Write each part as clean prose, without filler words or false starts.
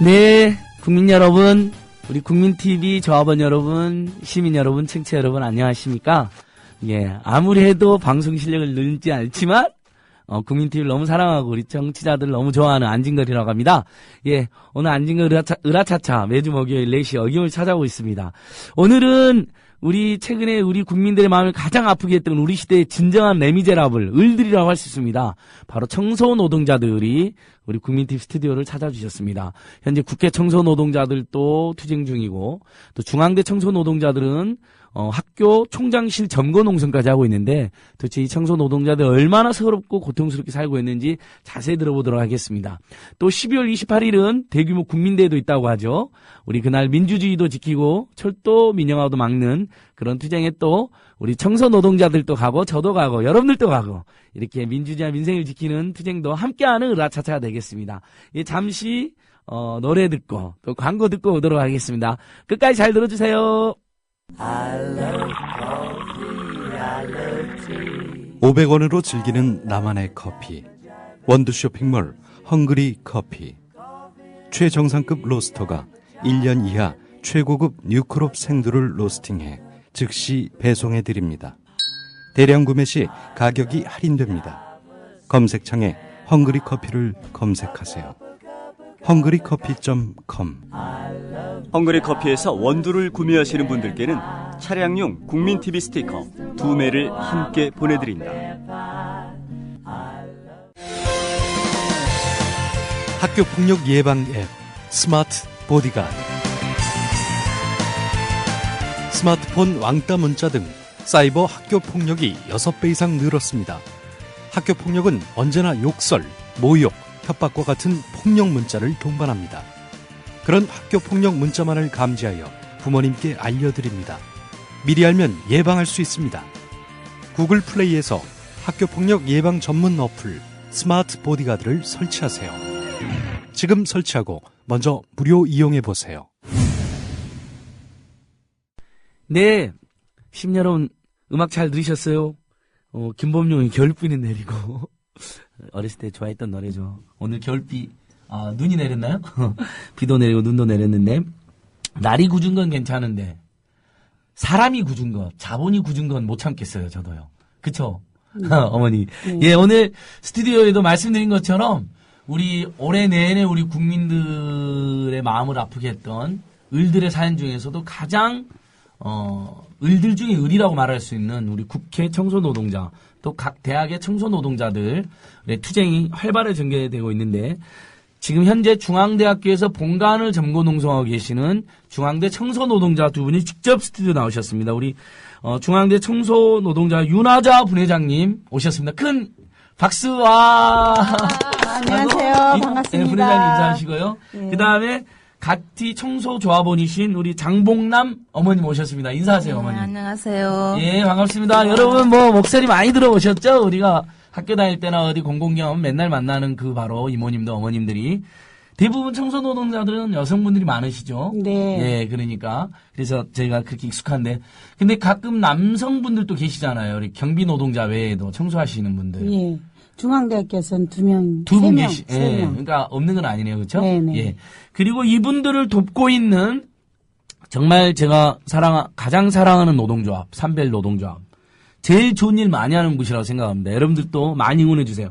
네, 국민 여러분, 우리 국민TV 조합원 여러분, 시민 여러분, 청취자 여러분, 안녕하십니까? 예, 아무리 해도 방송 실력을 늘지 않지만, 국민TV를 너무 사랑하고 우리 청취자들 너무 좋아하는 안진걸이라고 합니다. 예, 오늘 안진걸 으라차차 매주 목요일 4시 어김을 찾아오고 있습니다. 오늘은 우리 최근에 우리 국민들의 마음을 가장 아프게 했던 우리 시대의 진정한 레미제라블, 을들이라고 할 수 있습니다. 바로 청소 노동자들이 우리 국민TV 스튜디오를 찾아주셨습니다. 현재 국회 청소 노동자들도 투쟁 중이고, 또 중앙대 청소 노동자들은 학교 총장실 점거 농성까지 하고 있는데, 도대체 이 청소 노동자들 얼마나 서럽고 고통스럽게 살고 있는지 자세히 들어보도록 하겠습니다. 또 12월 28일은 대규모 국민대회도 있다고 하죠. 우리 그날 민주주의도 지키고 철도 민영화도 막는 그런 투쟁에 또 우리 청소 노동자들도 가고 저도 가고 여러분들도 가고 이렇게 민주주의와 민생을 지키는 투쟁도 함께하는 으라차차가 되겠습니다. 예, 잠시 노래 듣고 또 광고 듣고 오도록 하겠습니다. 끝까지 잘 들어주세요. I love coffee, I love tea. 500원으로 즐기는 나만의 커피. 원두 쇼핑몰 헝그리 커피. 최정상급 로스터가 1년 이하 최고급 뉴크롭 생두를 로스팅해 즉시 배송해드립니다. 대량 구매 시 가격이 할인됩니다. 검색창에 헝그리 커피를 검색하세요. 헝그리커피.com. 헝그리 커피에서 원두를 구매하시는 분들께는 차량용 국민TV 스티커 2매를 함께 보내드린다. 학교폭력 예방 앱 스마트 보디가드. 스마트폰 왕따 문자 등 사이버 학교폭력이 6배 이상 늘었습니다. 학교폭력은 언제나 욕설, 모욕, 협박과 같은 폭력 문자를 동반합니다. 그런 학교폭력 문자만을 감지하여 부모님께 알려드립니다. 미리 알면 예방할 수 있습니다. 구글 플레이에서 학교폭력 예방 전문 어플 스마트 보디가드를 설치하세요. 지금 설치하고 먼저 무료 이용해보세요. 네, 시민 여러분, 음악 잘 들으셨어요? 김범용의 겨울비는 내리고 어렸을 때 좋아했던 노래죠. 오늘 겨울비, 눈이 내렸나요? 비도 내리고 눈도 내렸는데, 날이 굳은 건 괜찮은데, 사람이 굳은 것, 자본이 굳은 건 못 참겠어요, 저도요. 그쵸? 어머니. 예, 오늘 스튜디오에도 말씀드린 것처럼, 우리 올해 내내 우리 국민들의 마음을 아프게 했던 을들의 사연 중에서도 가장, 을들 중에 을이라고 말할 수 있는 우리 국회 청소노동자, 또 각 대학의 청소노동자들의 투쟁이 활발하게 전개되고 있는데, 지금 현재 중앙대학교에서 본관을 점거 농성하고 계시는 중앙대 청소노동자 두 분이 직접 스튜디오 나오셨습니다. 우리 중앙대 청소노동자 윤하자 분회장님 오셨습니다. 큰 박수. 와. 안녕하세요. 반갑습니다. 네, 분회장님 인사하시고요. 네. 그다음에 각티 청소조합원이신 우리 장봉남 어머님 오셨습니다. 인사하세요, 어머님. 안녕하세요. 예, 반갑습니다. 여러분 목소리 많이 들어보셨죠? 우리가 학교 다닐 때나 어디 공공기관 맨날 만나는 그 바로 이모님도 어머님들이 대부분 청소노동자들은 여성분들이 많으시죠? 네. 예, 그러니까. 그래서 저희가 그렇게 익숙한데. 근데 가끔 남성분들도 계시잖아요. 우리 경비노동자 외에도 청소하시는 분들. 예. 중앙대학교에서는 2명. 두 분 3명. 예. 그러니까 없는 건 아니네요. 그렇죠? 네네. 예. 그리고 이분들을 돕고 있는 정말 제가 가장 사랑하는 노동조합, 삼벨 노동조합. 제일 좋은 일 많이 하는 곳이라고 생각합니다. 여러분들도 많이 응원해 주세요.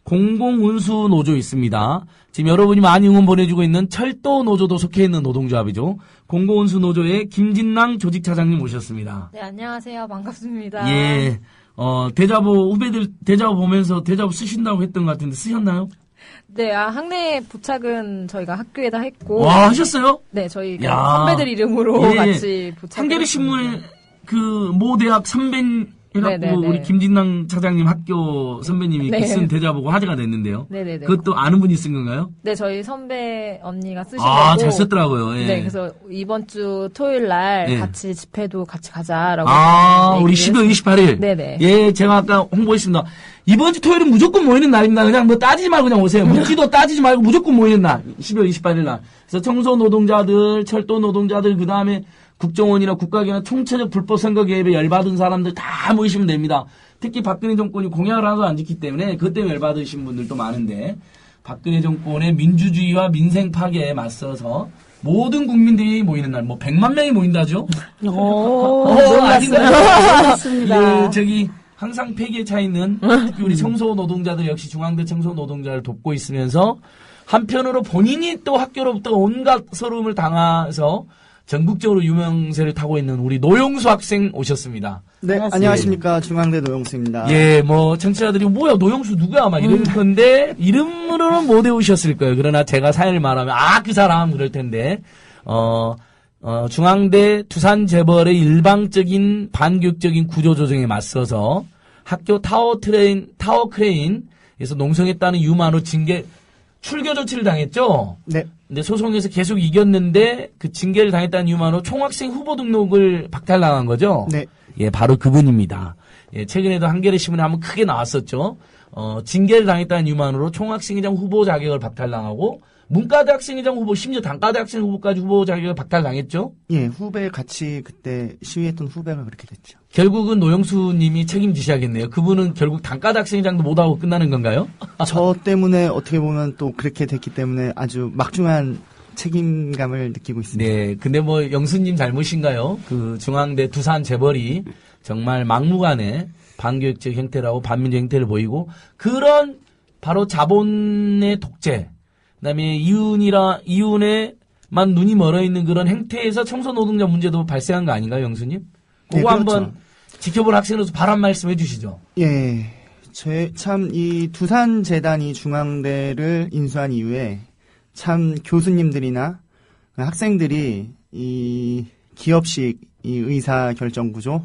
공공운수 노조 있습니다. 지금 여러분이 많이 응원 보내주고 있는 철도 노조도 속해 있는 노동조합이죠. 공공운수 노조의 김진랑 조직차장님 오셨습니다. 네, 안녕하세요. 반갑습니다. 예. 대자보 후배들 대자보 보면서 대자보 쓰신다고 했던 것 같은데 쓰셨나요? 네, 학내 부착은 저희가 학교에다 했고. 와, 하셨어요? 네, 저희 야. 선배들 이름으로 예. 같이 부착. 한겨레 신문에 그 모 대학 선배 해갖고 네네네. 우리 김진랑 차장님 학교 선배님이 네. 쓴 대자보고 화제가 됐는데요. 네네네. 그것도 아는 분이 쓴 건가요? 네, 저희 선배 언니가 쓰신 아, 거고. 잘 썼더라고요. 예. 네, 그래서 이번 주 토요일 날 예. 같이 집회도 같이 가자라고. 우리 얘기를 12월 28일. 네네. 예, 제가 아까 홍보했습니다. 이번 주 토요일은 무조건 모이는 날입니다. 그냥 뭐 따지지 말고 그냥 오세요. 묻지도 따지지 말고 무조건 모이는 날. 12월 28일 날. 그래서 청소 노동자들, 철도 노동자들, 그 다음에 국정원이나 국가기관 총체적 불법 선거 개입에 열받은 사람들 다 모이시면 됩니다. 특히 박근혜 정권이 공약을 하나도 안 지키기 때문에 그것 때문에 열받으신 분들도 많은데 박근혜 정권의 민주주의와 민생 파괴에 맞서서 모든 국민들이 모이는 날, 뭐 100만 명이 모인다죠? 놀랐습니다. 예, 저기 항상 폐기에 차 있는 특히 우리 청소 노동자들 역시 중앙대 청소 노동자를 돕고 있으면서 한편으로 본인이 또 학교로부터 온갖 서러움을 당해서 전국적으로 유명세를 타고 있는 우리 노영수 학생 오셨습니다. 네, 반갑습니다. 안녕하십니까. 중앙대 노영수입니다. 예, 뭐 청취자들이 뭐야 노영수 누구야 막 이럴 건데 이름으로는 못 외우셨을 거예요. 그러나 제가 사연을 말하면 그 사람 그럴 텐데 중앙대 두산 재벌의 일방적인 반교육적인 구조 조정에 맞서서 학교 타워 크레인에서 농성했다는 유만으로 징계 출교 조치를 당했죠. 네. 근데 소송에서 계속 이겼는데 그 징계를 당했다는 유만으로 총학생 후보 등록을 박탈당한 거죠. 네. 예, 바로 그분입니다. 예, 최근에도 한겨레 신문에 한번 크게 나왔었죠. 징계를 당했다는 유만으로 총학생회장 후보 자격을 박탈당하고 문과대 학생회장 후보, 심지어 단과대 학생 후보까지 후보 자격을 박탈당했죠. 예, 후배 같이 그때 시위했던 후배가 그렇게 됐죠. 결국은 노영수 님이 책임지셔야겠네요. 그분은 결국 단과대 학생회장도 못하고 끝나는 건가요? 저 때문에 어떻게 보면 또 그렇게 됐기 때문에 아주 막중한 책임감을 느끼고 있습니다. 네, 근데 뭐 영수님 잘못인가요? 그 중앙대 두산 재벌이 정말 막무가내 반교육적 형태라고 반민족 형태를 보이고 그런 바로 자본의 독재, 그다음에 이윤에만 눈이 멀어 있는 그런 행태에서 청소 노동자 문제도 발생한 거 아닌가요, 영수님? 그거 네, 그렇죠. 한번 지켜볼 학생으로서 바람 말씀해 주시죠. 예. 참 이 두산 재단이 중앙대를 인수한 이후에 참 교수님들이나 학생들이 이 기업식 이 의사 결정 구조,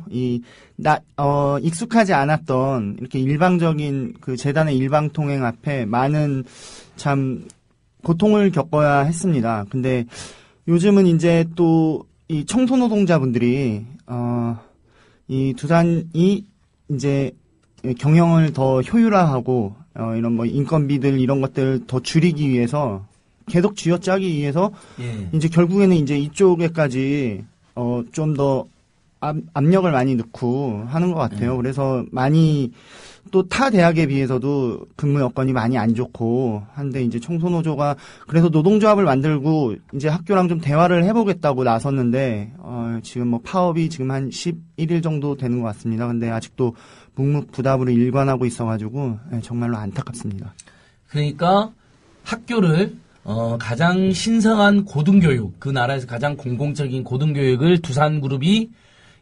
익숙하지 않았던 이렇게 일방적인 그 재단의 일방 통행 앞에 많은 참 고통을 겪어야 했습니다. 근데 요즘은 이제 또 이 청소노동자분들이 이 두산이 이제 경영을 더 효율화하고 이런 뭐 인건비들 이런 것들 더 줄이기 위해서 계속 쥐어짜기 위해서 예. 이제 결국에는 이제 이쪽에까지 좀 더 압력을 많이 넣고 하는 것 같아요. 그래서 많이 또 타 대학에 비해서도 근무 여건이 많이 안 좋고 한데 이제 청소노조가 그래서 노동조합을 만들고 이제 학교랑 좀 대화를 해보겠다고 나섰는데 지금 뭐 파업이 지금 한 11일 정도 되는 것 같습니다. 근데 아직도 묵묵부답으로 일관하고 있어가지고 정말로 안타깝습니다. 그러니까 학교를 가장 신성한 고등교육, 그 나라에서 가장 공공적인 고등교육을 두산그룹이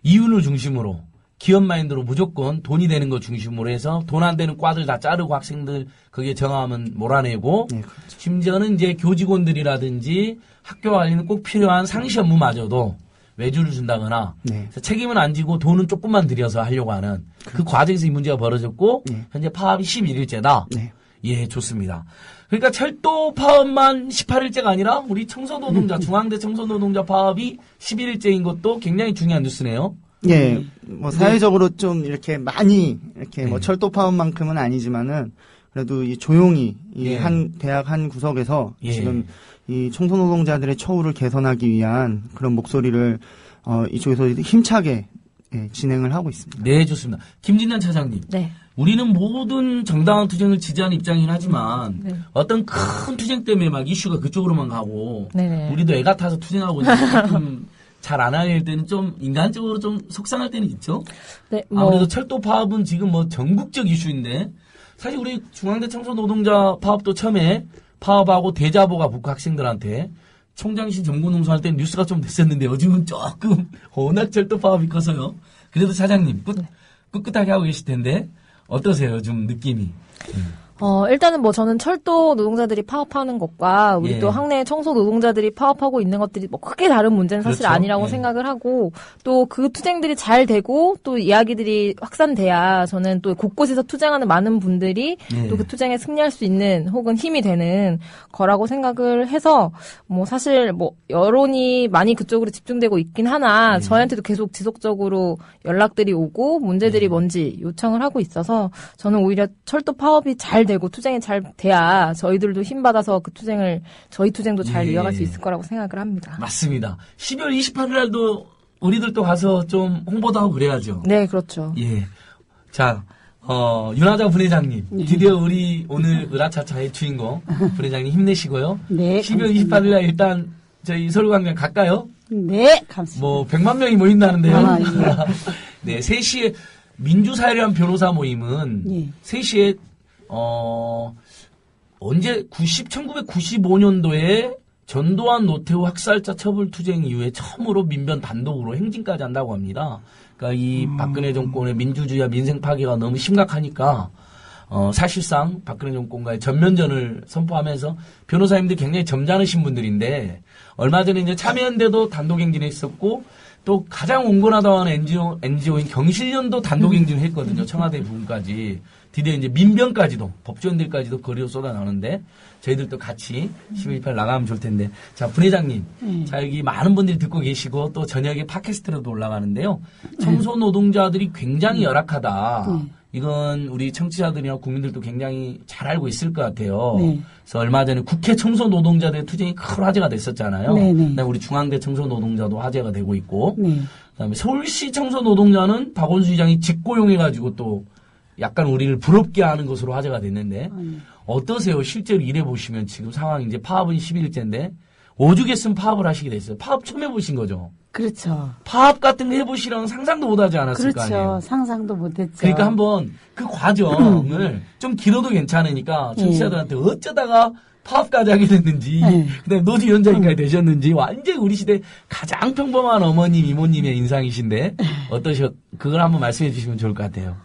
이윤을 중심으로 기업 마인드로 무조건 돈이 되는 거 중심으로 해서 돈 안 되는 과들 다 자르고 학생들 거기에 정하면 몰아내고 네, 그렇죠. 심지어는 이제 교직원들이라든지 학교 관리는 꼭 필요한 상시 업무마저도 외주를 준다거나 네. 그래서 책임은 안 지고 돈은 조금만 들여서 하려고 하는 그 과정에서 이 문제가 벌어졌고 네. 현재 파업이 11일째다. 네. 예, 좋습니다. 그러니까 철도 파업만 18일째가 아니라 우리 청소노동자, 중앙대 청소노동자 파업이 11일째인 것도 굉장히 중요한 뉴스네요. 예, 뭐 사회적으로 좀 이렇게 많이 이렇게 뭐 네. 철도 파업만큼은 아니지만은 그래도 이 조용히 이 예. 한 대학 한 구석에서 예. 지금 이 청소노동자들의 처우를 개선하기 위한 그런 목소리를 이쪽에서 힘차게 진행을 하고 있습니다. 네, 좋습니다. 김진남 차장님. 네. 우리는 모든 정당한 투쟁을 지지하는 입장이긴 하지만 네. 어떤 큰 투쟁 때문에 막 이슈가 그쪽으로만 가고 네네. 우리도 애 같아서 투쟁하고 있는데 잘 안 할 때는 좀 인간적으로 좀 속상할 때는 있죠. 네, 아무래도 철도 파업은 지금 뭐 전국적 이슈인데 사실 우리 중앙대 청소노동자 파업도 처음에 파업하고 대자보가 붙고 학생들한테 총장실 점거농성할 때 뉴스가 좀 됐었는데 요즘은 조금 워낙 철도 파업이 커서요. 그래도 차장님 꿋꿋하게 하고 계실 텐데 어떠세요? 요즘 느낌이. 일단은 뭐 저는 철도 노동자들이 파업하는 것과 우리 예. 또 학내 청소 노동자들이 파업하고 있는 것들이 뭐 크게 다른 문제는 사실 그렇죠. 아니라고 예. 생각을 하고 또 그 투쟁들이 잘 되고 또 이야기들이 확산돼야 저는 또 곳곳에서 투쟁하는 많은 분들이 예. 또 그 투쟁에 승리할 수 있는 혹은 힘이 되는 거라고 생각을 해서 뭐 사실 뭐 여론이 많이 그쪽으로 집중되고 있긴 하나 저희한테도 계속 지속적으로 연락들이 오고 문제들이 뭔지 요청을 하고 있어서 저는 오히려 철도 파업이 잘 되고 투쟁이 잘 돼야 저희들도 힘받아서 그 투쟁을 저희 투쟁도 잘 예. 이어갈 수 있을 거라고 생각을 합니다. 맞습니다. 12월 28일 날도 우리들도 가서 좀 홍보도 하고 그래야죠. 네, 그렇죠. 예. 자, 윤하자 분회장님, 드디어 우리 오늘 으라차차의 주인공 분회장님 힘내시고요. 네. 12월 28일 날 일단 저희 서울광장 갈까요? 네, 감사합니다. 뭐 100만 명이 모인다는데요. 아, 예. 네, 3시에 민주사회란 변호사 모임은 예. 3시에 언제 1995년도에 전두환 노태우 학살자 처벌 투쟁 이후에 처음으로 민변 단독으로 행진까지 한다고 합니다. 그러니까 이 박근혜 정권의 민주주의와 민생 파괴가 너무 심각하니까 사실상 박근혜 정권과의 전면전을 선포하면서 변호사님들 굉장히 점잖으신 분들인데 얼마 전에 이제 참여연대도 단독 행진했었고 또 가장 온건하다고 하는 NGO인 경실련도 단독 행진을 했거든요. 청와대 부근까지. 드디어 이제 민변까지도 법조인들까지도 거리로 쏟아나오는데 저희들도 같이 12월 28일 나가면 좋을 텐데 자 분회장님 자 여기 많은 분들이 듣고 계시고 또 저녁에 팟캐스트로도 올라가는데요. 청소 노동자들이 굉장히 열악하다. 이건 우리 청취자들이나 국민들도 굉장히 잘 알고 있을 것 같아요. 네. 그래서 얼마 전에 국회 청소 노동자들의 투쟁이 큰 화제가 됐었잖아요. 네, 네. 그다음에 우리 중앙대 청소 노동자도 화제가 되고 있고 네. 그다음에 서울시 청소 노동자는 박원순 시장이 직고용해가지고 또 약간 우리를 부럽게 하는 것으로 화제가 됐는데 어떠세요? 실제로 일해보시면 지금 상황이 이제 파업은 11일째인데 오죽했으면 파업을 하시게 됐어요. 파업 처음 해보신 거죠? 그렇죠. 파업 같은 거 해보시라는 상상도 못하지 않았을 거 아니에요? 그렇죠. 상상도 못했죠. 그러니까 한번 그 과정을 좀 길어도 괜찮으니까 청취자들한테 어쩌다가 파업까지 하게 됐는지 그다음에 노조위원장님까지 되셨는지 완전히 우리 시대 가장 평범한 어머님, 이모님의 인상이신데 그걸 한번 말씀해 주시면 좋을 것 같아요.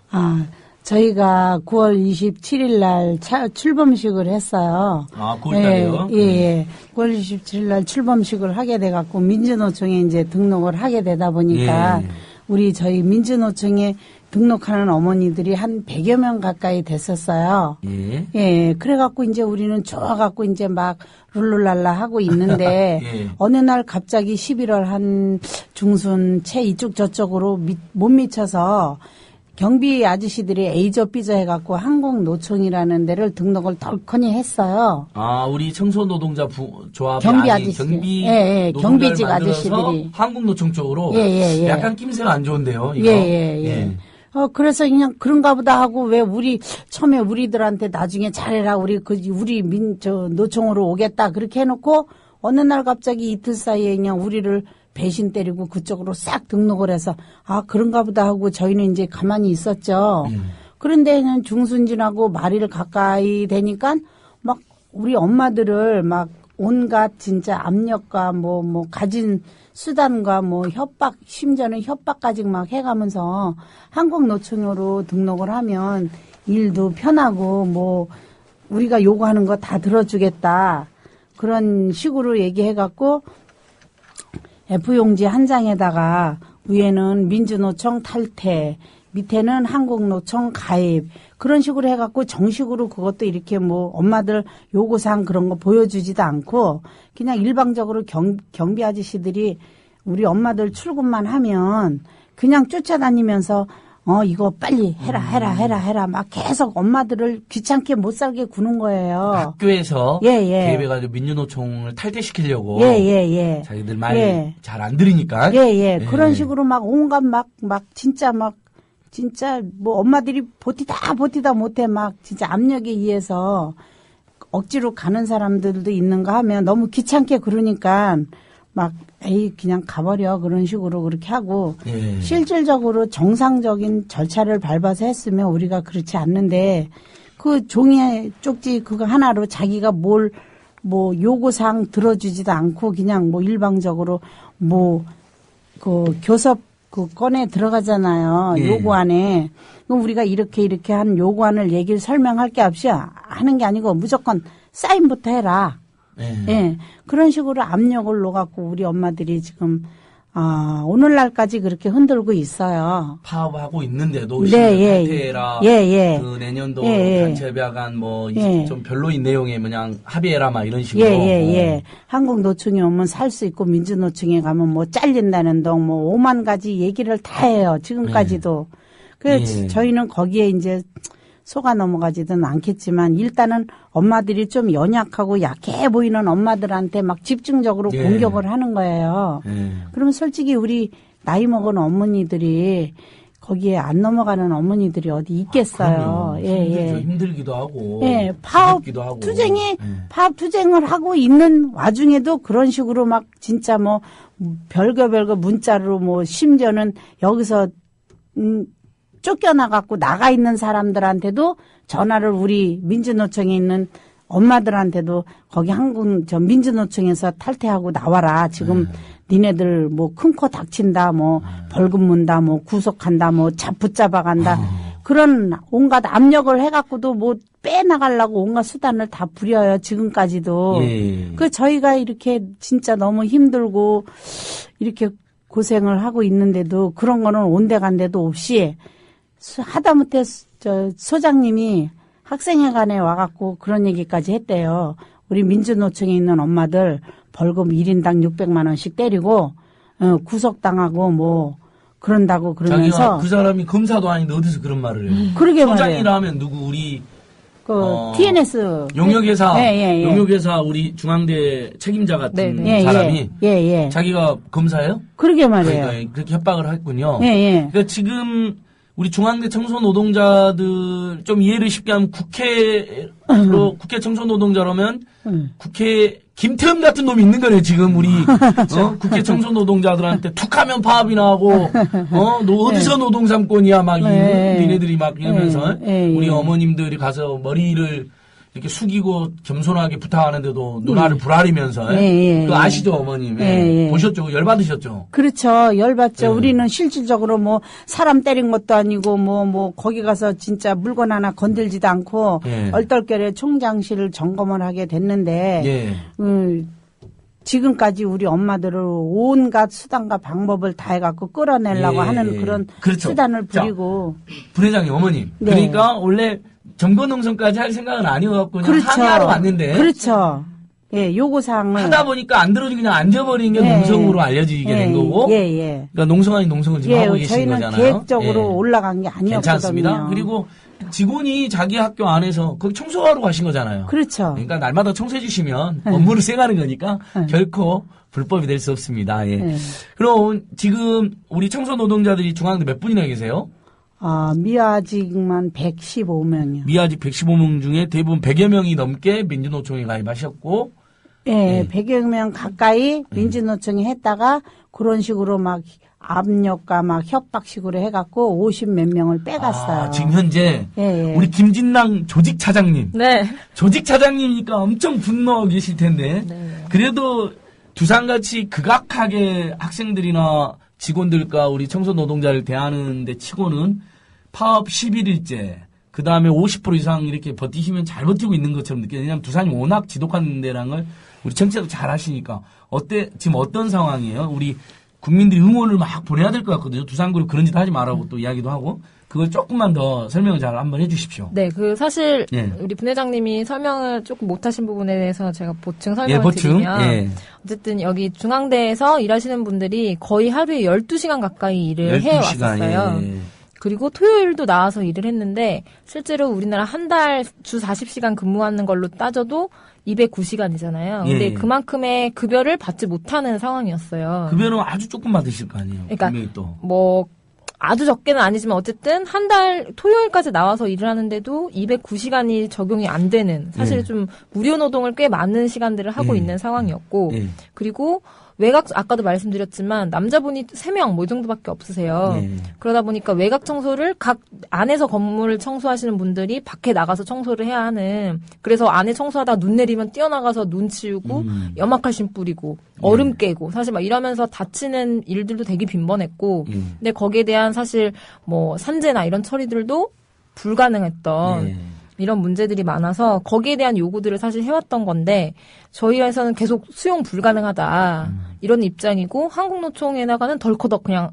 저희가 9월 27일 날 출범식을 했어요. 9월 달에요? 예. 9월 27일 날 출범식을 하게 돼갖고 민주노총에 이제 등록을 하게 되다 보니까 저희 민주노총에 등록하는 어머니들이 한 100여 명 가까이 됐었어요. 예. 그래갖고 이제 우리는 좋아갖고 이제 막 룰루랄라 하고 있는데 어느 날 갑자기 11월 한 중순 채 이쪽 저쪽으로 못 미쳐서 경비 아저씨들이 A조 B조 해갖고 한국노총이라는 데를 등록을 덜커니 했어요. 우리 청소노동자 조합 경비 아저씨, 경비직 아저씨들이 한국노총 쪽으로 약간 낌새가 안 좋은데요. 이거. 그래서 그냥 그런가 보다 하고 왜 처음에 우리들한테 나중에 잘해라 우리 노총으로 오겠다 그렇게 해놓고 어느 날 갑자기 이틀 사이에 그냥 우리를 배신 때리고 그쪽으로 싹 등록을 해서 그런가 보다 하고 저희는 이제 가만히 있었죠. 그런데 그냥 중순 지나고 말일 가까이 되니까 막 우리 엄마들을 막 온갖 진짜 압력과 뭐 가진 수단과 협박, 심지어는 협박까지 막 해가면서 한국노총으로 등록을 하면 일도 편하고 우리가 요구하는 거 다 들어주겠다. 그런 식으로 얘기해갖고 F용지 한 장에다가 위에는 민주노총 탈퇴, 밑에는 한국노총 가입 그런 식으로 해갖고 정식으로 그것도 이렇게 엄마들 요구사항 그런 거 보여주지도 않고 그냥 일방적으로 경비 아저씨들이 우리 엄마들 출근만 하면 그냥 쫓아다니면서 이거 빨리 해라 막 계속 엄마들을 귀찮게 못 살게 구는 거예요. 학교에서 개입해가지고 민주노총을 탈퇴시키려고 자기들 말 잘 안 들으니까 그런 식으로 막 온갖 진짜 엄마들이 버티다 못해 막 진짜 압력에 의해서 억지로 가는 사람들도 있는가 하면 너무 귀찮게 그러니까 막 그냥 가버려 그런 식으로 그렇게 하고 실질적으로 정상적인 절차를 밟아서 했으면 우리가 그렇지 않는데 그 종이에 쪽지 그거 하나로 자기가 요구사항 들어주지도 않고 그냥 일방적으로 그 교섭 그 건에 들어가잖아요. 요구안에. 그럼 우리가 이렇게 한 요구안을 얘기를 설명할 게 없이 하는 게 아니고 무조건 사인부터 해라. 그런 식으로 압력을 놓아갖고 우리 엄마들이 지금 오늘날까지 그렇게 흔들고 있어요. 파업하고 있는데도 탈퇴해라. 그 내년도 단체협약안 좀 별로인 내용에 그냥 합의해라 막 이런 식으로. 한국노총에 오면 살 수 있고 민주노총에 가면 잘린다는 동 5만 가지 얘기를 다 해요. 지금까지도. 그래서 저희는 거기에 이제 속아 넘어가지는 않겠지만 일단은 엄마들이 좀 연약하고 약해 보이는 엄마들한테 막 집중적으로 공격을 하는 거예요. 그러면 솔직히 우리 나이 먹은 어머니들이 거기에 안 넘어가는 어머니들이 어디 있겠어요. 힘들죠. 힘들기도 하고. 예, 파업 두렵기도 하고. 투쟁이 파업 투쟁을 하고 있는 와중에도 그런 식으로 막 진짜 뭐 별거 문자로 뭐 심지어는 여기서 쫓겨나갖고 나가 있는 사람들한테도 전화를 우리 민주노총에 있는 엄마들한테도 거기 민주노총에서 탈퇴하고 나와라. 지금 니네들 뭐 큰 코 닥친다, 뭐 벌금 문다, 뭐 구속한다, 뭐 붙잡아간다. 그런 온갖 압력을 해갖고도 뭐 빼나가려고 온갖 수단을 다 부려요. 지금까지도. 예. 그 저희가 이렇게 진짜 너무 힘들고 이렇게 고생을 하고 있는데도 그런 거는 온데간데도 없이 하다못해 소장님이 학생회관에 와갖고 그런 얘기까지 했대요. 우리 민주노총에 있는 엄마들 벌금 1인당 600만 원씩 때리고 구속당하고 뭐 그런다고 그러면서 자기가 그 사람이 검사도 아닌데 어디서 그런 말을 해요. 그러게 말이에요. 소장이라 하면 누구 우리 TNS 용역회사 예. 용역회사 우리 중앙대 책임자 같은 네. 사람이 예. 자기가 검사예요? 그러게 말이에요. 그러니까 그렇게 협박을 했군요. 예. 그러니까 지금 우리 중앙대 청소 노동자들 좀 이해를 쉽게 하면 국회 청소 노동자라면 국회 김태흠 같은 놈이 있는 거네요. 지금 우리 국회 청소 노동자들한테 툭하면 파업이나 하고 너 어디서 노동삼권이야 막 니네들이 막 이러면서 우리 어머님들이 가서 머리를 이렇게 숙이고 겸손하게 부탁하는데도 누나를 부라리면서 그거 아시죠 어머님? 보셨죠? 열받으셨죠? 그렇죠. 열받죠. 우리는 실질적으로 뭐 사람 때린 것도 아니고 뭐 거기 가서 진짜 물건 하나 건들지도 않고 얼떨결에 총장실을 점검을 하게 됐는데 지금까지 우리 엄마들을 온갖 수단과 방법을 다 해갖고 끌어내려고 하는 그런 그렇죠. 수단을 부리고. 부회장님 어머님. 네. 그러니까 원래 점거농성까지 할 생각은 아니어갖고 그냥 그렇죠. 항의하러 왔는데 그렇죠. 예, 요구사항을 하다 보니까 안 들어주고 그냥 앉아버린 게 농성으로 알려지게 된 거고. 그러니까 농성 아닌 농성을 지금 하고 계신 저희는 거잖아요. 계획적으로 올라간 게 아니었거든요. 괜찮습니다. 그리고 직원이 자기 학교 안에서 거기 청소하러 가신 거잖아요. 그렇죠. 그러니까 날마다 청소해 주시면 업무를 세가는 거니까 결코 불법이 될 수 없습니다. 예. 그럼 지금 우리 청소 노동자들이 중앙대 몇 분이나 계세요? 미아직만 115명이요. 미아직 115명 중에 대부분 100여 명이 넘게 민주노총에 가입하셨고, 100여 명 가까이 민주노총에 했다가 그런 식으로 막 압력과 막 협박식으로 해갖고 50몇 명을 빼갔어요. 지금 현재 우리 김진랑 조직차장님, 조직차장님이니까 엄청 분노하고 계실 텐데, 그래도 두산같이 극악하게 학생들이나 직원들과 우리 청소 노동자를 대하는 데 치고는 파업 11일째, 그 다음에 50% 이상 이렇게 버티시면 잘 버티고 있는 것처럼 느껴요. 왜냐하면 두산이 워낙 지독한 데라는 걸 우리 청취자도 잘 아시니까. 지금 어떤 상황이에요? 우리 국민들이 응원을 막 보내야 될 것 같거든요. 두산그룹 그런 짓 하지 말라고 또 이야기도 하고. 그걸 조금만 더 설명을 잘 한번 해주십시오. 네, 사실 우리 분회장님이 설명을 조금 못하신 부분에 대해서 제가 보충 설명을 드리면 어쨌든 여기 중앙대에서 일하시는 분들이 거의 하루에 12시간 가까이 일을 12시간, 해왔었어요. 그리고 토요일도 나와서 일을 했는데 실제로 우리나라 한 달 주 40시간 근무하는 걸로 따져도 209시간이잖아요. 근데 그만큼의 급여를 받지 못하는 상황이었어요. 급여는 아주 조금 받으실 거 아니에요. 그러니까 뭐 아주 적게는 아니지만 어쨌든 한 달 토요일까지 나와서 일을 하는데도 209시간이 적용이 안 되는 사실 좀 무료 노동을 꽤 많은 시간들을 하고 있는 상황이었고 그리고 외곽 아까도 말씀드렸지만 남자분이 3명 뭐 이 정도밖에 없으세요. 그러다 보니까 외곽 청소를 각 안에서 건물을 청소하시는 분들이 밖에 나가서 청소를 해야 하는 그래서 안에 청소하다가 눈 내리면 뛰어나가서 눈 치우고 염화칼슘 뿌리고 얼음 깨고 사실 막 이러면서 다치는 일들도 되게 빈번했고 근데 거기에 대한 사실 뭐 산재나 이런 처리들도 불가능했던 이런 문제들이 많아서 거기에 대한 요구들을 사실 해왔던 건데 저희 회사는 계속 수용 불가능하다 이런 입장이고 한국노총에다가는 덜커덕 그냥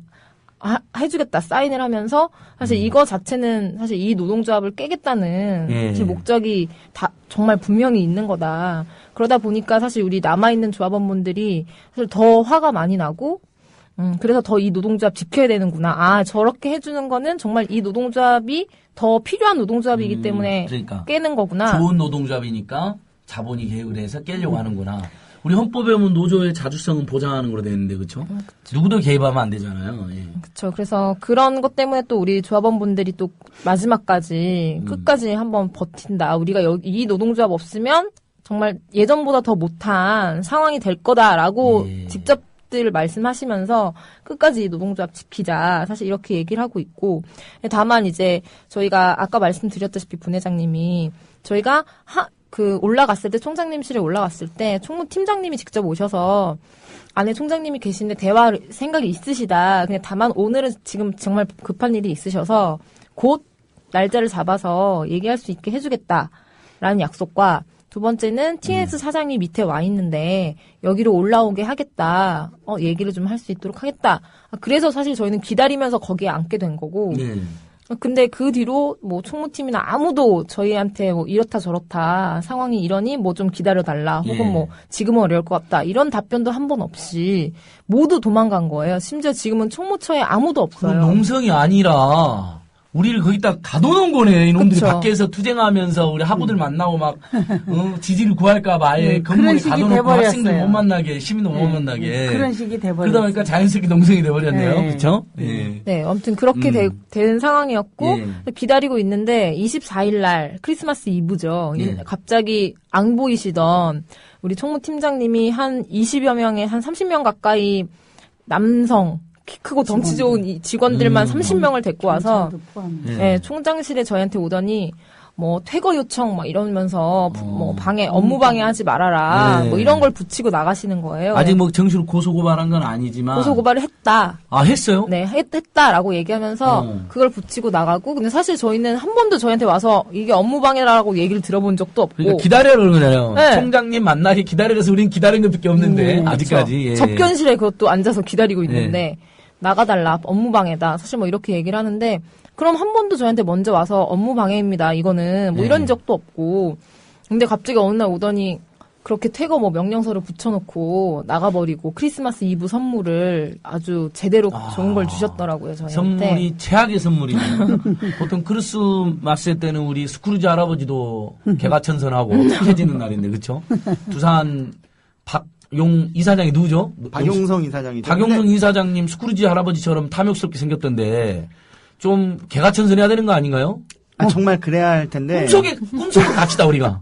해주겠다 사인을 하면서 사실 이거 자체는 사실 이 노동조합을 깨겠다는 사실 목적이 다 정말 분명히 있는 거다. 그러다 보니까 사실 우리 남아있는 조합원분들이 사실 더 화가 많이 나고 그래서 더 이 노동조합 지켜야 되는구나. 저렇게 해주는 거는 정말 이 노동조합이 더 필요한 노동조합이기 때문에 그러니까 깨는 거구나. 좋은 노동조합이니까 자본이 개혁을 해서 깨려고 하는구나. 우리 헌법에 보면 노조의 자주성은 보장하는 걸로 되어 있는데, 그쵸? 누구도 개입하면 안 되잖아요. 예. 그렇죠. 그래서 그런 것 때문에 또 우리 조합원분들이 또 마지막까지 끝까지 한번 버틴다. 우리가 이 노동조합 없으면 정말 예전보다 더 못한 상황이 될 거다라고 예. 직접들 말씀하시면서 끝까지 노동조합 지키자. 사실 이렇게 얘기를 하고 있고, 다만 이제 저희가 아까 말씀드렸다시피 분회장님이 저희가 올라갔을 때, 총장님실에 올라갔을 때, 총무팀장님이 직접 오셔서, 안에 총장님이 계신데 대화 생각이 있으시다. 그냥 다만 오늘은 지금 정말 급한 일이 있으셔서, 곧 날짜를 잡아서 얘기할 수 있게 해주겠다라는 약속과, 두 번째는 TNS 사장이 밑에 와 있는데, 여기로 올라오게 하겠다. 얘기를 좀 할 수 있도록 하겠다. 그래서 사실 저희는 기다리면서 거기에 앉게 된 거고, 네. 근데 그 뒤로 뭐 총무팀이나 아무도 저희한테 뭐 이렇다 저렇다 상황이 이러니 뭐 좀 기다려달라 혹은 예. 뭐 지금은 어려울 것 같다 이런 답변도 한 번 없이 모두 도망간 거예요. 심지어 지금은 총무처에 아무도 그건 없어요. 농성이 아니라 우리를 거기다 가둬놓은 거네. 이놈들이 그쵸. 밖에서 투쟁하면서 우리 하부들 만나고 막 지지를 구할까봐 아예 네, 건물에 그런 식이 가둬놓고 돼버렸어요. 학생들 못 만나게 시민도 못 만나게. 그런 식이 그러다 돼버렸어요. 보니까 자연스럽게 농성이 돼버렸네요. 네. 그렇죠? 예. 네, 아무튼 그렇게 된 상황이었고 예. 기다리고 있는데 24일 날 크리스마스 이브죠. 예. 갑자기 안 보이시던 우리 총무팀장님이 한 20여 명에 한 30명 가까이 남성 키 크고 덩치 좋은 직원들만 30명을 데리고 와서 경찰도 포함해서. 예. 네, 총장실에 저희한테 오더니 뭐 퇴거 요청 막 이러면서 뭐 업무 방해하지 말아라 네. 뭐 이런 걸 붙이고 나가시는 거예요. 아직 뭐 정식으로 고소고발한 건 아니지만. 고소 고발을 했다. 아, 했어요? 네, 했다라고 얘기하면서 그걸 붙이고 나가고 근데 사실 저희는 한 번도 저희한테 와서 이게 업무 방해라고 얘기를 들어본 적도 없고 그러니까 기다려라 그러잖아요. 네. 총장님 만나기 기다려서 우린 기다린 것밖에 없는데 아직까지. 예. 접견실에 그것도 앉아서 기다리고 있는데 나가달라 업무 방해다 사실 뭐 이렇게 얘기를 하는데 그럼 한 번도 저희한테 먼저 와서 업무 방해입니다 이거는 뭐 이런 적도 없고 근데 갑자기 어느 날 오더니 그렇게 퇴거 뭐 명령서를 붙여놓고 나가버리고 크리스마스 이브 선물을 아주 제대로 좋은 걸 주셨더라고요 저희한테. 선물이 최악의 선물이네요. 보통 크리스마스 때는 우리 스크루지 할아버지도 개가천선하고 착해지는 날인데 그렇죠? 두산 박용 이사장이 누구죠? 박용성 이사장이죠. 박용성 이사장님 스크루지 할아버지처럼 탐욕스럽게 생겼던데 좀 개가천선해야 되는 거 아닌가요? 정말 그래야 할 텐데. 꿈속에 갑시다 우리가.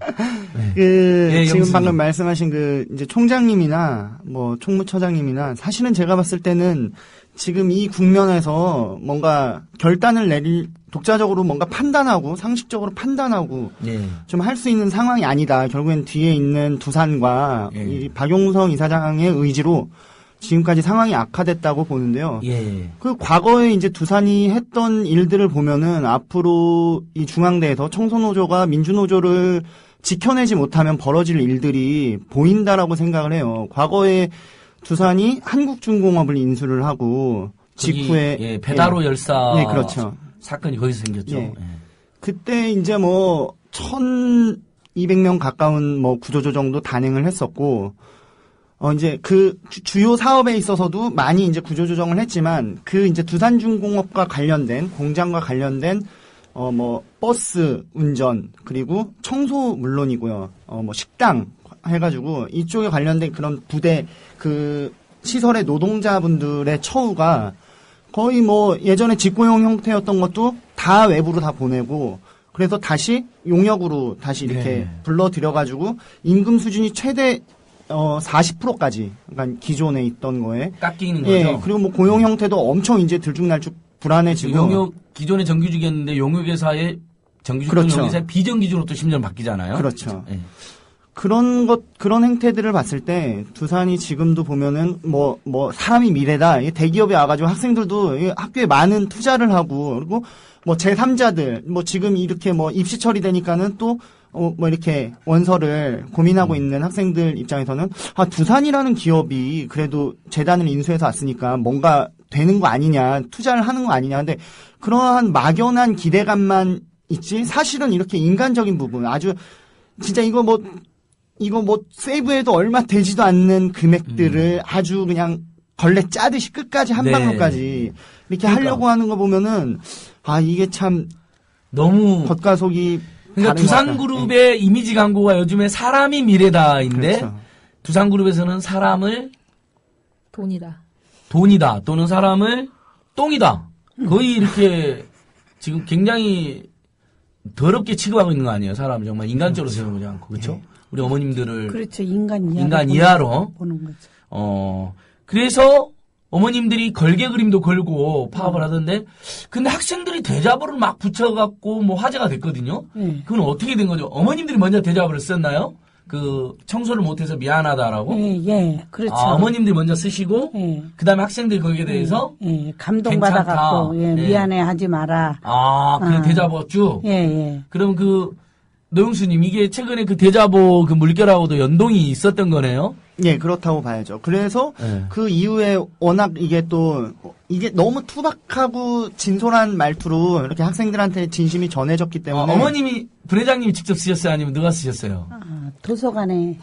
예, 지금 영수님. 방금 말씀하신 이제 총장님이나 뭐 총무처장님이나 사실은 제가 봤을 때는 지금 이 국면에서 뭔가 결단을 독자적으로 뭔가 판단하고 상식적으로 판단하고 예. 좀 할 수 있는 상황이 아니다. 결국엔 뒤에 있는 두산과 예. 이 박용성 이사장의 의지로 지금까지 상황이 악화됐다고 보는데요. 예. 그 과거에 이제 두산이 했던 일들을 보면은 앞으로 이 중앙대에서 청소노조가 민주노조를 지켜내지 못하면 벌어질 일들이 보인다라고 생각을 해요. 과거에 두산이 한국중공업을 인수를 하고 직후에 예, 배다로 열사 예, 그렇죠. 사건이 거기서 생겼죠. 예. 예. 그때 이제 뭐 1,200명 가까운 뭐 구조조 정도 단행을 했었고 이제 그 주요 사업에 있어서도 많이 이제 구조조정을 했지만 그 이제 두산중공업과 관련된 공장과 관련된 뭐 버스 운전 그리고 청소 물론이고요. 뭐 식당 해가지고 이쪽에 관련된 그런 부대 그 시설의 노동자분들의 처우가 거의 뭐 예전에 직고용 형태였던 것도 다 외부로 다 보내고 그래서 다시 용역으로 다시 이렇게 네. 불러들여가지고 임금 수준이 최대 40%까지 그러니까 기존에 있던 거에 깎이는 예 거죠. 그리고 뭐 고용 형태도 엄청 이제 들쭉날쭉 불안해지고 용역 기존의 정규직이었는데 용역회사의 정규직 그렇죠. 용역회사의 비정규직으로 또 심지어 바뀌잖아요. 그렇죠. 예. 그런 행태들을 봤을 때 두산이 지금도 보면은 뭐 사람이 미래다. 이 대기업에 와가지고 학생들도 이 학교에 많은 투자를 하고 그리고 뭐 제3자들 뭐 지금 이렇게 뭐 입시 처리되니까는 또 뭐 이렇게 원서를 고민하고 있는 학생들 입장에서는 두산이라는 기업이 그래도 재단을 인수해서 왔으니까 뭔가 되는 거 아니냐, 투자를 하는 거 아니냐. 근데 그러한 막연한 기대감만 있지 사실은 이렇게 인간적인 부분 아주 진짜 이거 뭐 세이브해도 얼마 되지도 않는 금액들을 아주 그냥 걸레 짜듯이 끝까지 한 네. 방울까지 이렇게 그러니까. 하려고 하는 거 보면은 이게 참 너무 겉과 속이 그러니까 다른 것 같다. 두산그룹의 이미지 광고가 요즘에 사람이 미래다인데 그렇죠. 두산그룹에서는 사람을 돈이다. 또는 사람을 똥이다. 거의 이렇게 지금 굉장히 더럽게 취급하고 있는 거 아니에요? 사람 정말 인간적으로 생각하지 않고 그렇죠? 네. 우리 어머님들을 그렇죠. 인간 이하로 보는 거죠. 그래서 어머님들이 걸개 그림도 걸고 파업을 하던데 근데 학생들이 대자보를 막 붙여갖고 뭐 화제가 됐거든요. 그건 어떻게 된 거죠? 어머님들이 먼저 대자보를 썼나요? 그 청소를 못해서 미안하다라고. 예, 그렇죠. 어머님들이 먼저 쓰시고 예. 그다음에 학생들이 거기에 대해서 감동받아갖고 괜찮다. 미안해하지 마라. 그 대자보 쭉. 예. 그럼 그 노영수님 이게 최근에 그 대자보 그 물결하고도 연동이 있었던 거네요. 예, 그렇다고 봐야죠. 그래서 네. 그 이후에 워낙 이게 너무 투박하고 진솔한 말투로 이렇게 학생들한테 진심이 전해졌기 때문에. 어머님이 부회장님이 직접 쓰셨어요? 아니면 누가 쓰셨어요? 도서관에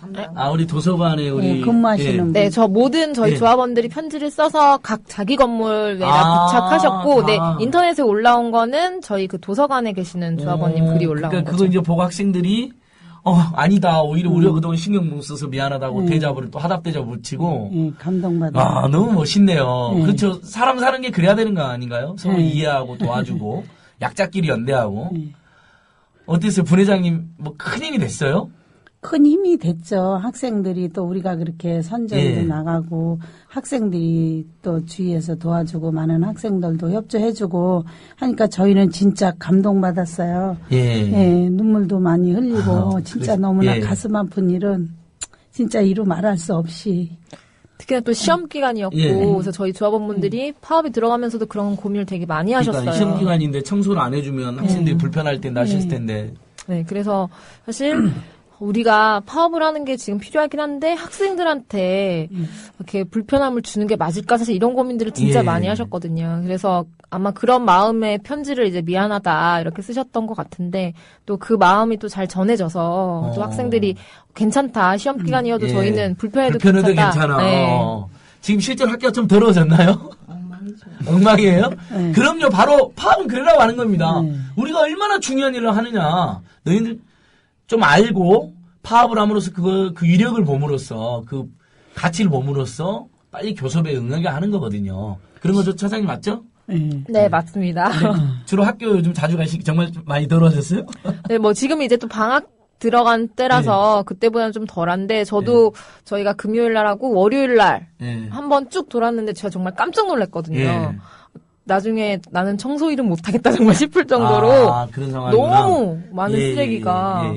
우리 도서관에 우리 근무하시는 분. 네, 저희 조합원들이 편지를 써서 각 자기 건물에다 부착하셨고, 네, 인터넷에 올라온 거는 저희 그 도서관에 계시는 조합원님 글이 올라온 그러니까 거죠. 그거 이제 보고 학생들이 아니다. 오히려 우리가 그동안 신경 못 써서 미안하다고 대자보를 또 하답대자보 붙이고. 감동받아. 너무 멋있네요. 그렇죠. 사람 사는 게 그래야 되는 거 아닌가요? 서로 이해하고 도와주고 약자끼리 연대하고. 어땠어요? 부회장님 뭐 큰 힘이 됐어요? 큰 힘이 됐죠. 학생들이 또 우리가 그렇게 선전도 나가고 학생들이 또 주위에서 도와주고 많은 학생들도 협조해주고 하니까 저희는 진짜 감동받았어요. 눈물도 많이 흘리고 진짜 너무나 가슴 아픈 일은 진짜 이루 말할 수 없이. 특히나 또 시험 기간이었고 그래서 저희 조합원분들이 파업이 들어가면서도 그런 고민을 되게 많이 하셨어요. 그러니까 시험 기간인데 청소를 안 해주면 학생들이 불편할 텐데 하셨을 텐데. 네, 그래서 사실 우리가 파업을 하는 게 지금 필요하긴 한데 학생들한테 이렇게 불편함을 주는 게 맞을까 사실 이런 고민들을 진짜 많이 하셨거든요. 그래서 아마 그런 마음의 편지를 이제 미안하다 이렇게 쓰셨던 것 같은데 또 그 마음이 또 잘 전해져서 또 학생들이 괜찮다 시험 기간이어도 저희는 불편해도 괜찮아. 네. 지금 실제로 학교가 좀 더러워졌나요? 엉망이에요? 그럼요. 바로 파업은 그러라고 하는 겁니다. 우리가 얼마나 중요한 일을 하느냐. 너희들 좀 알고 파업을 함으로써 그 위력을 봄으로써 그 가치를 봄으로써 빨리 교섭에 응하게 하는 거거든요. 그런 거죠, 차장님 맞죠? 네, 맞습니다. 주로 학교 요즘 자주 가시기 정말 많이 더러워졌어요? 네, 뭐 지금 이제 또 방학 들어간 때라서 그때보다는 좀 덜한데 저도 저희가 금요일 날하고 월요일 날 한번 쭉 돌았는데 제가 정말 깜짝 놀랐거든요. 나중에 나는 청소 일은 못하겠다 정말 싶을 정도로 그런 상황이구나. 너무 많은 쓰레기가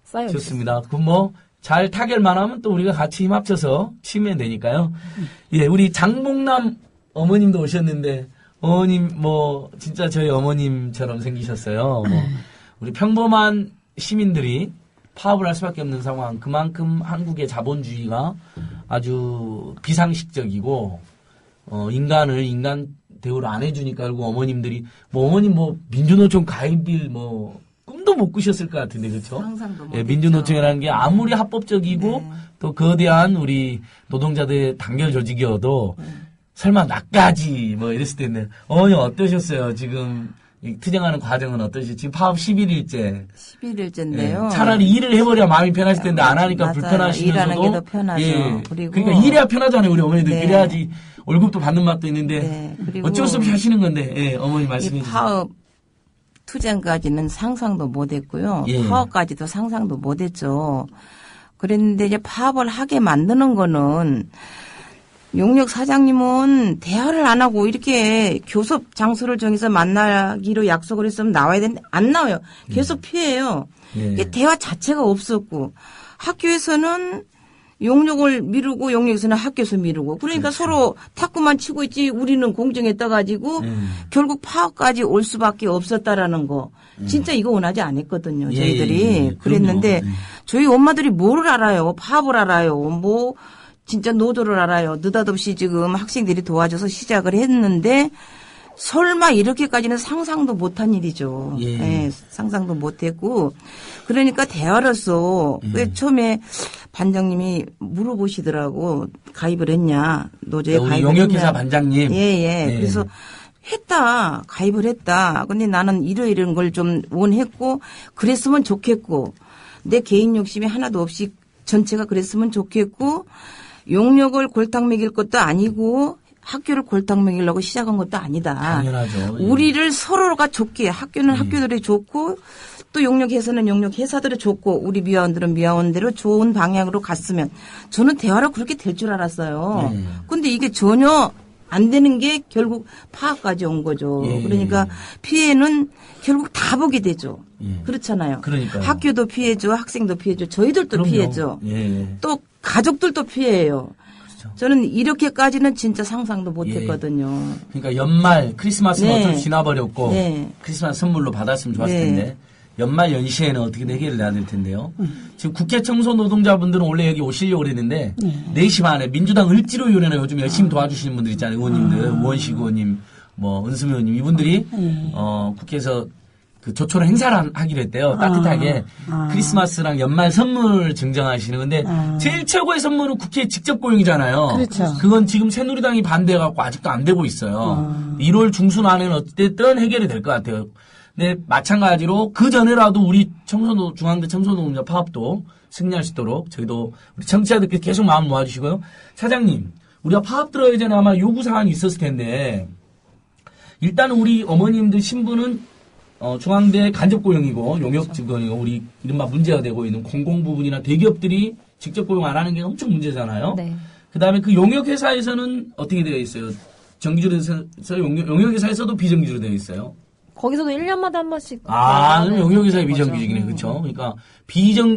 쌓여 좋습니다. 그럼 뭐 잘 타결만 하면 또 우리가 같이 힘 합쳐서 치면 되니까요. 우리 장봉남 어머님도 오셨는데 어머님 뭐 진짜 저희 어머님처럼 생기셨어요. 뭐 우리 평범한 시민들이 파업을 할 수밖에 없는 상황. 그만큼 한국의 자본주의가 아주 비상식적이고 인간을 인간 대우를 안 해주니까 결국 어머님들이 어머님 민주노총 가입일 꿈도 못 꾸셨을 것 같은데 그렇죠? 상상도 못 민주노총이라는 게 아무리 합법적이고 또 거대한 우리 노동자들의 단결 조직이어도 설마 나까지 이랬을 텐데 어머님 어떠셨어요? 지금 투쟁하는 과정은 어떠시? 지금 파업 11일째. 11일째인데요. 차라리 일을 해버려야 마음이 편하실 텐데 안 하니까 맞아요. 불편하시면서도. 일하는 게 더 편하죠. 그리고 그러니까 일해야 편하잖아요, 우리 어머니들. 네. 그래야지 월급도 받는 맛도 있는데. 네. 그리고 어쩔 수 없이 하시는 건데, 어머니 말씀해 이 주세요. 파업 투쟁까지는 상상도 못했고요. 파업까지도 상상도 못했죠. 그랬는데 이제 파업을 하게 만드는 거는 용역 사장님은 대화를 안 하고 이렇게 교섭 장소를 정해서 만나기로 약속을 했으면 나와야 되는데 안 나와요. 계속 피해요. 이게 대화 자체가 없었고 학교에서는 용역을 미루고 용역에서는 학교에서 미루고 그러니까 서로 탁구만 치고 있지 우리는 공정에 떠가지고 결국 파업까지 올 수밖에 없었다라는 거. 진짜 이거 원하지 않았거든요. 저희들이. 그랬는데 저희 엄마들이 뭘 알아요. 파업을 알아요. 진짜 노조를 알아요. 느닷없이 지금 학생들이 도와줘서 시작을 했는데 설마 이렇게까지는 상상도 못한 일이죠. 상상도 못했고 그러니까 대화로서 왜 처음에 반장님이 물어보시더라고. 가입을 했냐. 노조에 가입을 했냐. 용역회사 반장님. 그래서 했다. 가입을 했다. 근데 나는 이런 걸 좀 원했고 그랬으면 좋겠고 내 개인 욕심이 하나도 없이 전체가 그랬으면 좋겠고 용역을 골탕 먹일 것도 아니고 학교를 골탕 먹이려고 시작한 것도 아니다. 당연하죠. 예. 우리를 서로가 좋게 학교는 학교들이 좋고 또 용역회사는 용역회사들이 좋고 우리 미화원들은 미화원대로 좋은 방향으로 갔으면 저는 대화로 그렇게 될 줄 알았어요. 근데 이게 전혀 안 되는 게 결국 파업까지 온 거죠. 예. 그러니까 피해는 결국 다 보게 되죠. 예. 그렇잖아요. 그러니까요. 학교도 피해죠. 학생도 피해죠. 저희들도 그럼요. 피해죠. 예. 또 가족들도 피해요. 그렇죠. 저는 이렇게까지는 진짜 상상도 못 예. 했거든요. 그러니까 연말 크리스마스는 네. 어차피 지나버렸고 네. 크리스마스 선물로 받았으면 좋았을 네. 텐데 연말 연시에는 어떻게 해결을 해야 될 텐데요. 지금 국회 청소 노동자분들은 원래 여기 오시려고 그랬는데 4시 반에 민주당 을지로위원회나 요즘 열심히 도와주시는 분들 있잖아요. 의원님들, 우원식 의원님, 뭐 은수미 의원님 이분들이 국회에서 그 조촐한 행사를 하기로 했대요. 따뜻하게 크리스마스랑 연말 선물 증정하시는 건데 제일 최고의 선물은 국회 직접 고용이잖아요. 그렇죠. 그건 지금 새누리당이 반대해갖고 아직도 안 되고 있어요. 1월 중순 안에는 어쨌든 해결이 될 것 같아요. 근데 마찬가지로 그 전에라도 우리 중앙대 청소노동자 파업도 승리할 수 있도록 저희도 우리 청취자들께 계속 마음 모아주시고요. 사장님, 우리가 파업 들어가기 전에 아마 요구사항이 있었을 텐데 일단 우리 어머님들 신분은 중앙대 간접고용이고 용역 직원이고 우리 이른바 문제가 되고 있는 공공부문이나 대기업들이 직접 고용 안 하는 게 엄청 문제잖아요. 네. 그다음에 그 용역회사에서는 어떻게 되어 있어요? 정규직에서 용역회사에서도 비정규직으로 되어 있어요. 거기서도 1년마다 한 번씩. 그럼 용역회사의 거죠. 비정규직이네, 그렇죠? 그러니까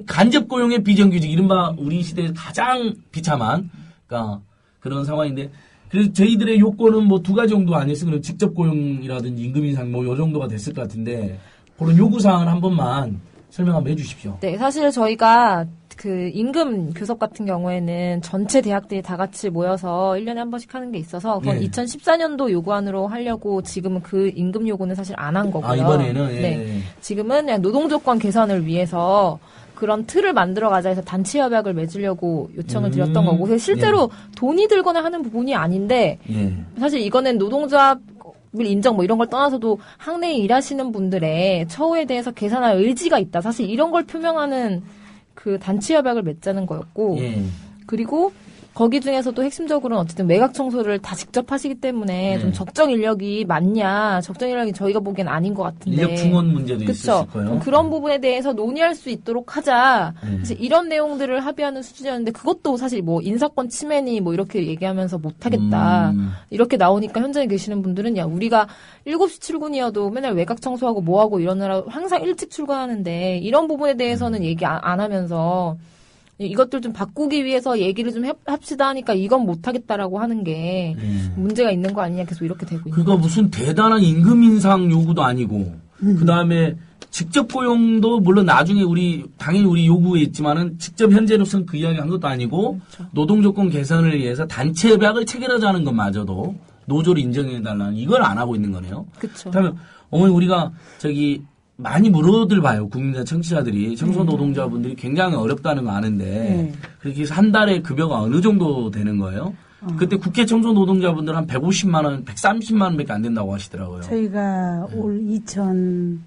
간접 고용의 비정규직, 이른바 우리 시대에 가장 비참한, 그러니까 그런 상황인데, 그래서 저희들의 요건은 뭐 2가지 정도 아니었으면 그럼 직접 고용이라든지 임금 인상 뭐 요 정도가 됐을 것 같은데, 그런 요구사항을 한 번만 설명 한번 해주십시오. 네, 사실 저희가 그 임금 교섭 같은 경우에는 전체 대학들이 다 같이 모여서 1년에 한 번씩 하는 게 있어서 그건 네. 2014년도 요구안으로 하려고 지금은 그 임금 요구는 사실 안 한 거고요. 이번에는? 예. 네. 지금은 그냥 노동조건 개선을 위해서 그런 틀을 만들어 가자 해서 단체 협약을 맺으려고 요청을 드렸던 거고 그래서 실제로 돈이 들거나 하는 부분이 아닌데 예. 사실 이거는 노동조합 인정 뭐 이런 걸 떠나서도 학내에 일하시는 분들의 처우에 대해서 개선할 의지가 있다. 사실 이런 걸 표명하는 그 단체 협약을 맺자는 거였고 예. 그리고 거기 중에서도 핵심적으로는 어쨌든 외곽 청소를 다 직접 하시기 때문에 좀 적정 인력이 맞냐 적정 인력이 저희가 보기엔 아닌 것 같은데 인력 충원 문제도 있을 그쵸? 거예요. 좀 그런 부분에 대해서 논의할 수 있도록 하자. 사실 이런 내용들을 합의하는 수준이었는데 그것도 사실 뭐 인사권 침해니 뭐 이렇게 얘기하면서 못하겠다. 이렇게 나오니까 현장에 계시는 분들은 야 우리가 7시 출근이어도 맨날 외곽 청소하고 뭐하고 이러느라 항상 일찍 출근하는데 이런 부분에 대해서는 얘기 안 하면서 이것들 좀 바꾸기 위해서 얘기를 좀 합시다 하니까 이건 못하겠다라고 하는 게 문제가 있는 거 아니냐 계속 이렇게 되고 있는 그거 무슨 대단한 임금 인상 요구도 아니고 그 다음에 직접 고용도 물론 나중에 당연히 우리 요구에 있지만은 직접 현재로서는 그 이야기 한 것도 아니고 그렇죠. 노동조건 개선을 위해서 단체 협약을 체결하자는 것마저도 노조를 인정해달라는 이걸 안 하고 있는 거네요. 그렇죠. 그렇다면 어머니 우리가 많이 물어들 봐요. 국민과 청취자들이 청소노동자분들이 굉장히 어렵다는 거 아는데 그렇게 해서 한 달에 급여가 어느 정도 되는 거예요? 그때 국회 청소노동자분들은 한 150만 원, 130만 원밖에 안 된다고 하시더라고요. 저희가 올 2013년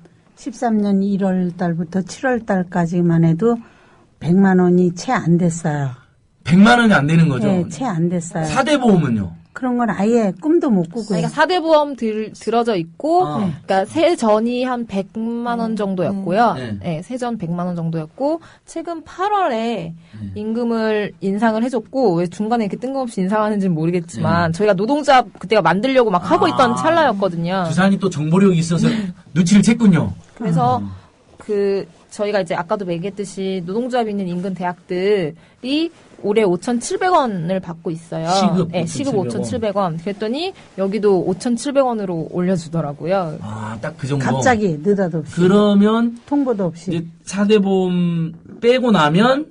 1월 달부터 7월 달까지만 해도 100만 원이 채 안 됐어요. 100만 원이 안 되는 거죠? 네, 채 안 됐어요. 4대 보험은요? 그런 건 아예 꿈도 못 꾸고요. 그러니까 4대 보험 들어져 있고, 그러니까 세전이 한 100만 원 정도였고요. 네, 세전 100만 원 정도였고, 최근 8월에 임금을 인상을 해줬고, 왜 중간에 이렇게 뜬금없이 인상하는지는 모르겠지만, 저희가 노동조합 그때가 만들려고 막 하고 있던 찰나였거든요. 부산이 또 정보력이 있어서 눈치를 챘군요. 그래서 저희가 이제 아까도 얘기했듯이 노동조합이 있는 인근 대학들이 올해 5,700원을 받고 있어요. 시급 네, 시급 5,700원. 그랬더니 여기도 5,700원으로 올려주더라고요. 딱 그 정도. 갑자기 느닷없이. 그러면 통보도 없이. 이제 4대 보험 빼고 나면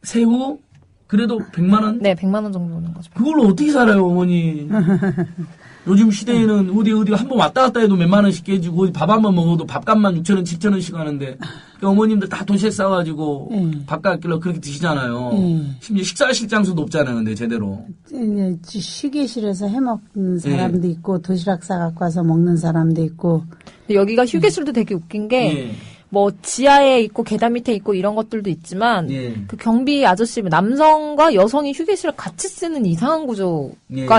세후 그래도 100만 원? 네, 100만 원 정도 오는 거죠. 그걸로 어떻게 살아요, 어머니? 요즘 시대에는 어디 한 번 왔다 갔다 해도 몇만 원씩 깨지고 밥 한 번 먹어도 밥값만 6,000원, 7,000원씩 하는데 그러니까 어머님들 다 도시락 싸가지고 밥값 아끼려고 그렇게 드시잖아요. 심지어 식사하실 장소도 없잖아요, 근데 제대로. 휴게실에서 해먹는 사람도 있고 도시락 싸갖고 와서 먹는 사람도 있고. 여기가 휴게실도 되게 웃긴 게 뭐 지하에 있고 계단 밑에 있고 이런 것들도 있지만 예. 그 경비 아저씨 남성과 여성이 휴게실을 같이 쓰는 이상한 구조가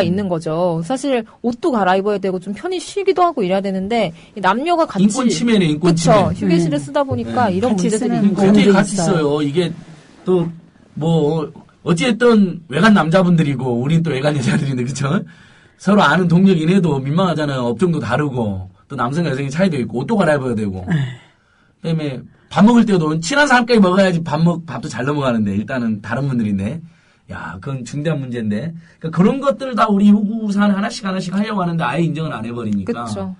예. 있는 거죠. 사실 옷도 갈아입어야 되고 좀 편히 쉬기도 하고 이래야 되는데 이 남녀가 같이 인권 침해네, 인권 그쵸. 침해. 휴게실을 쓰다 보니까 이런 같이 문제들이 쓰는 있는 거예요. 굉장히 경우도 같이 있어요. 있어요. 이게 또 뭐 어찌됐든 외간 남자분들이고 우린 또 외간 여자들인데 그쵸? 서로 아는 동료이긴 해도 민망하잖아요. 업종도 다르고 또 남성과 여성의 차이도 있고 옷도 갈아입어야 되고 그다음에 밥 먹을 때도 친한 사람까지 먹어야지 밥도 잘 넘어가는데 일단은 다른 분들인데 야 그건 중대한 문제인데 그러니까 그런 것들을 다 우리 요구사항 하나씩 하려고 하는데 아예 인정을 안 해버리니까 그렇죠.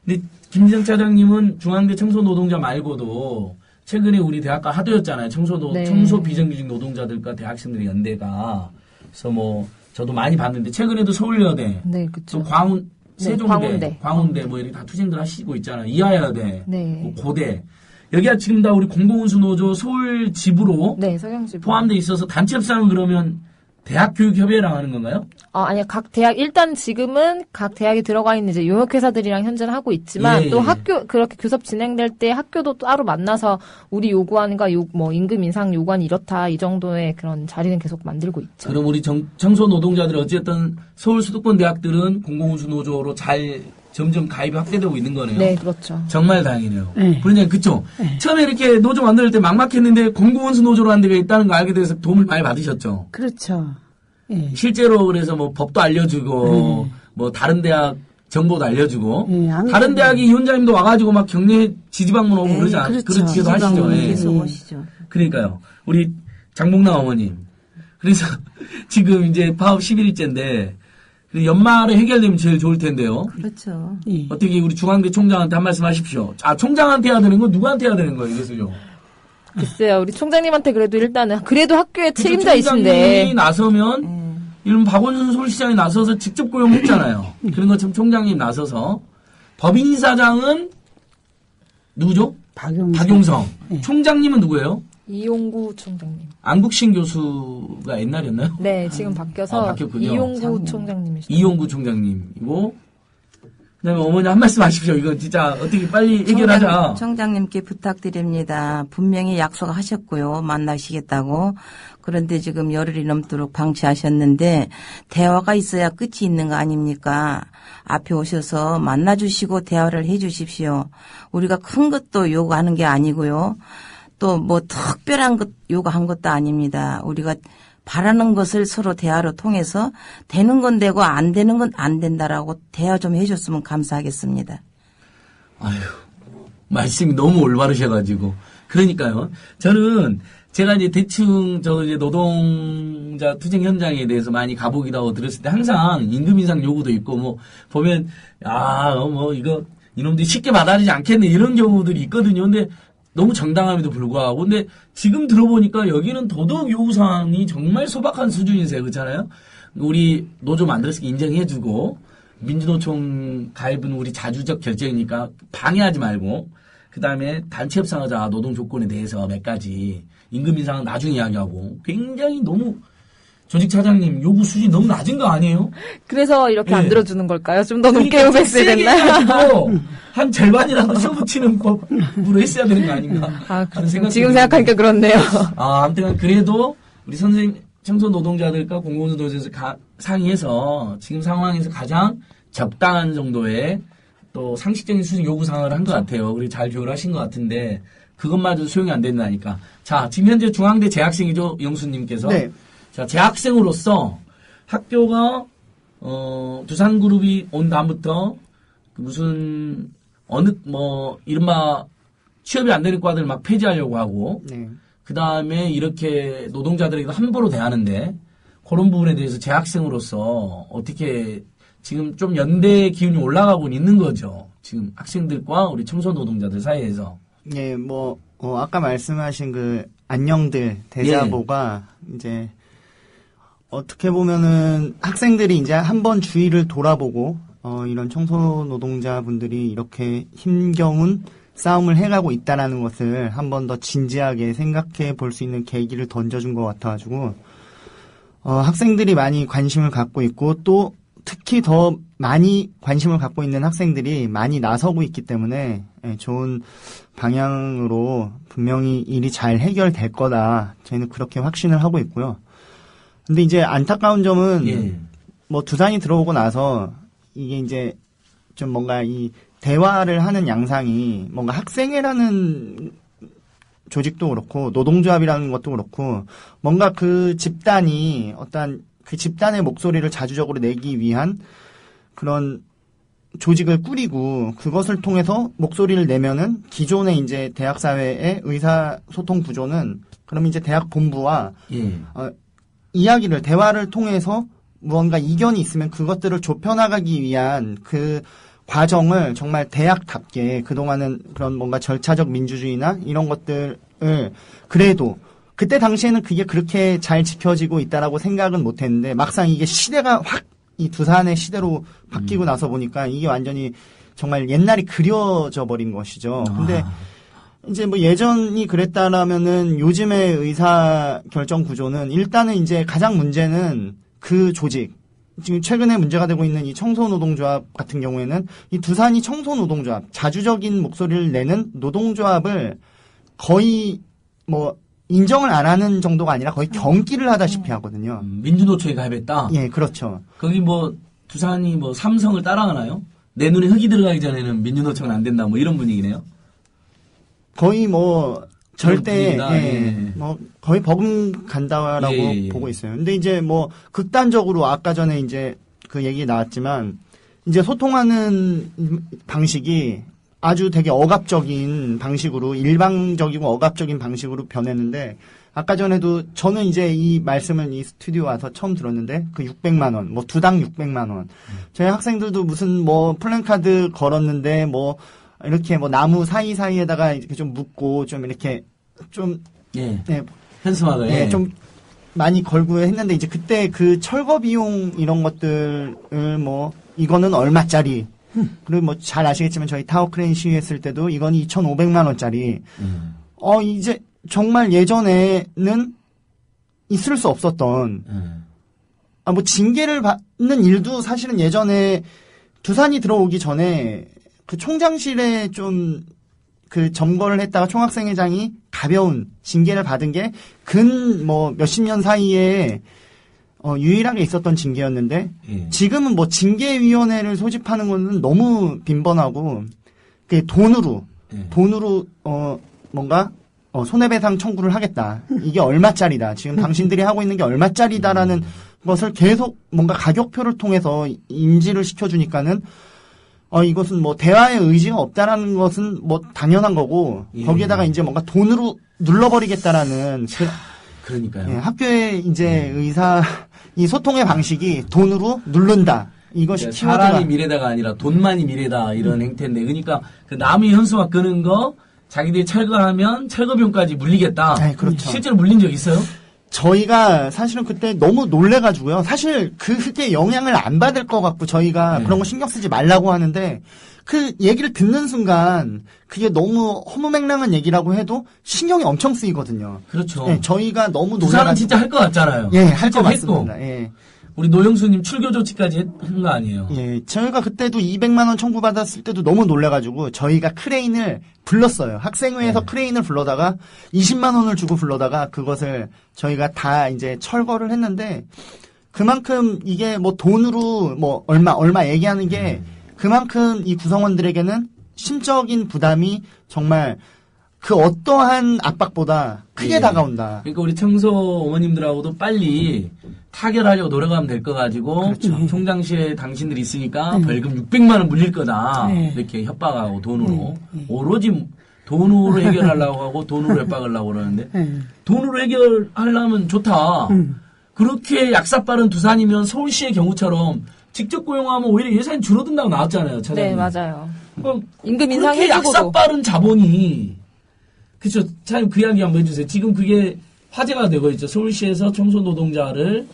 근데 김지정 차장님은 중앙대 청소노동자 말고도 최근에 우리 대학가 하도였잖아요. 네. 청소 비정규직 노동자들과 대학생들의 연대가. 그래서 뭐 저도 많이 봤는데 최근에도 서울여대, 네, 그렇죠. 또 세종대, 광운대. 뭐 이렇게 다 투쟁들 하시고 있잖아요. 이하여대, 네. 뭐 고대. 여기가 지금 다 우리 공공운수노조 서울 지부로 네, 서경지 포함돼 있어서 단체 협상은 그러면 대학 교육협의회랑 하는 건가요? 아니요. 각 대학, 일단 지금은 각 대학에 들어가 있는 이제 용역회사들이랑 현재는 하고 있지만 예, 또 예. 학교, 그렇게 교섭 진행될 때 학교도 따로 만나서 우리 요구안과 뭐 임금 인상 요구안이 이렇다 이 정도의 그런 자리는 계속 만들고 있죠. 그럼 우리 청소 노동자들이 어쨌든 서울 수도권 대학들은 공공운수노조로 잘 점점 가입이 확대되고 있는 거네요. 네, 그렇죠. 정말 다행이네요. 네. 그러냐, 그쵸? 처음에 이렇게 노조 만들 때 막막했는데 공공운수 노조라는 데가 있다는 거 알게 돼서 도움을 많이 받으셨죠? 그렇죠. 예. 실제로 그래서 뭐 법도 알려주고, 뭐 다른 대학 정보도 알려주고, 예, 안 다른 그래도- 대학이 위원장님도 와가지고 막 격려 지지방문 오고 그러지 않, 그렇죠. 그렇기도 하시죠. 지지방문 예. 계속 예. 오시죠. 그러니까요. 우리 장봉남 어머님. 그래서 지금 이제 파업 11일째인데, 연말에 해결되면 제일 좋을 텐데요. 그렇죠. 예. 어떻게 우리 중앙대 총장한테 한 말씀 하십시오. 아, 총장한테 해야 되는 건 누구한테 해야 되는 거예요, 이것을요? 글쎄요. 우리 총장님한테 그래도 일단은 그래도 학교의 그쵸, 책임자이신데 총장님이 나서면, 이런 박원순 서울시장이 나서서 직접 고용했잖아요. 그런 것처럼 총장님 나서서, 법인이사장은 누구죠? 박용성. 네. 총장님은 누구예요? 이용구 총장님. 안국신 교수가 옛날이었나요? 네, 지금 바뀌어서 바뀌었군요. 이용구 총장님이시죠. 이용구 총장님이고, 그 다음에 어머니 한 말씀 하십시오. 이거 진짜 어떻게 빨리 해결하자. 청장님께 부탁드립니다. 분명히 약속하셨고요. 만나시겠다고. 그런데 지금 열흘이 넘도록 방치하셨는데 대화가 있어야 끝이 있는 거 아닙니까? 앞에 오셔서 만나주시고 대화를 해 주십시오. 우리가 큰 것도 요구하는 게 아니고요. 또 뭐 특별한 것 요구한 것도 아닙니다. 우리가 바라는 것을 서로 대화로 통해서 되는 건 되고 안 되는 건 안 된다라고 대화 좀 해줬으면 감사하겠습니다. 아휴, 말씀이 너무 올바르셔가지고. 그러니까요. 저는 제가 이제 대충 이제 노동자 투쟁 현장에 대해서 많이 가보기도 하고 들었을 때 항상 임금 인상 요구도 있고 뭐 보면 뭐 이거 이놈들이 쉽게 받아들이지 않겠네 이런 경우들이 있거든요. 근데 너무 정당함에도 불구하고 근데 지금 들어보니까 여기는 더더욱 요구사항이 정말 소박한 수준이세요. 그렇잖아요. 우리 노조 만들었으니까 인정해주고 민주노총 가입은 우리 자주적 결정이니까 방해하지 말고 그다음에 단체 협상하자 노동 조건에 대해서 몇 가지 임금 인상은 나중에 이야기하고 굉장히 너무 조직 차장님 요구 수준이 너무 낮은 거 아니에요? 그래서 이렇게 안 예. 들어주는 걸까요? 좀 더 높게 그러니까 요구했어야 세게 됐나요? 해가지고 한 절반이라도 쇼붙이는 법으로 했어야 되는 거 아닌가? 아, 하는 그렇죠. 생각이 지금 듭니다. 생각하니까 그렇네요. 아무튼 그래도 우리 선생님 청소 노동자들과 공공운수 노조에서 상의해서 지금 상황에서 가장 적당한 정도의 또 상식적인 수준 요구사항을 한 것 같아요. 우리 잘 조율하신 것 같은데 그것마저 소용이 안 된다니까. 자, 지금 현재 중앙대 재학생이죠, 영수님께서. 네. 자, 재학생으로서 학교가 두산그룹이 온 다음부터 무슨 이른바 취업이 안 되는 과들 막 폐지하려고 하고 네. 그 다음에 이렇게 노동자들에게 함부로 대하는데 그런 부분에 대해서 재학생으로서 어떻게 지금 좀 연대 기운이 올라가고 있는 거죠. 지금 학생들과 우리 청소 노동자들 사이에서. 예, 아까 말씀하신 그 안녕들 대자보가 이제 어떻게 보면은 학생들이 이제 한번 주위를 돌아보고 이런 청소 노동자분들이 이렇게 힘겨운 싸움을 해가고 있다라는 것을 한 번 더 진지하게 생각해 볼 수 있는 계기를 던져준 것 같아가지고 학생들이 많이 관심을 갖고 있고 또 특히 더 많이 관심을 갖고 있는 학생들이 많이 나서고 있기 때문에 좋은 방향으로 분명히 일이 잘 해결될 거다. 저희는 그렇게 확신을 하고 있고요. 근데 이제 안타까운 점은 뭐 두산이 들어오고 나서 이게 이제 좀 뭔가 이 대화를 하는 양상이 뭔가 학생회라는 조직도 그렇고 노동조합이라는 것도 그렇고 뭔가 그 집단이 어떤 그 집단의 목소리를 자주적으로 내기 위한 그런 조직을 꾸리고 그것을 통해서 목소리를 내면은 기존의 이제 대학 사회의 의사소통 구조는 그럼 이제 대학 본부와 이야기를 대화를 통해서 무언가 이견이 있으면 그것들을 좁혀나가기 위한 그 과정을 정말 대학답게 그동안은 그런 뭔가 절차적 민주주의나 이런 것들을 그래도 그때 당시에는 그게 그렇게 잘 지켜지고 있다라고 생각은 못했는데 막상 이게 시대가 확 이 두산의 시대로 바뀌고 나서 보니까 이게 완전히 정말 옛날이 그려져 버린 것이죠. 근데 이제 뭐 예전이 그랬다라면은 요즘의 의사 결정 구조는 일단은 이제 가장 문제는 그 조직. 지금 최근에 문제가 되고 있는 이 청소노동조합 같은 경우에는 이 두산이 청소노동조합, 자주적인 목소리를 내는 노동조합을 거의 뭐 인정을 안 하는 정도가 아니라 거의 경기를 하다시피 하거든요. 민주노총에 가입했다? 예, 그렇죠. 거기 뭐 두산이 뭐 삼성을 따라가나요? 내 눈에 흙이 들어가기 전에는 민주노총은 안 된다 뭐 이런 분위기네요. 거의 뭐 절대 예. 뭐 거의 버금간다라고 보고 있어요. 근데 이제 뭐 극단적으로 아까 전에 이제 그 얘기 나왔지만 이제 소통하는 방식이 아주 되게 억압적인 방식으로 일방적이고 억압적인 방식으로 변했는데 아까 전에도 저는 이제 이 말씀을 이 스튜디오 와서 처음 들었는데 그 600만 원, 뭐 두당 600만 원. 저희 학생들도 무슨 뭐 플랜카드 걸었는데 뭐 이렇게 뭐 나무 사이사이에다가 이렇게 좀 묶고 좀 이렇게 좀 현수막을 좀 많이 걸고 했는데 이제 그때 그 철거 비용 이런 것들을 뭐 이거는 얼마짜리 그리고 뭐 잘 아시겠지만 저희 타워 크레인 시위했을 때도 이건 2,500만 원짜리 이제 정말 예전에는 있을 수 없었던 뭐 징계를 받는 일도 사실은 예전에 두산이 들어오기 전에 그 총장실에 좀 그 점거를 했다가 총학생회장이 가벼운 징계를 받은 게 근 뭐 몇십 년 사이에 유일하게 있었던 징계였는데 지금은 뭐 징계위원회를 소집하는 거는 너무 빈번하고 그 돈으로 뭔가 손해배상 청구를 하겠다. 이게 얼마짜리다. 지금 당신들이 하고 있는 게 얼마짜리다라는 것을 계속 뭔가 가격표를 통해서 인지를 시켜주니까는 이것은 뭐 대화의 의지가 없다라는 것은 뭐 당연한 거고 거기에다가 이제 뭔가 돈으로 눌러버리겠다라는 그러니까요. 학교의 이제 이 소통의 방식이 돈으로 누른다. 이것이 그러니까 사람이 미래다가 아니라 돈만이 미래다 이런 행태인데 그러니까 그 나무 현수막 끄는 거 자기들이 철거하면 철거비용까지 물리겠다. 네, 그렇죠. 실제로 물린 적 있어요? 저희가 사실은 그때 너무 놀래가지고요. 사실 그게 영향을 안 받을 것 같고 저희가 그런 거 신경 쓰지 말라고 하는데 그 얘기를 듣는 순간 그게 너무 허무맹랑한 얘기라고 해도 신경이 엄청 쓰이거든요. 그렇죠. 네, 저희가 너무 두산은 진짜 할 것 같잖아요. 예, 할 것 같습니다. 예. 우리 노영수님 출교 조치까지 한 거 아니에요? 예, 저희가 그때도 200만 원 청구받았을 때도 너무 놀래가지고 저희가 크레인을 불렀어요. 학생회에서 크레인을 불러다가 20만 원을 주고 불러다가 그것을 저희가 다 이제 철거를 했는데 그만큼 이게 뭐 돈으로 뭐 얼마 얘기하는 게 그만큼 이 구성원들에게는 심적인 부담이 정말 그 어떠한 압박보다 크게 다가온다. 그러니까 우리 청소 어머님들하고도 빨리 타결하려고 노력하면 될 거 가지고 총장실에 당신들이 있으니까 벌금 600만 원 물릴 거다. 이렇게 협박하고 돈으로. 오로지 돈으로 해결하려고 하고 돈으로 협박하려고 그러는데 돈으로 해결하려면 좋다. 그렇게 약사 빠른 두산이면 서울시의 경우처럼 직접 고용하면 오히려 예산이 줄어든다고 나왔잖아요. 차장님. 네, 맞아요. 그럼 임금 그렇게 인상해주고도. 약사 빠른 자본이 그렇죠. 차장님 그 이야기 한번 해주세요. 지금 그게 화제가 되고 있죠. 서울시에서 청소 노동자를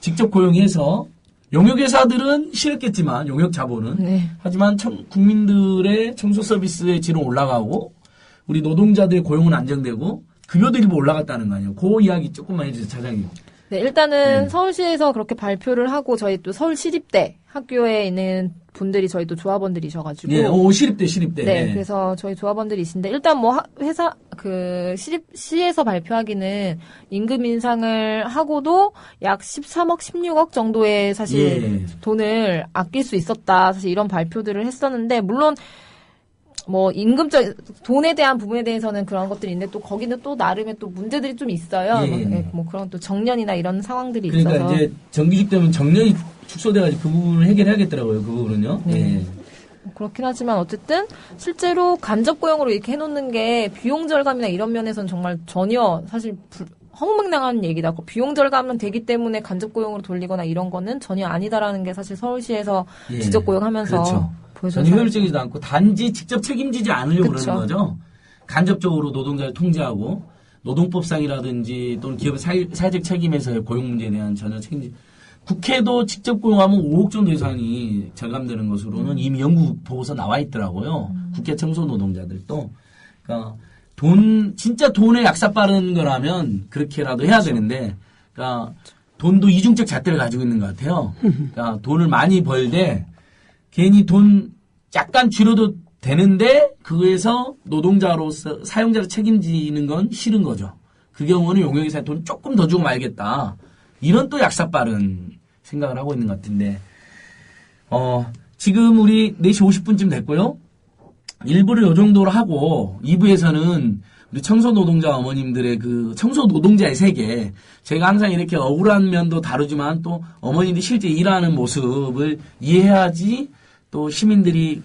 직접 고용해서 용역회사들은 싫었겠지만 용역 자본은 하지만 국민들의 청소 서비스의 질은 올라가고 우리 노동자들의 고용은 안정되고 급여들이 올라갔다는 거 아니에요. 그 이야기 조금만 해주세요, 차장님. 네, 일단은 네. 서울시에서 그렇게 발표를 하고 저희 또 서울시립대 학교에 있는 분들이 저희 또 조합원들이셔가지고. 네, 시립대. 네, 그래서 저희 조합원들이신데 일단 뭐 회사 시에서 발표하기는 임금 인상을 하고도 약 13억, 16억 정도의 사실 돈을 아낄 수 있었다. 사실 이런 발표들을 했었는데 물론 뭐 임금적 돈에 대한 부분에 대해서는 그런 것들이 있는데 또 거기는 또 나름의 또 문제들이 좀 있어요. 뭐 그런 또 정년이나 이런 상황들이 그러니까 있어서. 이제 정규직 되면 정년이 축소돼가지고 그 부분을 해결해야겠더라고요. 그 부분은요. 네. 그렇긴 하지만 어쨌든 실제로 간접 고용으로 이렇게 해놓는 게 비용 절감이나 이런 면에서는 정말 전혀 사실 허무맹랑한 얘기다. 비용 절감은 되기 때문에 간접 고용으로 돌리거나 이런 거는 전혀 아니다라는 게 사실 서울시에서 직접 고용하면서 그렇죠. 전혀 효율적이지도 않고 단지 직접 책임지지 않으려고 그러는 거죠. 간접적으로 노동자를 통제하고 노동법상이라든지 또는 기업의 사회적 책임에서의 고용 문제에 대한 전혀 책임지. 국회도 직접 고용하면 5억 정도 예산이 절감되는 것으로는 이미 연구 보고서 나와 있더라고요. 국회 청소 노동자들도. 그러니까 진짜 돈에 약사 빠른 거라면 그렇게라도 해야 되는데, 그러니까 돈도 이중적 잣대를 가지고 있는 것 같아요. 그러니까 돈을 많이 벌되 괜히 돈 약간 줄여도 되는데 그거에서 노동자로서 사용자를 책임지는 건 싫은 거죠. 그 경우는 용역회사에 돈 조금 더 주고 말겠다. 이런 또 약사 빠른 생각을 하고 있는 것 같은데, 지금 우리 4시 50분쯤 됐고요. 1부를 요 정도로 하고 2부에서는 우리 청소 노동자 어머님들의 그 청소 노동자의 세계, 제가 항상 이렇게 억울한 면도 다루지만 또 어머니들이 실제 일하는 모습을 이해해야지 또 시민들이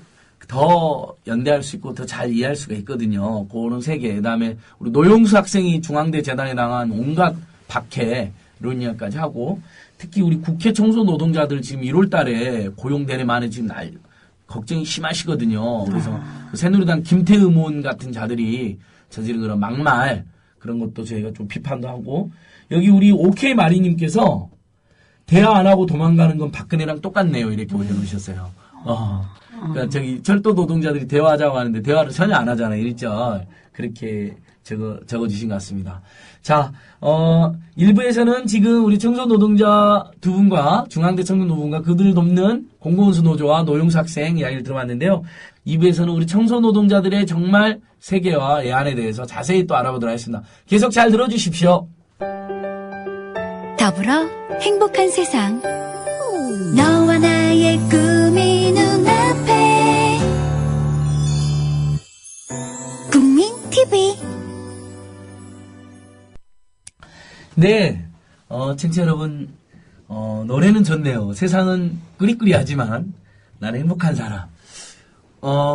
더 연대할 수 있고 더 잘 이해할 수가 있거든요. 그런 세계. 그다음에 우리 노용수 학생이 중앙대 재단에 당한 온갖 박해 이런 이야기까지 하고, 특히 우리 국회 청소 노동자들 지금 1월 달에 고용 대례 만에 지금 걱정이 심하시거든요. 그래서 그 새누리당 김태흠 같은 자들이 저지른 그런 막말 그런 것도 저희가 좀 비판도 하고, 여기 우리 OK 마리님께서 대화 안 하고 도망가는 건 박근혜랑 똑같네요. 이렇게 올려놓으셨어요. 그러니까 저기 철도 노동자들이 대화하자고 하는데 대화를 전혀 안 하잖아요. 1절. 그렇게 적어주신 것 같습니다. 자, 1부에서는 지금 우리 청소 노동자 두 분과 중앙대 청소 노동과 그들을 돕는 공공운수 노조와 노용수 학생 이야기를 들어봤는데요. 2부에서는 우리 청소 노동자들의 정말 세계와 애안에 대해서 자세히 또 알아보도록 하겠습니다. 계속 잘 들어주십시오. 더불어 행복한 세상. 너와 나의 꿈이 눈앞에. 국민 TV. 네, 청취자 여러분, 노래는 좋네요. 세상은 꾸리꾸리하지만 나는 행복한 사람.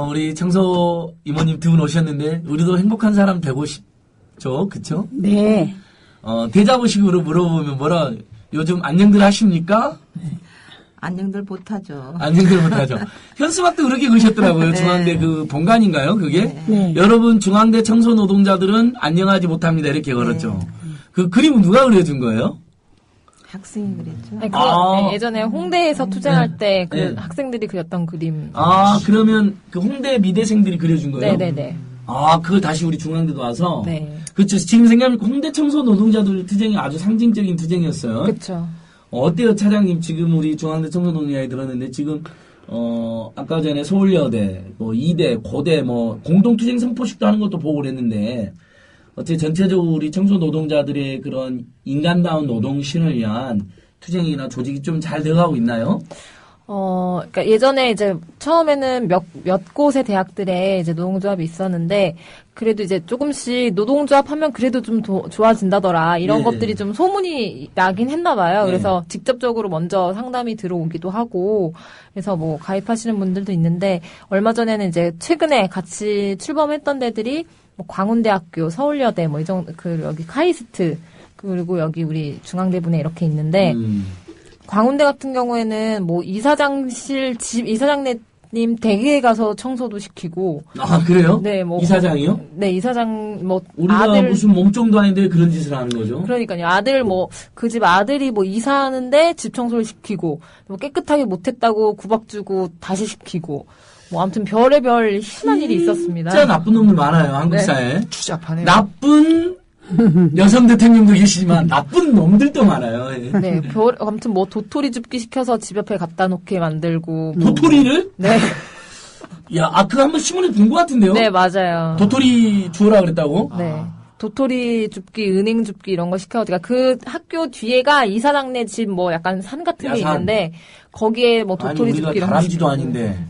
우리 청소 이모님 두 분 오셨는데 우리도 행복한 사람 되고 싶죠, 그쵸? 네. 대자보식으로 물어보면 요즘 안녕들 하십니까? 안녕들 못하죠. 안녕들 못하죠. 현수막도 그렇게 그러셨더라고요. 네. 중앙대 그 본관인가요, 그게? 네. 여러분 중앙대 청소 노동자들은 안녕하지 못합니다. 이렇게 걸었죠. 그 그림은 누가 그려준 거예요? 학생이 그랬죠. 네, 그거 예전에 홍대에서 투쟁할 때 그 학생들이 그렸던 그림. 그러면 그 홍대 미대생들이 그려준 거예요? 네네네. 그걸 다시 우리 중앙대도 와서? 네. 그렇죠. 지금 생각해보니까 홍대 청소 노동자들 투쟁이 아주 상징적인 투쟁이었어요. 그렇죠. 어때요, 차장님? 지금 우리 중앙대 청소 노동 이야기 들었는데 지금 아까 전에 서울여대, 이대, 고대, 공동투쟁 선포식도 하는 것도 보고 그랬는데, 어째 전체적으로 우리 청소 노동자들의 그런 인간다운 노동 실현을 위한 투쟁이나 조직이 좀 잘 되어가고 있나요? 그러니까 예전에 이제 처음에는 몇 곳의 대학들에 이제 노동조합이 있었는데, 그래도 이제 조금씩 노동조합 하면 그래도 좀 좋아진다더라. 이런 것들이 좀 소문이 나긴 했나 봐요. 그래서 직접적으로 먼저 상담이 들어오기도 하고, 그래서 가입하시는 분들도 있는데, 얼마 전에는 이제 최근에 같이 출범했던 데들이 광운대학교, 서울여대, 여기 카이스트, 그리고 여기 우리 중앙대분에 이렇게 있는데, 광운대 같은 경우에는 이사장님 댁에 가서 청소도 시키고. 그래요? 네, 이사장이요? 네, 이사장, 우리가 아들. 무슨 몸종도 아닌데 그런 짓을 하는 거죠? 그러니까요. 아들, 그 집 아들이 이사하는데 집 청소를 시키고, 깨끗하게 못했다고 구박 주고 다시 시키고. 아무튼 별의별 희한한 일이 있었습니다. 진짜 나쁜 놈들 많아요, 한국 네. 사회에. 추잡하네요. 나쁜 여성 대통령도 계시지만 나쁜 놈들도 많아요. 예. 네, 아무튼 뭐 도토리 줍기 시켜서 집 옆에 갖다 놓게 만들고. 도토리를? 네. 야, 그거 한번 신문에 본 것 같은데요? 네, 맞아요. 도토리 주워라 그랬다고? 네. 도토리 줍기, 은행 줍기 이런 거 시켜가지고 그 학교 뒤에가 이사장네 집 뭐 약간 산 같은 게 야산. 있는데 거기에 뭐 도토리 아니, 줍기 우리가 이런 거 다람쥐도 시키고. 아닌데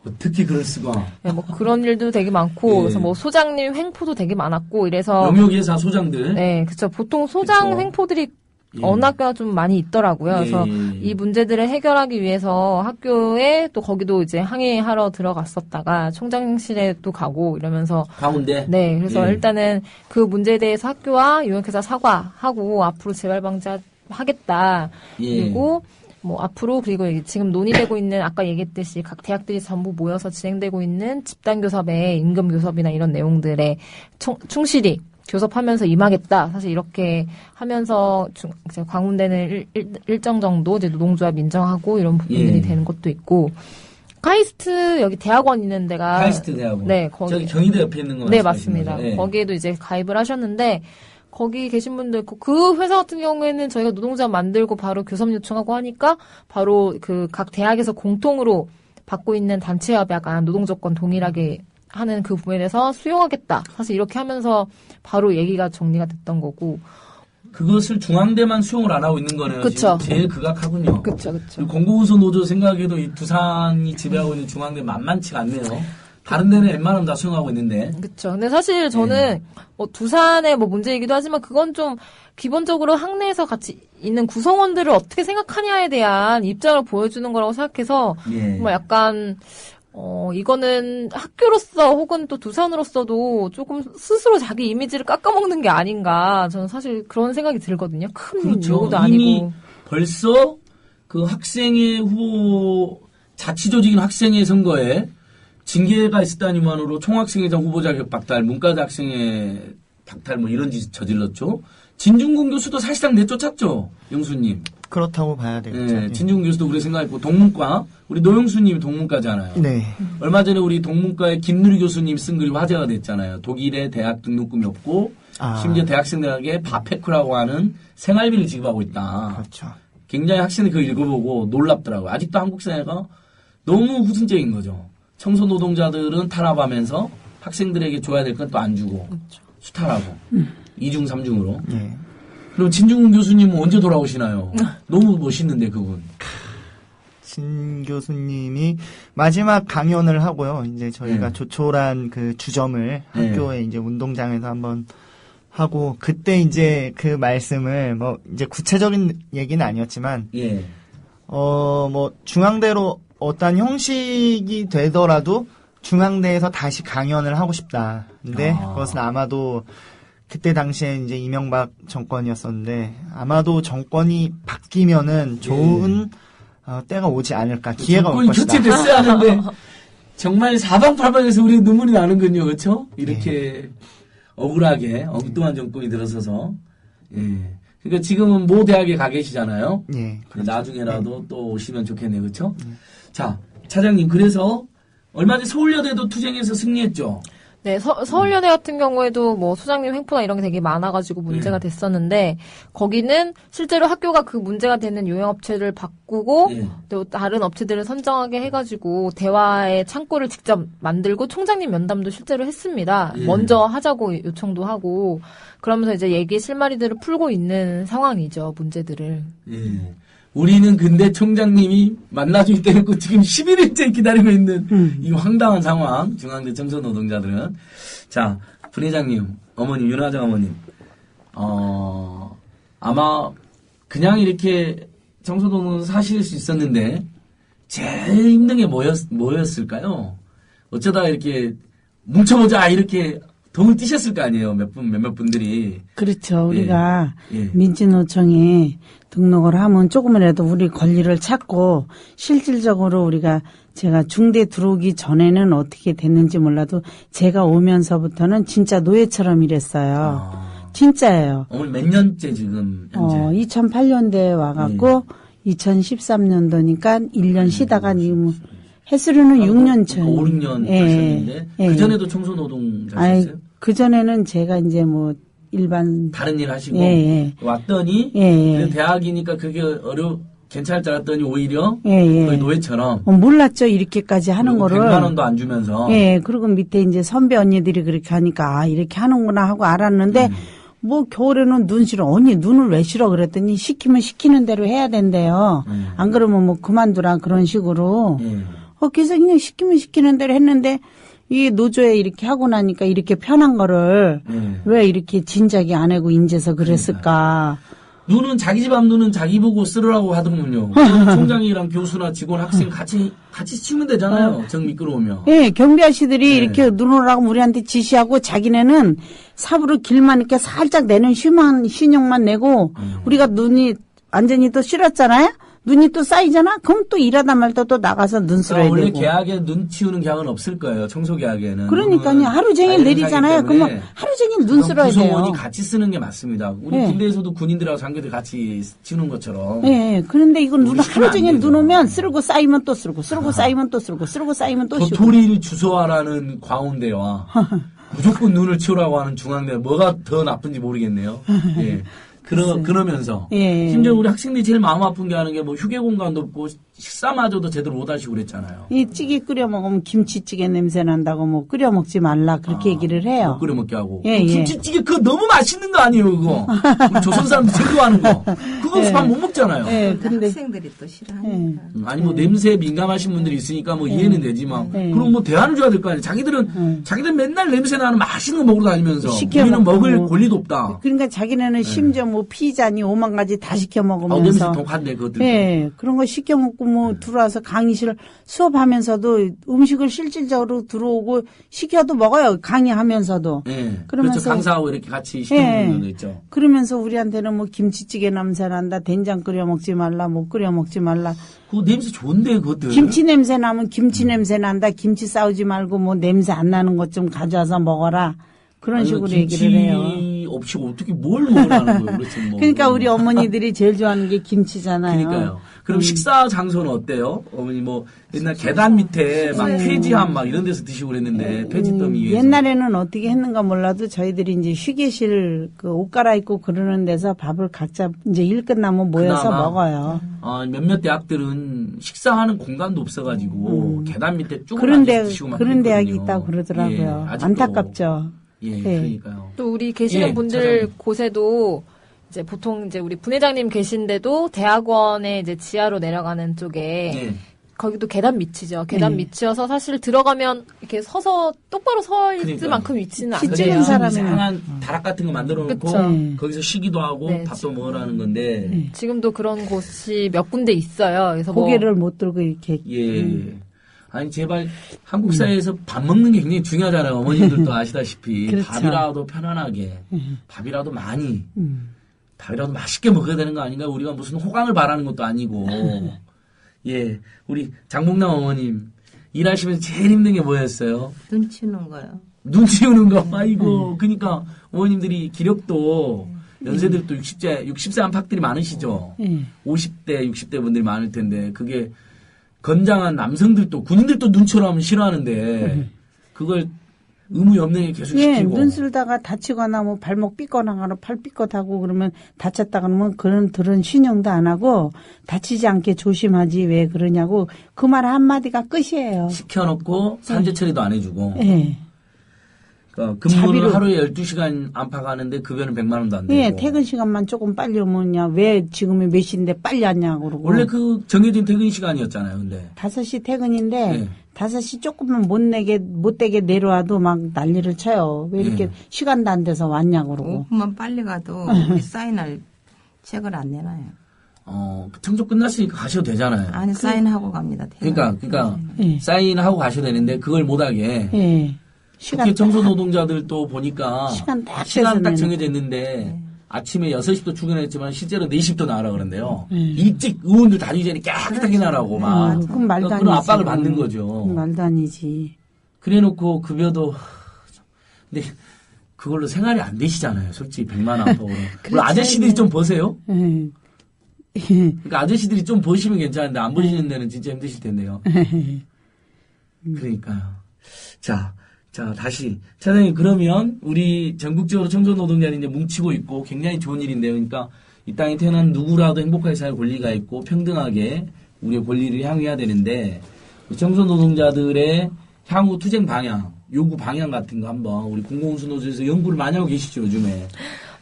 어떻게 그럴 수가? 네, 뭐 그런 일도 되게 많고 예. 그래서 뭐 소장님 횡포도 되게 많았고 이래서 영역회사 소장들. 네, 그렇죠. 보통 소장 그쵸. 횡포들이 예. 어느 학교나 좀 많이 있더라고요. 그래서 예. 이 문제들을 해결하기 위해서 학교에 또 거기도 이제 항의하러 들어갔었다가 총장실에 또 가고 이러면서 가운데. 네, 그래서 예. 일단은 그 문제에 대해서 학교와 용역회사 사과하고 앞으로 재발 방지하겠다. 예. 그리고 뭐 앞으로 그리고 지금 논의되고 있는 아까 얘기했듯이 각 대학들이 전부 모여서 진행되고 있는 집단 교섭의 임금 교섭이나 이런 내용들에 충실히 교섭하면서 임하겠다. 사실 이렇게 하면서 이제 광운대는 일정 정도 이제 노동조합 인정하고 이런 부분들이 예. 되는 것도 있고 카이스트 여기 대학원 있는 데가 카이스트 대학원. 네, 거기 저기 경희대 옆에 있는 거 네, 말씀하시는 맞습니다. 거죠? 예. 거기에도 이제 가입을 하셨는데 거기 계신 분들 그 회사 같은 경우에는 저희가 노동조합 만들고 바로 교섭 요청하고 하니까 바로 그 각 대학에서 공통으로 받고 있는 단체협 약간 노동조건 동일하게 하는 그 부분에 대해서 수용하겠다. 사실 이렇게 하면서 바로 얘기가 정리가 됐던 거고. 그것을 중앙대만 수용을 안 하고 있는 거네요. 그쵸. 지금 제일 극악하군요. 그렇죠, 그렇죠. 공공운수 노조 생각해도 이 두산이 지배하고 있는 중앙대 만만치가 않네요. 다른 데는 웬만하면 다 수용하고 있는데. 그렇죠. 근데 사실 저는 뭐 두산의 뭐 문제이기도 하지만 그건 좀 기본적으로 학내에서 같이 있는 구성원들을 어떻게 생각하냐에 대한 입장을 보여주는 거라고 생각해서 예. 뭐 약간 이거는 학교로서 혹은 또 두산으로서도 조금 스스로 자기 이미지를 깎아먹는 게 아닌가. 저는 사실 그런 생각이 들거든요. 큰 그렇죠. 요구도 이미 아니고. 벌써 그 학생회 후보 자치조직인 학생회 선거에 징계가 있었다니만으로 총학생회장 후보 자격 박탈, 문과대 학생회 박탈 뭐 이런 짓 저질렀죠. 진중근 교수도 사실상 내쫓았죠. 영수님. 그렇다고 봐야 되겠죠. 네, 진중근 교수도 그렇게 생각했고 동문과 우리 노영수님이 동문과잖아요. 네. 얼마 전에 우리 동문과의 김누리 교수님 쓴 글이 화제가 됐잖아요. 독일에 대학 등록금이 없고 심지어 대학생들에게 바페크라고 하는 생활비를 지급하고 있다. 그렇죠. 굉장히 학생들이 그거 읽어보고 놀랍더라고요. 아직도 한국 사회가 너무 후순적인 거죠. 청소 노동자들은 탄압하면서 학생들에게 줘야 될 건 또 안 주고 그렇죠. 수탈하고 2중 3중으로. 네. 그럼 진중근 교수님은 언제 돌아오시나요? 너무 멋있는데 그분. 진 교수님이 마지막 강연을 하고요. 이제 저희가 네. 조촐한 그 주점을 네. 학교에 이제 운동장에서 한번 하고 그때 이제 그 말씀을 뭐 이제 구체적인 얘기는 아니었지만 예. 뭐 중앙대로 어떤 형식이 되더라도 중앙대에서 다시 강연을 하고 싶다. 근데 그것은 아마도 그때 당시에 이제 이명박 정권이었었는데 아마도 정권이 바뀌면은 좋은 때가 오지 않을까. 기회가 올 정권이 것이다. 교체됐어야 하는데 정말 사방팔방에서 우리 눈물이 나는군요. 그렇죠? 이렇게 억울하게 엉뚱한 정권이 들어서서. 예. 그러니까 지금은 모 대학에 가 계시잖아요. 예. 나중에라도 또 오시면 좋겠네요. 그렇죠? 자, 차장님 그래서 얼마 전에 서울여대도 투쟁에서 승리했죠. 네, 서울여대 같은 경우에도 뭐 소장님 횡포나 이런 게 되게 많아가지고 문제가 됐었는데 거기는 실제로 학교가 그 문제가 되는 요양업체를 바꾸고 또 다른 업체들을 선정하게 해가지고 대화의 창구를 직접 만들고 총장님 면담도 실제로 했습니다. 먼저 하자고 요청도 하고 그러면서 이제 얘기의 실마리들을 풀고 있는 상황이죠, 문제들을. 예. 우리는 근데 총장님이 만나주기 때문에 지금 11일째 기다리고 있는 이 황당한 상황, 중앙대 청소 노동자들은. 자, 분회장님, 어머님, 윤화정 어머님, 아마 그냥 이렇게 청소노동은 사실 수 있었는데, 제일 힘든 게 뭐였을까요? 어쩌다 이렇게 뭉쳐보자, 이렇게 동을 뛰셨을 거 아니에요, 몇몇 분들이. 그렇죠. 우리가 예. 민주노총에 등록을 하면 조금이라도 우리 권리를 찾고 실질적으로 제가 중대 들어오기 전에는 어떻게 됐는지 몰라도 제가 오면서부터는 진짜 노예처럼 일했어요. 진짜예요. 어머니 몇 년째 지금 현재? 2008년도에 와갖고 2013년도니까 1년 쉬다가 횟수로는 6년 전. 5, 6년 하셨는데 그 전에도 청소 노동자셨어요? 그 전에는 제가 이제 뭐 일반. 다른 일 하시고 예. 왔더니 예. 대학이니까 그게 괜찮을 줄 알았더니 오히려 예. 거의 노예처럼 몰랐죠. 이렇게까지 하는 거를. 100만 원도 안 주면서. 예. 그리고 밑에 이제 선배 언니들이 그렇게 하니까 이렇게 하는구나 하고 알았는데 뭐 겨울에는 눈 싫어. 언니 눈을 왜 싫어 그랬더니 시키면 시키는 대로 해야 된대요. 안 그러면 뭐 그만두라 그런 식으로. 그래서 그냥 시키면 시키는 대로 했는데 이 노조에 이렇게 하고 나니까 이렇게 편한 거를 왜 이렇게 진작에 안 하고 인제서 그랬을까. 눈은 자기 집 앞 눈은 자기 보고 쓰라고 하더군요. 총장이랑 교수나 직원 학생 같이 치우면 되잖아요. 정 미끄러우면. 예, 경비 아저씨들이 이렇게 눈 오라고 우리한테 지시하고 자기네는 삽으로 길만 이렇게 살짝 내는 신용만 내고 우리가 눈이 완전히 또 싫었잖아요. 눈이 또 쌓이잖아? 그럼 또 일하다 말다 또 나가서 눈 쓸어야 원래 되고. 계약에 눈 치우는 계약은 없을 거예요. 청소 계약에는. 그러니까요. 하루 종일 내리잖아요. 그러면 하루 종일 눈 쓸어야 돼요. 구성원이 같이 쓰는 게 맞습니다. 우리 군대에서도 군인들하고 장교들 같이 치우는 것처럼. 네. 그런데 이건 눈 하루 종일 되죠. 눈 오면 쓰고 쌓이면 또 쓰고 쌓이면 또 쓰고 쌓이면 또 쉬고. 도토리를 주소하라는 광운대와 무조건 눈을 치우라고 하는 중앙대 뭐가 더 나쁜지 모르겠네요. 예. 그러면서 심지어 우리 학생들이 제일 마음 아픈 게 하는 게 뭐 휴게 공간도 없고 식사마저도 제대로 못 하시고 그랬잖아요. 이 찌개 끓여 먹으면 김치찌개 냄새 난다고 뭐 끓여 먹지 말라 그렇게 얘기를 해요. 못 끓여 먹게 하고. 예. 김치찌개 그거 너무 맛있는 거 아니에요 그거. 우리 조선 사람들 제일 좋아하는 거. 그거 밥 못 먹잖아요. 예. 근데 학생들이 또 싫어하니까. 아니 뭐 냄새에 민감하신 분들이 있으니까 뭐 이해는 되지만 그럼 뭐 대안을 줘야 될 거 아니에요. 자기들은 맨날 냄새 나는 맛있는 거 먹으러 다니면서 우리는 먹을 권리도 없다. 그러니까 자기네는 심지어 뭐 피자니 5만 가지 다 시켜 먹으면서. 냄새 독한데 그것들. 예. 그런 거 시켜 먹고 뭐 들어와서 강의실 수업하면서도 음식을 실질적으로 들어오고 시켜도 먹어요. 강의하면서도. 예. 그러면서 그렇죠. 강사하고 이렇게 같이 시켜 먹는 것도 있죠. 그러면서 우리한테는 뭐 김치찌개 냄새 난다. 된장 끓여 먹지 말라. 뭐 끓여 먹지 말라. 그 냄새 좋은데 그것들. 김치 냄새 나면 김치 냄새 난다. 김치 싸우지 말고 뭐 냄새 안 나는 것 좀 가져와서 먹어라. 그런 식으로 얘기를 해요. 김치 없이 어떻게 뭘 먹으라는 거예요. 그렇지 뭐. 그러니까 우리 어머니들이 제일 좋아하는 게 김치잖아요. 그러니까요. 그럼 식사 장소는 어때요? 어머니 뭐 옛날 계단 밑에 막 폐지함 막 이런 데서 드시고 그랬는데 폐지더미 위에서. 옛날에는 어떻게 했는가 몰라도 저희들이 이제 휴게실 그 옷 갈아입고 그러는 데서 밥을 각자 이제 일 끝나면 모여서 그나마, 먹어요. 몇몇 대학들은 식사하는 공간도 없어가지고 계단 밑에 쭉 그런 드시고 막 그런 대학이 그랬거든요. 있다고 그러더라고요. 예, 안타깝죠. 예, 네. 그러니까요. 또 우리 계시는 분들 차장님. 곳에도 이제 보통 이제 우리 부회장님 계신데도 대학원에 이제 지하로 내려가는 쪽에 예. 거기도 계단 밑이죠. 계단 밑이어서 사실 들어가면 이렇게 서서 똑바로 서 있을 그러니까요. 만큼 위치는 키 않아요. 찍은 사람이 이상한 다락 같은 거 만들어 놓고 그쵸. 거기서 쉬기도 하고 네, 밥도 먹으라는 건데 지금도 그런 곳이 몇 군데 있어요. 그래서 고개를 못 들고 이렇게. 예. 아니 제발 한국 사회에서 밥 먹는 게 굉장히 중요하잖아요. 어머님들도 아시다시피 그렇죠. 밥이라도 편안하게 밥이라도 많이 밥이라도 맛있게 먹어야 되는 거 아닌가? 우리가 무슨 호강을 바라는 것도 아니고 예, 우리 장봉남 어머님 일하시면서 제일 힘든 게 뭐였어요? 눈 치우는 거요. 눈 치우는 거. 아이고. 그러니까 어머님들이 기력도 연세들도 60세 안팎들이 많으시죠. 50대, 60대 분들이 많을 텐데 그게 건장한 남성들도 군인들도 눈처럼 싫어하는데 그걸 의무에 없는 게 계속 예, 시키고. 눈 쓸다가 다치거나 뭐 발목 삐거나거나 팔 삐끗하고 그러면 다쳤다 그러면 그런 들은 신용도 안 하고 다치지 않게 조심하지 왜 그러냐고 그 말 한마디가 끝이에요. 시켜놓고 산재 처리도 안 해주고. 예. 그러니까 근무를 자비로- 하루에 12시간 안팎하는데 급여는 100만 원도 안 되고. 예, 퇴근 시간만 조금 빨리 오면야 왜 지금이 몇 시인데 빨리 왔냐고 그러고. 원래 그 정해진 퇴근 시간이었잖아요. 근데 5시 퇴근인데 네. 5시 조금만 못 되게 내려와도 막 난리를 쳐요. 왜 이렇게 네. 시간도 안 돼서 왔냐고 그러고. 5분만 빨리 가도 우리 사인할 책을 안 내놔요. 청소 끝났으니까 가셔도 되잖아요. 아니 사인하고 갑니다. 그러니까 예. 사인하고 가셔도 되는데 그걸 못하게. 예. 특히 청소 노동자들도 보니까 시간 딱 시간 딱 돼서 정해져 있는데 아침에 6시부터 출근했지만 실제로 4시부터 나가라 그런데요. 네. 일찍 의원들 다니기 전에 깨끗하게 나라고 막 그건 말도 그런 아니지. 압박을 받는 거죠. 말도 아니지. 그래놓고 급여도 근데 그걸로 생활이 안 되시잖아요. 솔직히 100만 원 안팎으로. 물론 아저씨들이 좀 버세요. 예. 그러니까 아저씨들이 좀 버시면 괜찮은데 안 버시는 데는 진짜 힘드실 텐데요. 그러니까요. 자, 자, 다시. 차장님, 그러면 우리 전국적으로 청소 노동자들이 이제 뭉치고 있고 굉장히 좋은 일인데요. 그러니까 이 땅에 태어난 누구라도 행복하게 살 권리가 있고 평등하게 우리의 권리를 향유해야 되는데 청소 노동자들의 향후 투쟁 방향, 요구 방향 같은 거 한번 우리 공공운수노조에서 연구를 많이 하고 계시죠, 요즘에.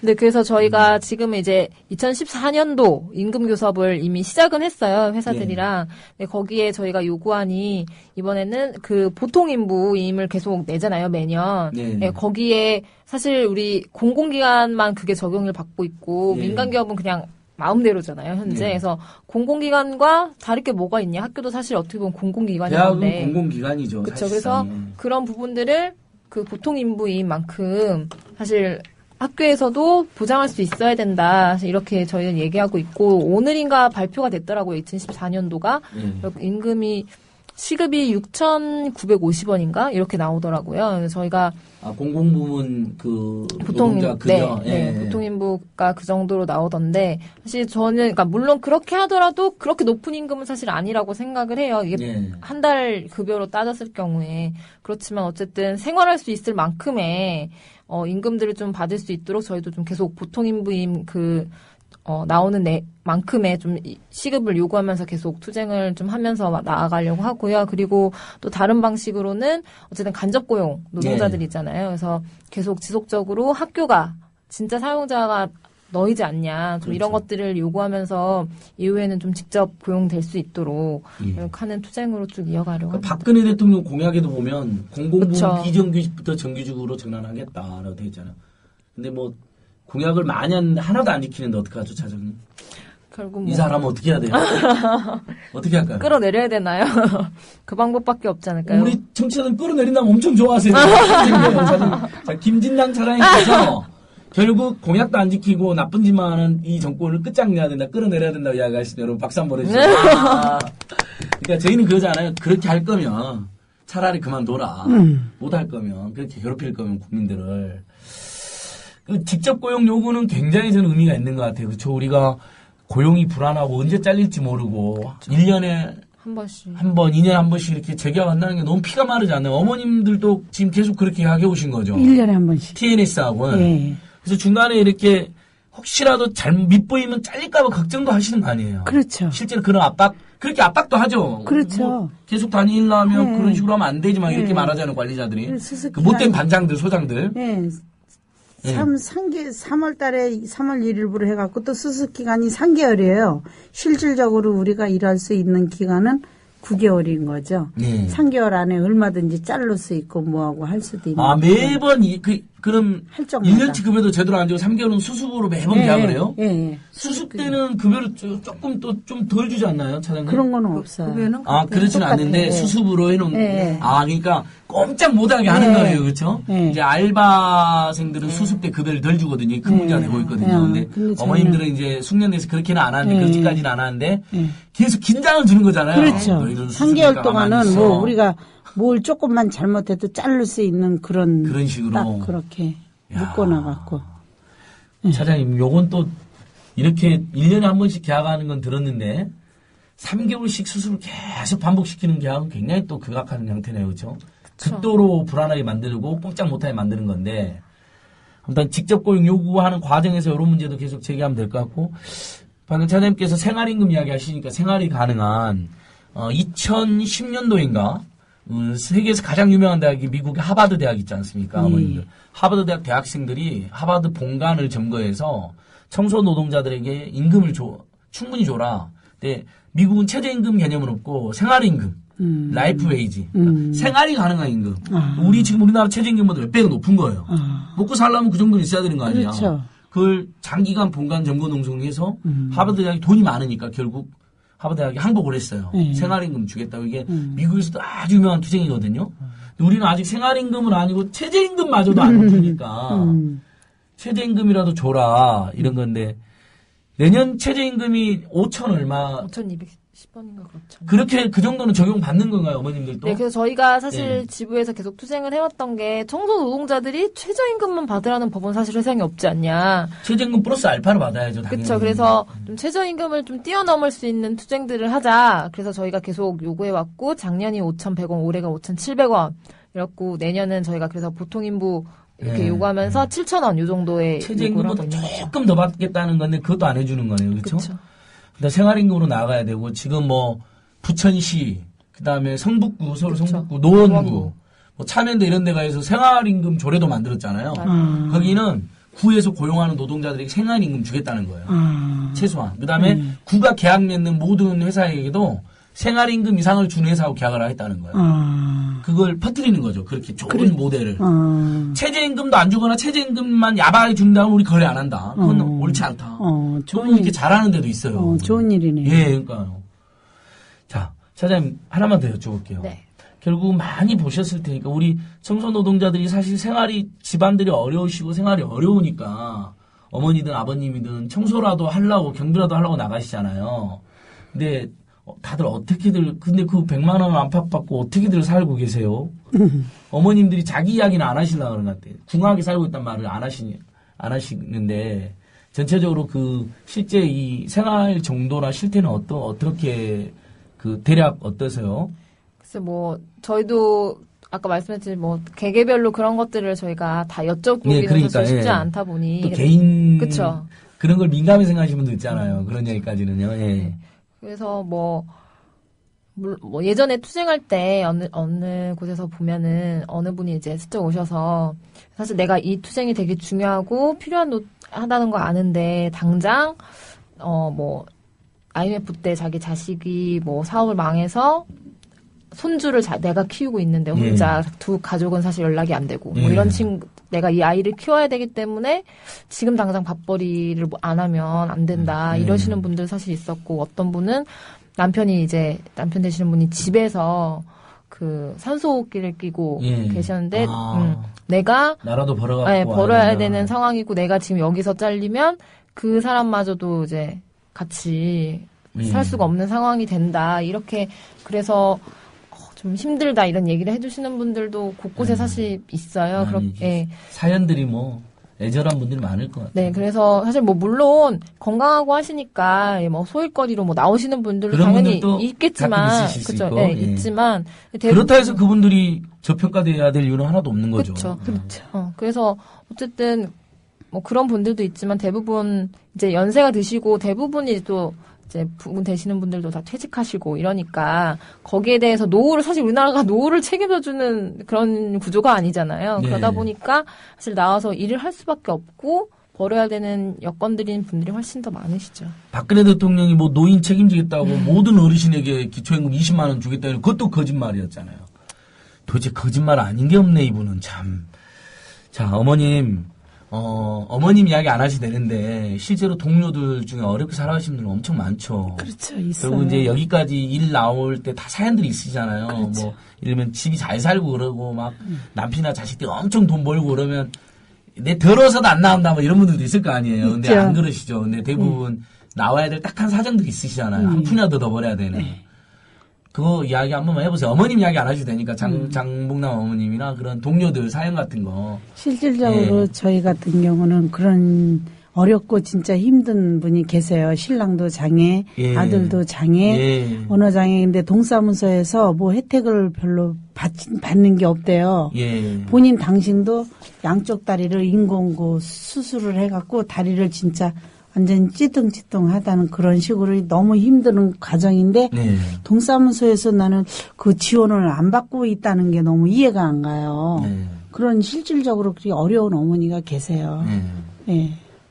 네, 그래서 저희가 지금 이제 2014년도 임금교섭을 이미 시작은 했어요, 회사들이랑. 네, 거기에 저희가 요구안이 이번에는 그 보통인부임을 계속 내잖아요, 매년. 네, 거기에 사실 우리 공공기관만 그게 적용을 받고 있고, 민간기업은 그냥 마음대로잖아요, 현재. 그래서 공공기관과 다를 게 뭐가 있냐. 학교도 사실 어떻게 보면 공공기관인데. 대학은 공공기관이죠. 그렇죠. 그래서 그런 부분들을 그 보통인부인 만큼 사실 학교에서도 보장할 수 있어야 된다. 이렇게 저희는 얘기하고 있고 오늘인가 발표가 됐더라고요. 2014년도가. 임금이 시급이 6,950원인가 이렇게 나오더라고요. 그래서 저희가 공공부문 그 보통 그죠? 보통인부가 그 정도로 나오던데 사실 저는 그러니까 물론 그렇게 하더라도 그렇게 높은 임금은 사실 아니라고 생각을 해요. 이게 한 달 급여로 따졌을 경우에 그렇지만 어쨌든 생활할 수 있을 만큼의 임금들을 좀 받을 수 있도록 저희도 좀 계속 보통인부임 나오는 만큼의 좀 시급을 요구하면서 계속 투쟁을 좀 하면서 나아가려고 하고요. 그리고 또 다른 방식으로는 어쨌든 간접고용 노동자들 있잖아요. 그래서 계속 지속적으로 학교가 진짜 사용자가 너희지 않냐. 좀 이런 것들을 요구하면서 이후에는 좀 직접 고용될 수 있도록 하는 투쟁으로 쭉 이어가려고 합니다. 박근혜 대통령 공약에도 보면 공공부문 비정규직부터 정규직으로 전환하겠다라고 되어 있잖아요. 근데 뭐 공약을 많이 하나도 안 지키는데 어떡하죠, 차장님? 결국 이 사람은 어떻게 해야 돼요? 어떻게 할까요? 끌어내려야 되나요? 그 방법밖에 없지 않을까요? 우리 청취자들 끌어내린다면 엄청 좋아하세요. 자, 김진당 차장님께서 결국 공약도 안 지키고 나쁜 짓만 하는 이 정권을 끝장내야 된다, 끌어내려야 된다고 이야기하시는 여러분 박수 한번 해주세요. 그러니까 저희는 그러잖아요. 그렇게 할 거면 차라리 그만둬라. 못 할 거면, 그렇게 괴롭힐 거면 국민들을. 직접 고용 요구는 굉장히 저는 의미가 있는 것 같아요. 그렇죠. 우리가 고용이 불안하고 언제 잘릴지 모르고 그렇죠. 1년에 한 번씩, 2년에 한 번씩 이렇게 재계약한다는 게 너무 피가 마르지 않나요? 어머님들도 지금 계속 그렇게 하게 오신 거죠. 1년에 한 번씩. TNS하고는. 네. 그래서 중간에 이렇게 혹시라도 밑보이면 잘릴까봐 걱정도 하시는 거 아니에요. 그렇죠. 실제로 그런 그렇게 압박도 하죠. 그렇죠. 뭐 계속 다니려면 그런 식으로 하면 안 되지만 이렇게 말하자는 관리자들이. 그 못된 반장들, 소장들. 네. 3월 달에 3월 1일부로 해갖고 또 수습 기간이 3개월이에요. 실질적으로 우리가 일할 수 있는 기간은 9개월인 거죠. 3개월 안에 얼마든지 자를 수 있고 뭐하고 할 수도 있는. 매번 그럼 1년치 급여도 제대로 안 주고 3개월은 수습으로 매번 계약을 해요? 수습 때는 급여를 조금 또 좀 덜 주지 않나요, 차장님? 그런 건 없어요. 그렇지는 않는데 수습으로 해놓은. 그러니까 꼼짝 못하게 하는 거예요, 그렇죠? 이제 알바생들은 수습 때 급여를 덜 주거든요. 큰 문제가 되고 있거든요. 근데 어머님들은 이제 숙련돼서 그렇게는 안 하는데 그렇게까지는 안 하는데 계속 긴장을 주는 거잖아요. 그렇죠. 3개월 동안은 뭐 우리가 뭘 조금만 잘못해도 자를 수 있는 그런 식으로 딱 그렇게 묶어놔갖고. 차장님, 요건 또 이렇게 1년에 한 번씩 계약하는 건 들었는데 3개월씩 수습을 계속 반복시키는 계약은 굉장히 또 극악한 형태네요, 그렇죠? 극도로 불안하게 만들고 꼼짝 못하게 만드는 건데 아무튼 직접 고용 요구하는 과정에서 이런 문제도 계속 제기하면 될 것 같고 방금 차장님께서 생활임금 이야기 하시니까 생활이 가능한 2010년도인가 세계에서 가장 유명한 대학이 미국의 하버드 대학 있지 않습니까? 어머님들. 하버드 대학 대학생들이 하버드 본관을 점거해서 청소 노동자들에게 임금을 충분히 줘라. 근데 미국은 최저임금 개념은 없고 생활임금, 라이프 웨이지, 생활이 가능한 임금. 지금 우리나라 최저임금보다 몇 배가 높은 거예요. 먹고 살려면 그 정도는 있어야 되는 거 아니야. 그렇죠. 그걸 장기간 본관 점거 농성해서 하버드 대학이 돈이 많으니까 결국 하버드 대학이 항복을 했어요. 생활임금 주겠다고. 이게 미국에서도 아주 유명한 투쟁이거든요. 근데 우리는 아직 생활임금은 아니고 최저임금마저도 안 높으니까 최저임금이라도 줘라 이런 건데 내년 최저임금이 5천 얼마? 5,210원인가 그렇죠. 그렇게 그 정도는 적용받는 건가요, 어머님들도? 네, 그래서 저희가 사실 지부에서 계속 투쟁을 해왔던 게 청소 노동자들이 최저임금만 받으라는 법은 사실 세상에 없지 않냐. 최저임금 플러스 알파를 받아야죠, 당연히. 그렇죠. 그래서 좀 최저임금을 좀 뛰어넘을 수 있는 투쟁들을 하자. 그래서 저희가 계속 요구해왔고 작년이 5,100원, 올해가 5,700원. 이렇고 내년은 저희가 그래서 보통 인부 이렇게 네. 요구하면서 7,000원 요 정도의 최저임금보다 조금 더 받겠다는 건데 그것도 안 해주는 거네요. 그렇죠? 근데 생활임금으로 나가야 되고 지금 뭐 부천시 그다음에 성북구 서울 그쵸. 성북구 노원구 노원구. 뭐 참여연대 이런 데 가서 생활임금 조례도 만들었잖아요. 거기는 구에서 고용하는 노동자들에게 생활임금 주겠다는 거예요. 최소한. 그다음에 구가 계약 맺는 모든 회사에게도 생활임금 이상을 주는 회사하고 계약을 하겠다는 거예요. 그걸 퍼뜨리는 거죠. 그렇게 좋은 모델을. 최저임금도 안 주거나 최저임금만 야바하게 준다면 우리 거래 안 한다. 그건 옳지 않다. 좋은 이렇게 잘하는 데도 있어요. 좋은 일이네요. 예, 그러니까요. 자, 사장님 하나만 더 여쭤볼게요. 네. 결국 많이 보셨을 테니까 우리 청소 노동자들이 사실 생활이 집안들이 어려우시고 생활이 어려우니까 어머니든 아버님이든 청소라도 하려고 경비라도 하려고 나가시잖아요. 근데 다들 어떻게들 근데 그 100만 원 안팎 받고 어떻게들 살고 계세요? 어머님들이 자기 이야기는 안 하시려고 그러는 것 같아요. 궁하게 살고 있단 말을 안 하시는데 전체적으로 그 실제 이 생활 정도나 실태는 어떻게 그 대략 어떠세요? 그래서 뭐 저희도 아까 말씀했듯이 뭐 개개별로 그런 것들을 저희가 다 여쭤보기는 그러니까, 사실 쉽지 예. 않다 보니 또 개인 그쵸. 그런 걸 민감히 생각하시는 분도 있잖아요. 그런 얘기까지는요. 예. 그래서 뭐 예전에 투쟁할 때 어느 곳에서 보면은 어느 분이 이제 슬쩍 오셔서 사실 내가 이 투쟁이 되게 중요하고 하다는 거 아는데 당장 뭐 IMF 때 자기 자식이 뭐 사업을 망해서 손주를 내가 키우고 있는데 혼자 두 가족은 사실 연락이 안 되고 뭐 이런 내가 이 아이를 키워야 되기 때문에 지금 당장 밥벌이를 뭐 안 하면 안 된다 이러시는 분들 사실 있었고 어떤 분은 남편 되시는 분이 집에서 그 산소호흡기를 끼고 계셨는데 내가 나라도 벌어야 벌어야 되는 상황이고 내가 지금 여기서 잘리면 그 사람마저도 이제 같이 살 수가 없는 상황이 된다 이렇게 그래서 좀 힘들다 이런 얘기를 해주시는 분들도 곳곳에 사실 있어요. 그렇게 사연들이 뭐 애절한 분들이 많을 것 같아요. 네, 그래서 사실 뭐 물론 건강하고 하시니까 뭐 소일거리로 뭐 나오시는 분들도 당연히 있겠지만, 그렇죠. 네, 있지만 그렇다 해서 그분들이 저평가돼야 될 이유는 하나도 없는 거죠. 그렇죠. 그래서 어쨌든 뭐 그런 분들도 있지만 대부분 이제 연세가 드시고 대부분이 또 이제 부분 되시는 분들도 다 퇴직하시고 이러니까 거기에 대해서 사실 우리나라가 노후를 책임져주는 그런 구조가 아니잖아요. 그러다 보니까 사실 나와서 일을 할 수밖에 없고 벌어야 되는 여건들인 분들이 훨씬 더 많으시죠. 박근혜 대통령이 뭐 노인 책임지겠다고 모든 어르신에게 기초임금 20만 원 주겠다 그것도 거짓말이었잖아요. 도대체 거짓말 아닌 게 없네 이분은 참. 자 어머님 이야기 안 하셔도 되는데, 실제로 동료들 중에 어렵게 살아가시는 분들 엄청 많죠. 그렇죠, 있어요. 그리고 이제 여기까지 일 나올 때 다 사연들이 있으시잖아요. 그렇죠. 뭐, 이러면 집이 잘 살고 그러고, 막, 남편이나 자식들이 엄청 돈 벌고 그러면, 내 더러워서도 안 나온다, 뭐 이런 분들도 있을 거 아니에요. 근데 있죠. 안 그러시죠. 근데 대부분 나와야 될 딱한 사정들이 있으시잖아요. 한 푼이라도 더 벌어야 되는. 그거 이야기 한 번만 해보세요. 어머님 이야기 안 하셔도 되니까 장봉남 어머님이나 그런 동료들 사연 같은 거. 실질적으로 저희 같은 경우는 그런 어렵고 진짜 힘든 분이 계세요. 신랑도 장애, 아들도 장애, 언어장애인데 동사무소에서 뭐 혜택을 별로 받는 게 없대요. 본인 당신도 양쪽 다리를 인공고 수술을 해갖고 다리를 진짜 완전 찌뚱찌뚱하다는 그런 식으로 너무 힘든 과정인데 동사무소에서 나는 그 지원을 안 받고 있다는 게 너무 이해가 안 가요. 그런 실질적으로 그렇게 어려운 어머니가 계세요.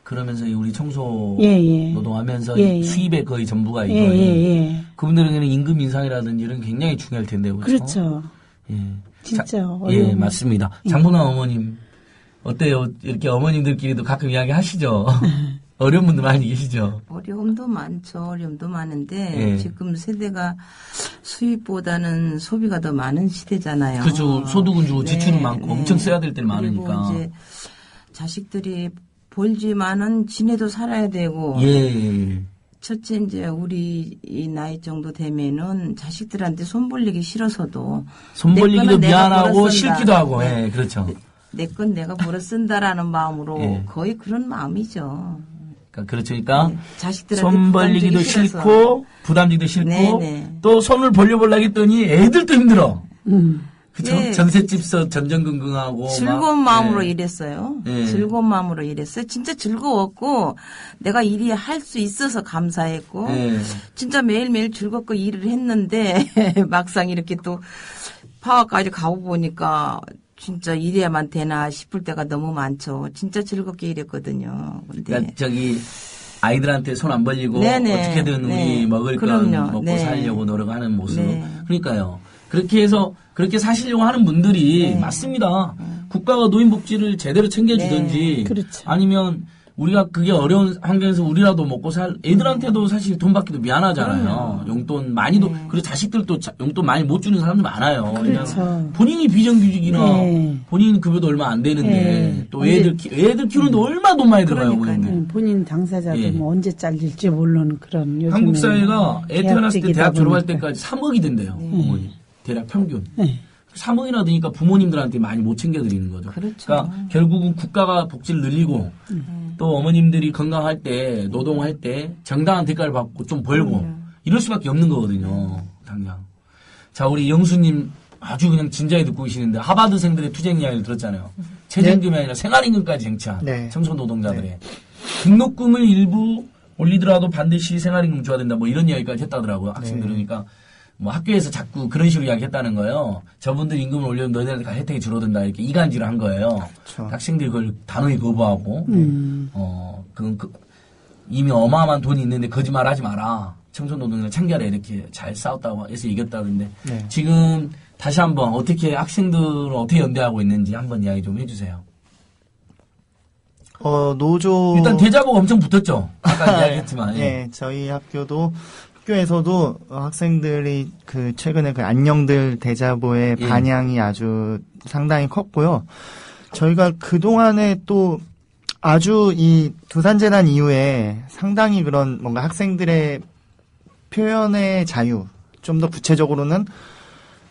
그러면서 우리 청소 예. 노동하면서 수입의 거의 전부가 이거예요. 그분들에게는 임금 인상이라든지 이런 게 굉장히 중요할 텐데 그렇죠. 진짜 예, 맞습니다. 장보남 어머님 어때요? 이렇게 어머님들끼리도 가끔 이야기 하시죠? 어려운 분들 많이 계시죠? 어려움도 많은데 지금 세대가 수입보다는 소비가 더 많은 시대잖아요. 그렇죠. 소득은 주고 지출은 많고 엄청 써야 될 때는 많으니까. 그리고 이제 자식들이 벌지만은 지네도 살아야 되고. 첫째 이제 우리 이 나이 정도 되면은 자식들한테 손 벌리기 싫어서도 손 벌리기도 미안하고 싫기도 하고. 그렇죠. 내 건 내가 벌어 쓴다라는 마음으로 거의 그런 마음이죠. 그러니까 자식들한테 손 벌리기도 싫고 부담지기도 싫고 또 손을 벌려보려고 했더니 애들도 힘들어. 그쵸? 예. 전셋집서 전전긍긍하고. 즐거운 막, 마음으로 예. 일했어요. 예. 즐거운 마음으로 일했어요. 진짜 즐거웠고 내가 일이 할 수 있어서 감사했고 예. 진짜 매일매일 즐겁고 일을 했는데 막상 이렇게 또 파워까지 가고 보니까 진짜 이래야만 되나 싶을 때가 너무 많죠. 진짜 즐겁게 일했거든요. 근데 그러니까 저기 아이들한테 손 안 벌리고 네네. 어떻게든 네. 우리 먹을 그럼요. 건 먹고 네. 살려고 노력하는 모습. 네. 그러니까요. 그렇게 해서 그렇게 사시려고 하는 분들이 맞습니다. 국가가 노인복지를 제대로 챙겨주든지 네. 그렇죠. 아니면 우리가 그게 어려운 환경에서 우리라도 먹고 애들한테도 사실 돈 받기도 미안하잖아요. 용돈 많이도 그리고 자식들도 용돈 많이 못 주는 사람도 많아요. 그렇죠. 그냥 본인이 비정규직이나 네. 본인 급여도 얼마 안 되는데 네. 또 애들 키우는데 얼마 돈 많이 들어가요. 그러니까요. 어머님들. 본인 당사자도 예. 뭐 언제 잘릴지 모르는 그런 요즘에 한국 사회가 애 태어났을 때 계약직이다 대학 졸업할 보니까. 때까지 3억이 된대요. 어머니. 대략 평균. 네. 3억이나 드니까 부모님들한테 많이 못 챙겨드리는 거죠. 그렇죠. 러니까 결국은 국가가 복지를 늘리고 또 어머님들이 건강할 때 노동할 때 정당한 대가를 받고 좀 벌고 이럴 수밖에 없는 거거든요. 당장. 자 우리 영수님 아주 그냥 진지하게 듣고 계시는데 하버드생들의 투쟁 이야기를 들었잖아요. 최저임금이 아니라 생활임금까지 쟁취한 네. 청소노동자들의 등록금을 일부 올리더라도 반드시 생활임금 줘야 된다 뭐 이런 이야기까지 했다더라고요. 학생들 그러니까 뭐 학교에서 자꾸 그런 식으로 이야기했다는 거예요. 저분들 임금을 올리면 너희들한테 혜택이 줄어든다 이렇게 이간질을 한 거예요. 그렇죠. 학생들이 그걸 단호히 거부하고 그건 이미 어마어마한 돈이 있는데 거짓말하지 마라. 청소노동자 챙겨라 이렇게 잘 싸웠다고 해서 이겼다는데 네. 지금 다시 한번 어떻게 학생들을 어떻게 연대하고 있는지 한번 이야기 좀 해주세요. 노조 일단 대자복 엄청 붙었죠. 아까 이야기했지만. 예. 네, 저희 학교에서도 학생들이 그 최근에 그 안녕들 대자보의 예. 반향이 아주 상당히 컸고요. 저희가 그 동안에 또 아주 이 두산재난 이후에 상당히 그런 뭔가 학생들의 표현의 자유, 좀 더 구체적으로는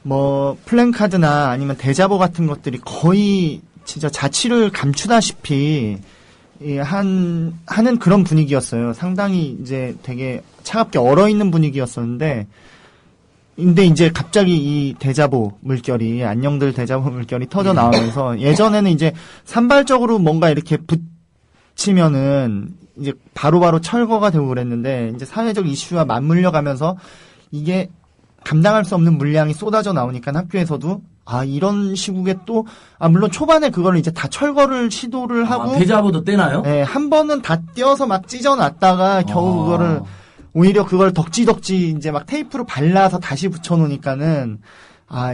뭐 플랜카드나 아니면 대자보 같은 것들이 거의 진짜 자취를 감추다시피 하는 그런 분위기였어요. 상당히 이제 되게 차갑게 얼어있는 분위기였었는데, 근데 이제 갑자기 이 대자보 물결이, 안녕들 대자보 물결이 터져 나오면서 예전에는 이제 산발적으로 뭔가 이렇게 붙이면은 이제 바로바로 철거가 되고 그랬는데, 이제 사회적 이슈와 맞물려 가면서 이게 감당할 수 없는 물량이 쏟아져 나오니까 학교에서도 이런 시국에 또, 물론 초반에 그걸 이제 다 철거를 시도를 하고. 대자보도 떼나요? 네, 한 번은 다 떼어서 막 찢어놨다가 겨우 그거를, 오히려 그걸 덕지덕지 이제 막 테이프로 발라서 다시 붙여놓으니까는,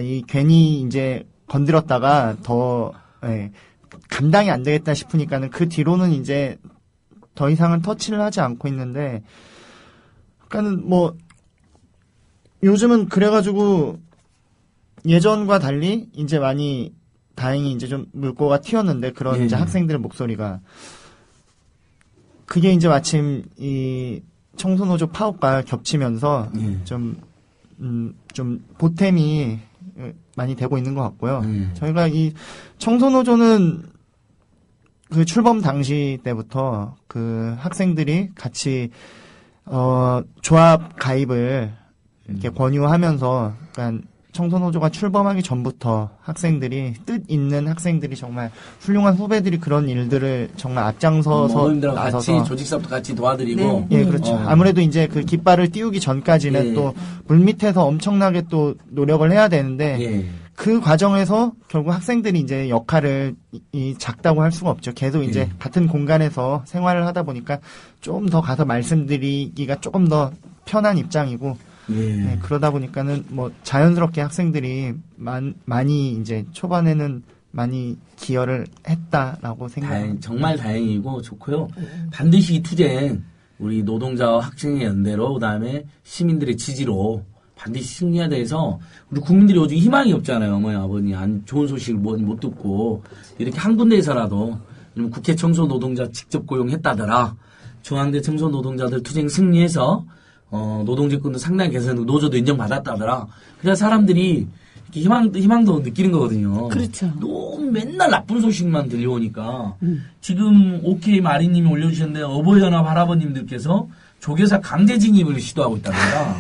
이 괜히 이제 건드렸다가 더, 감당이 안 되겠다 싶으니까는 그 뒤로는 이제 더 이상은 터치를 하지 않고 있는데, 그러니까는 뭐, 요즘은 그래가지고, 예전과 달리 이제 많이 다행히 이제 좀 물꼬가 튀었는데 그런 이제 학생들의 목소리가 그게 이제 마침 이 청소노조 파업과 겹치면서 좀 보탬이 많이 되고 있는 것 같고요. 저희가 이 청소노조는 그 출범 당시 때부터 그 학생들이 같이 조합 가입을 이렇게 권유하면서 그러니까 청소노조가 출범하기 전부터 학생들이 뜻 있는 학생들이 정말 훌륭한 후배들이 그런 일들을 정말 앞장서서 어머님들하고 나서서 같이 조직사업도 같이 도와드리고 예, 그렇죠. 아무래도 이제 그 깃발을 띄우기 전까지는 또 물밑에서 엄청나게 또 노력을 해야 되는데 그 과정에서 결국 학생들이 이제 역할을 작다고 할 수가 없죠. 계속 이제 같은 공간에서 생활을 하다 보니까 좀 더 가서 말씀드리기가 조금 더 편한 입장이고 네, 그러다 보니까는 뭐 자연스럽게 학생들이 많이 이제 초반에는 많이 기여를 했다라고 생각합니다. 정말 다행이고 좋고요. 반드시 이 투쟁 우리 노동자와 학생의 연대로 그다음에 시민들의 지지로 반드시 승리해야 돼서 우리 국민들이 요즘 희망이 없잖아요. 어머니 아버님 안 좋은 소식을 못 듣고 이렇게 한 군데에서라도 국회 청소 노동자 직접 고용했다더라. 중앙대 청소 노동자들 투쟁 승리해서 노동조건도 상당히 개선되고 노조도 인정받았다더라. 그래서 사람들이 이렇게 희망도 느끼는 거거든요. 그렇죠. 너무 맨날 나쁜 소식만 들려오니까 지금 오케이 마리님이 올려주셨는데 어버이연합 할아버님들께서 조계사 강제 진입을 시도하고 있답니다.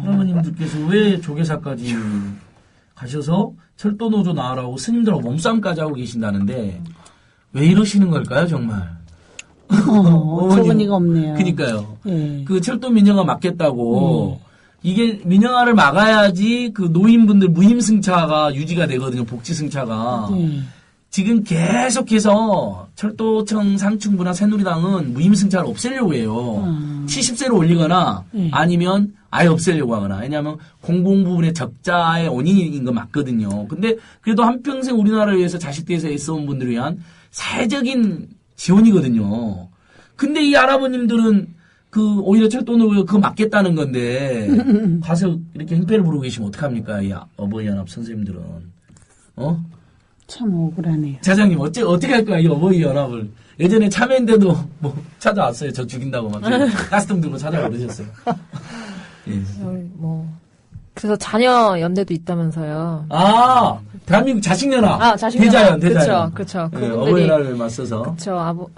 할아버님들께서 왜 조계사까지 가셔서 철도 노조 나으라고 스님들하고 몸싸움까지 하고 계신다는데 왜 이러시는 걸까요, 정말? 어처구니가 없네요. 그러니까요. 예. 그 철도 민영화 막겠다고 이게 민영화를 막아야지 그 노인분들 무임승차가 유지가 되거든요. 복지승차가. 지금 계속해서 철도청 상층부나 새누리당은 무임승차를 없애려고 해요. 70세로 올리거나 아니면 아예 없애려고 하거나. 왜냐하면 공공 부분의 적자의 원인인 거 맞거든요. 근데 그래도 한평생 우리나라를 위해서 자식대에서 애써온 분들을 위한 사회적인 지원이거든요. 근데 이 할아버님들은 그 오히려 철도노조 그거 막겠다는 건데 가서 이렇게 행패를 부르고 계시면 어떡합니까? 이 어버이연합 선생님들은. 참 억울하네요. 차장님 어떻게 할 거야 이 어버이연합을. 예전에 참여인데도 뭐 찾아왔어요. 저 죽인다고 막 가스통 들고 찾아와 그러셨어요. 예. 그래서 자녀 연대도 있다면서요. 아, 대한민국 자식연합. 자식연합. 대자연. 그렇죠. 네, 어버이연합을 맞서서. 그렇죠.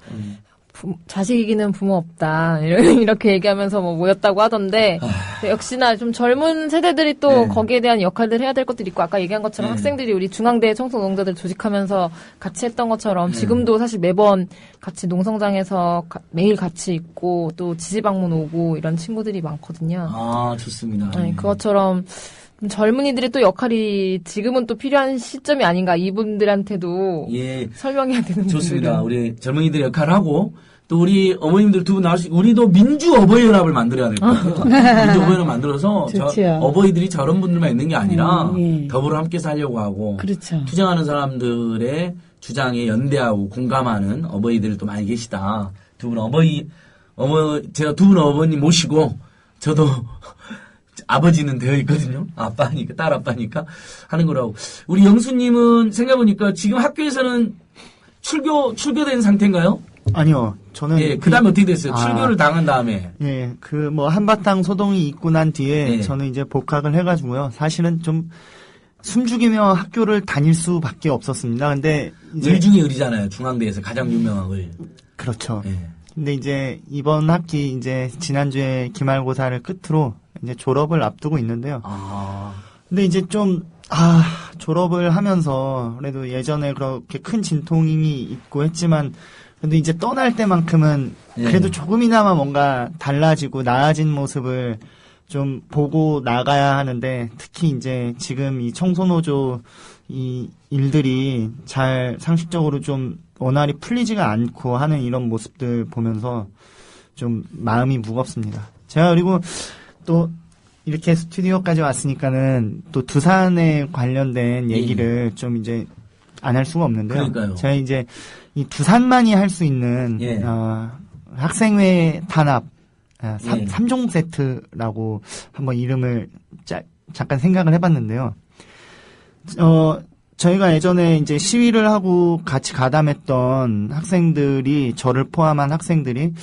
자식 이기는 부모 없다. 이렇게 얘기하면서 모였다고 하던데, 역시나 좀 젊은 세대들이 또 거기에 대한 역할들을 해야 될 것들이 있고, 아까 얘기한 것처럼 학생들이 우리 중앙대 청소노동자들 조직하면서 같이 했던 것처럼 지금도 사실 매번 같이 농성장에서 매일 같이 있고, 또 지지방문 오고 이런 친구들이 많거든요. 아, 좋습니다. 네, 그것처럼 젊은이들의 또 역할이 지금은 또 필요한 시점이 아닌가, 이분들한테도 설명해야 되는 좋습니다. 우리 젊은이들 역할을 하고, 또 우리 어머님들 두 분 나올 수 있고, 우리도 민주 어버이연합을 만들어야 될 것 같아요. 민주 어버이연합 만들어서 어버이들이 저런 분들만 있는 게 아니라 더불어 함께 살려고 하고, 그렇죠. 투쟁하는 사람들의 주장에 연대하고 공감하는 어버이들도 많이 계시다. 두 분 제가 두 분 어머님 모시고 저도 아버지는 되어 있거든요. 아빠니까, 딸 아빠니까 하는 거라고. 우리 영수님은 생각해보니까 지금 학교에서는 출교된 상태인가요? 아니요. 저는 그 다음에 어떻게 됐어요? 출교를 당한 다음에. 한바탕 소동이 있고 난 뒤에 저는 이제 복학을 해가지고요. 사실은 좀 숨죽이며 학교를 다닐 수밖에 없었습니다. 근데 이제 을 중에 을이잖아요. 중앙대에서 가장 유명한 을. 그렇죠. 근데 이제 이번 학기 이제 지난주에 기말고사를 끝으로 이제 졸업을 앞두고 있는데요. 근데 이제 졸업을 하면서 그래도 예전에 그렇게 큰 진통이 있고 했지만 그래도 이제 떠날 때만큼은 그래도 조금이나마 뭔가 달라지고 나아진 모습을 좀 보고 나가야 하는데, 특히 이제 지금 이 청소노조 이 일들이 잘 상식적으로 좀 원활히 풀리지가 않고 하는 이런 모습들 보면서 좀 마음이 무겁습니다. 제가 그리고 또 이렇게 스튜디오까지 왔으니까는 또 두산에 관련된 얘기를 좀 이제 안 할 수가 없는데요. 그러니까요. 제가 이제 이 두산만이 할 수 있는 학생회 탄압 3종 세트라고 한번 이름을 잠깐 생각을 해봤는데요. 저희가 예전에 이제 시위를 하고 같이 가담했던 학생들이, 저를 포함한 학생들이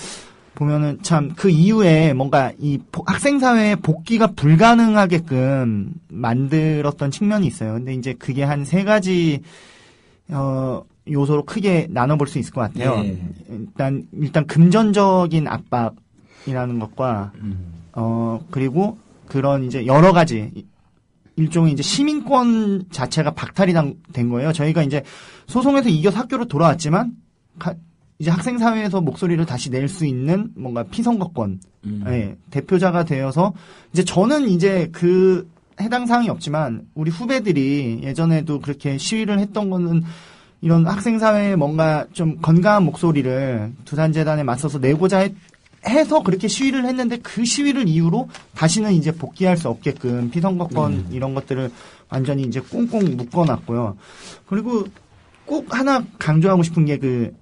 보면은 참 그 이후에 뭔가 이 학생사회에 복귀가 불가능하게끔 만들었던 측면이 있어요. 근데 이제 그게 한 3가지, 요소로 크게 나눠볼 수 있을 것 같아요. 일단 금전적인 압박이라는 것과, 그리고 그런 이제 여러 가지, 일종의 이제 시민권 자체가 박탈이 된 거예요. 저희가 이제 소송에서 이겨서 학교로 돌아왔지만, 이제 학생사회에서 목소리를 다시 낼 수 있는 뭔가 피선거권, 대표자가 되어서, 이제 저는 이제 그 해당 사항이 없지만, 우리 후배들이 예전에도 그렇게 시위를 했던 거는 이런 학생사회에 뭔가 좀 건강한 목소리를 두산재단에 맞서서 내고자 해서 그렇게 시위를 했는데, 그 시위를 이유로 다시는 이제 복귀할 수 없게끔 피선거권 이런 것들을 완전히 이제 꽁꽁 묶어놨고요. 그리고 꼭 하나 강조하고 싶은 게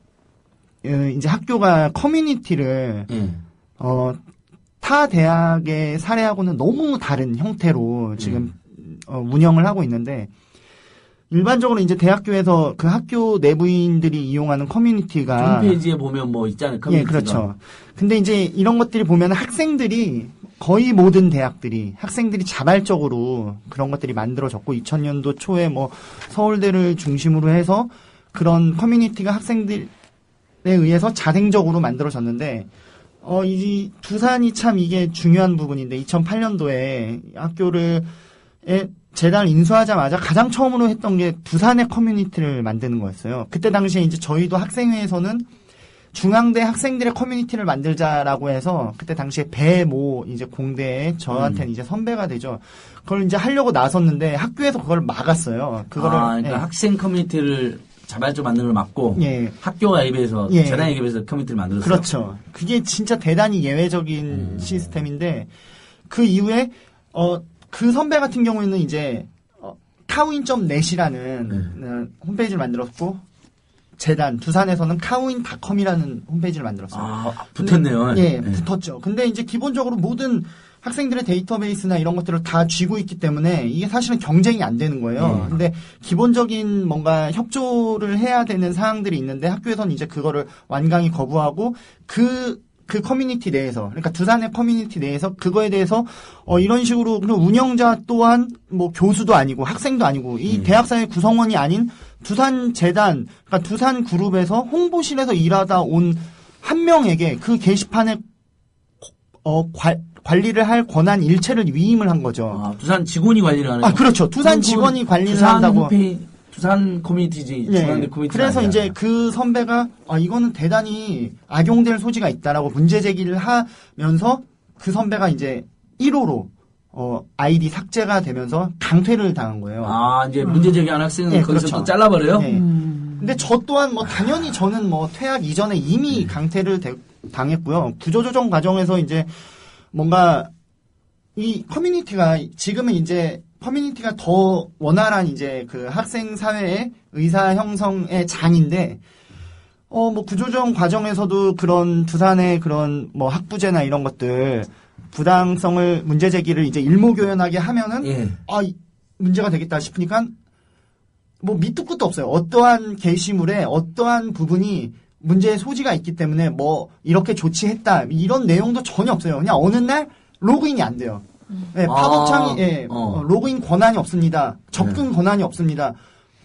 이제 학교가 커뮤니티를 타 대학의 사례하고는 너무 다른 형태로 지금 운영을 하고 있는데, 일반적으로 이제 대학교에서 그 학교 내부인들이 이용하는 커뮤니티가 홈페이지에 보면 뭐 있잖아요. 커뮤니티가. 그렇죠. 근데 이제 이런 것들이 보면 학생들이, 거의 모든 대학들이 학생들이 자발적으로 그런 것들이 만들어졌고, 2000년도 초에 뭐 서울대를 중심으로 해서 그런 커뮤니티가 학생들에 의해서 자생적으로 만들어졌는데, 이 두산이 참 이게 중요한 부분인데, 2008년도에 학교를 재단을 인수하자마자 가장 처음으로 했던 게 두산의 커뮤니티를 만드는 거였어요. 그때 당시에 이제 저희도 학생회에서는 중앙대 학생들의 커뮤니티를 만들자라고 해서 그때 당시에 배모 이제 공대에 저한테는 이제 선배가 되죠. 그걸 이제 하려고 나섰는데 학교에서 그걸 막았어요. 그거를 그러니까 예. 학생 커뮤니티를 자발적 만드는 걸 막고 예. 학교가 입에서 예. 재단에 입에서 커뮤니티를 만들었어요. 그렇죠. 그게 진짜 대단히 예외적인 시스템인데 그 이후에 그 선배 같은 경우에는 이제 카우인.net이라는 홈페이지를 만들었고 재단 두산에서는 카우인.com이라는 홈페이지를 만들었어요. 아, 붙었네요. 근데, 예, 붙었죠. 근데 이제 기본적으로 모든 학생들의 데이터베이스나 이런 것들을 다 쥐고 있기 때문에 이게 사실은 경쟁이 안 되는 거예요. 근데 기본적인 뭔가 협조를 해야 되는 사항들이 있는데 학교에서는 이제 그거를 완강히 거부하고 그 커뮤니티 내에서, 그러니까 두산의 커뮤니티 내에서 그거에 대해서 이런 식으로 운영자 또한 뭐 교수도 아니고 학생도 아니고 이 대학사의 구성원이 아닌 두산 재단, 그러니까 두산 그룹에서 홍보실에서 일하다 온 한 명에게 그 게시판에 관리를 할 권한 일체를 위임을 한 거죠. 아, 두산 직원이 관리를 하는. 아, 그렇죠. 두산 직원이 관리를 한다고. 두산 커뮤니티지. 중앙대 커뮤니티. 그래서 아니야. 이제 그 선배가 이거는 대단히 악용될 소지가 있다라고 문제 제기를 하면서 그 선배가 이제 1호로 아이디 삭제가 되면서 강퇴를 당한 거예요. 아, 이제 문제 제기한 학생은 예, 거기서 그렇죠. 또 잘라버려요? 예. 근데 저 또한 뭐 당연히 저는 뭐 퇴학 이전에 이미 강퇴를 당했고요. 구조조정 과정에서 이제 뭔가 이 커뮤니티가 지금은 이제 커뮤니티가 더 원활한 이제 그 학생 사회의 의사 형성의 장인데 뭐 구조조정 과정에서도 그런 두산의 그런 뭐 학부제나 이런 것들 부당성을 문제 제기를 이제 일목요연하게 하면은 문제가 되겠다 싶으니까 뭐 밑도 끝도 없어요. 어떠한 게시물에 어떠한 부분이 문제의 소지가 있기 때문에 뭐 이렇게 조치했다 이런 내용도 전혀 없어요. 그냥 어느 날 로그인이 안 돼요. 네, 팝업창이 로그인 권한이 없습니다. 접근 권한이 없습니다.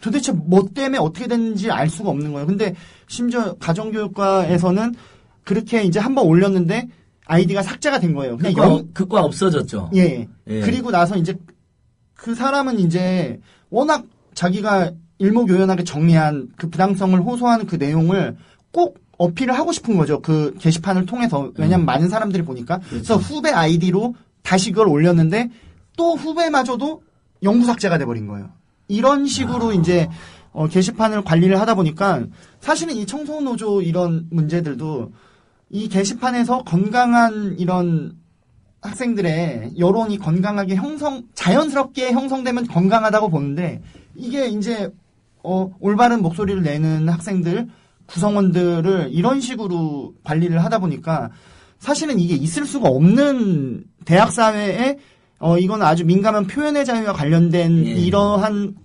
도대체 뭐 때문에 어떻게 됐는지 알 수가 없는 거예요. 근데 심지어 가정교육과에서는 그렇게 이제 한번 올렸는데 아이디가 삭제가 된 거예요. 그냥 그 과 없어졌죠. 예. 그리고 나서 이제 그 사람은 이제 워낙 자기가 일목요연하게 정리한 그 부당성을 호소하는 그 내용을 꼭 어필을 하고 싶은 거죠. 그 게시판을 통해서. 왜냐면 많은 사람들이 보니까. 그래서 후배 아이디로 다시 그걸 올렸는데 또 후배마저도 영구 삭제가 돼버린 거예요. 이런 식으로 이제 게시판을 관리를 하다 보니까 사실은 이 청소노조 이런 문제들도 이 게시판에서 건강한 이런 학생들의 여론이 건강하게 자연스럽게 형성되면 건강하다고 보는데 이게 이제 올바른 목소리를 내는 학생들 구성원들을 이런 식으로 관리를 하다 보니까 사실은 이게 있을 수가 없는 대학 사회에 이건 아주 민감한 표현의 자유와 관련된 이러한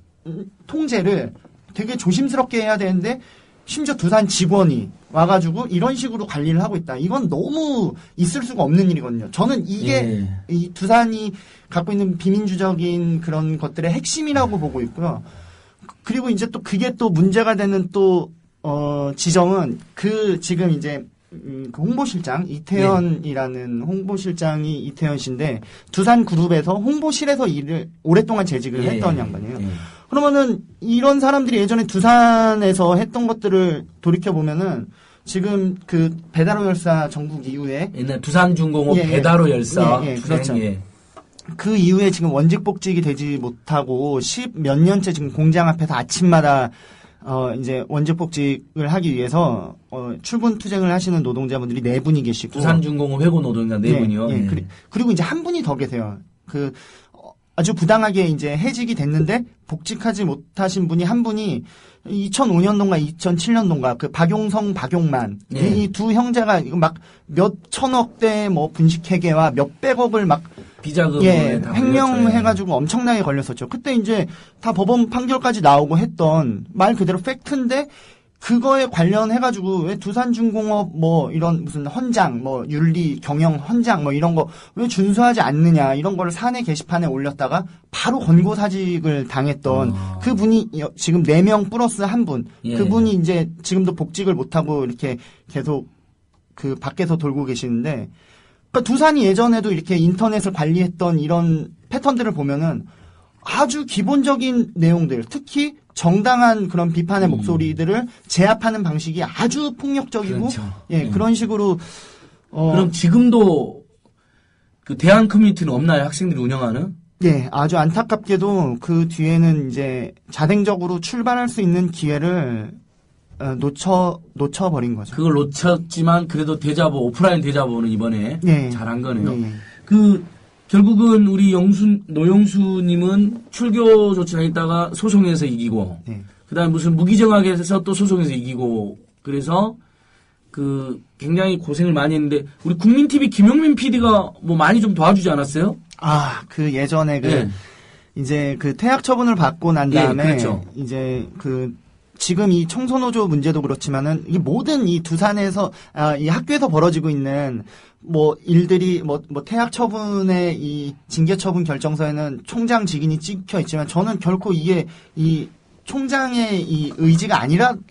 통제를 되게 조심스럽게 해야 되는데 심지어 두산 직원이 와가지고 이런 식으로 관리를 하고 있다. 이건 너무 있을 수가 없는 일이거든요. 저는 이게 이 두산이 갖고 있는 비민주적인 그런 것들의 핵심이라고 보고 있고요. 그리고 이제 또 그게 또 문제가 되는 또 지점은 그 지금 이제 그 홍보실장 이태현이라는 홍보실장이 이태현 씨인데 두산 그룹에서 홍보실에서 일을 오랫동안 재직을 했던 양반이에요. 그러면은 이런 사람들이 예전에 두산에서 했던 것들을 돌이켜 보면은 지금 그 배달호 열사 전국 이후에 옛날 두산중공업 배달호 열사 그렇죠. 그 이후에 지금 원직 복직이 되지 못하고 10몇 년째 지금 공장 앞에서 아침마다 이제 원직 복직을 하기 위해서 출근 투쟁을 하시는 노동자분들이 4분이 계시고 두산중공업 회고 노동자 4분이요. 그리고 이제 한 분이 더 계세요. 그 아주 부당하게 이제 해직이 됐는데 복직하지 못하신 분이 한 분이 2005년도인가 2007년도인가 그 박용성 박용만 이 두 형제가 이거 막 몇 천억대 뭐 분식회계와 몇백억을 막 비자금을 횡령해가지고 엄청나게 걸렸었죠. 그때 이제 다 법원 판결까지 나오고 했던 말 그대로 팩트인데 그거에 관련해가지고 왜 두산중공업 뭐 이런 무슨 헌장 뭐 윤리 경영 헌장 뭐 이런 거 왜 준수하지 않느냐 이런 거를 사내 게시판에 올렸다가 바로 권고사직을 당했던 그분이 지금 4명 플러스 한 분 그분이 이제 지금도 복직을 못하고 이렇게 계속 그 밖에서 돌고 계시는데 그러니까 두산이 예전에도 이렇게 인터넷을 관리했던 이런 패턴들을 보면은 아주 기본적인 내용들, 특히 정당한 그런 비판의 목소리들을 제압하는 방식이 아주 폭력적이고, 그렇죠. 예, 그런 식으로, 그럼 지금도 그 대안 커뮤니티는 없나요? 학생들이 운영하는? 예, 아주 안타깝게도 그 뒤에는 이제 자생적으로 출발할 수 있는 기회를 놓쳐버린 거죠. 그걸 놓쳤지만 그래도 대자보, 오프라인 대자보는 이번에 예. 잘한 거네요. 예. 결국은 우리 노영수님은 출교 조치하겠다가 소송에서 이기고, 네. 그 다음에 무슨 무기정학에 해서 또 소송에서 이기고, 그래서 굉장히 고생을 많이 했는데, 우리 국민TV 김용민 PD가 뭐 많이 좀 도와주지 않았어요? 그 예전에 예. 이제 퇴학 처분을 받고 난 다음에, 예, 그렇죠. 이제 지금 이 청소노조 문제도 그렇지만은, 이 모든 이 두산에서, 이 학교에서 벌어지고 있는, 일들이, 퇴학 처분의 이 징계 처분 결정서에는 총장 직인이 찍혀 있지만, 저는 결코 이게, 이 총장의 이 의지가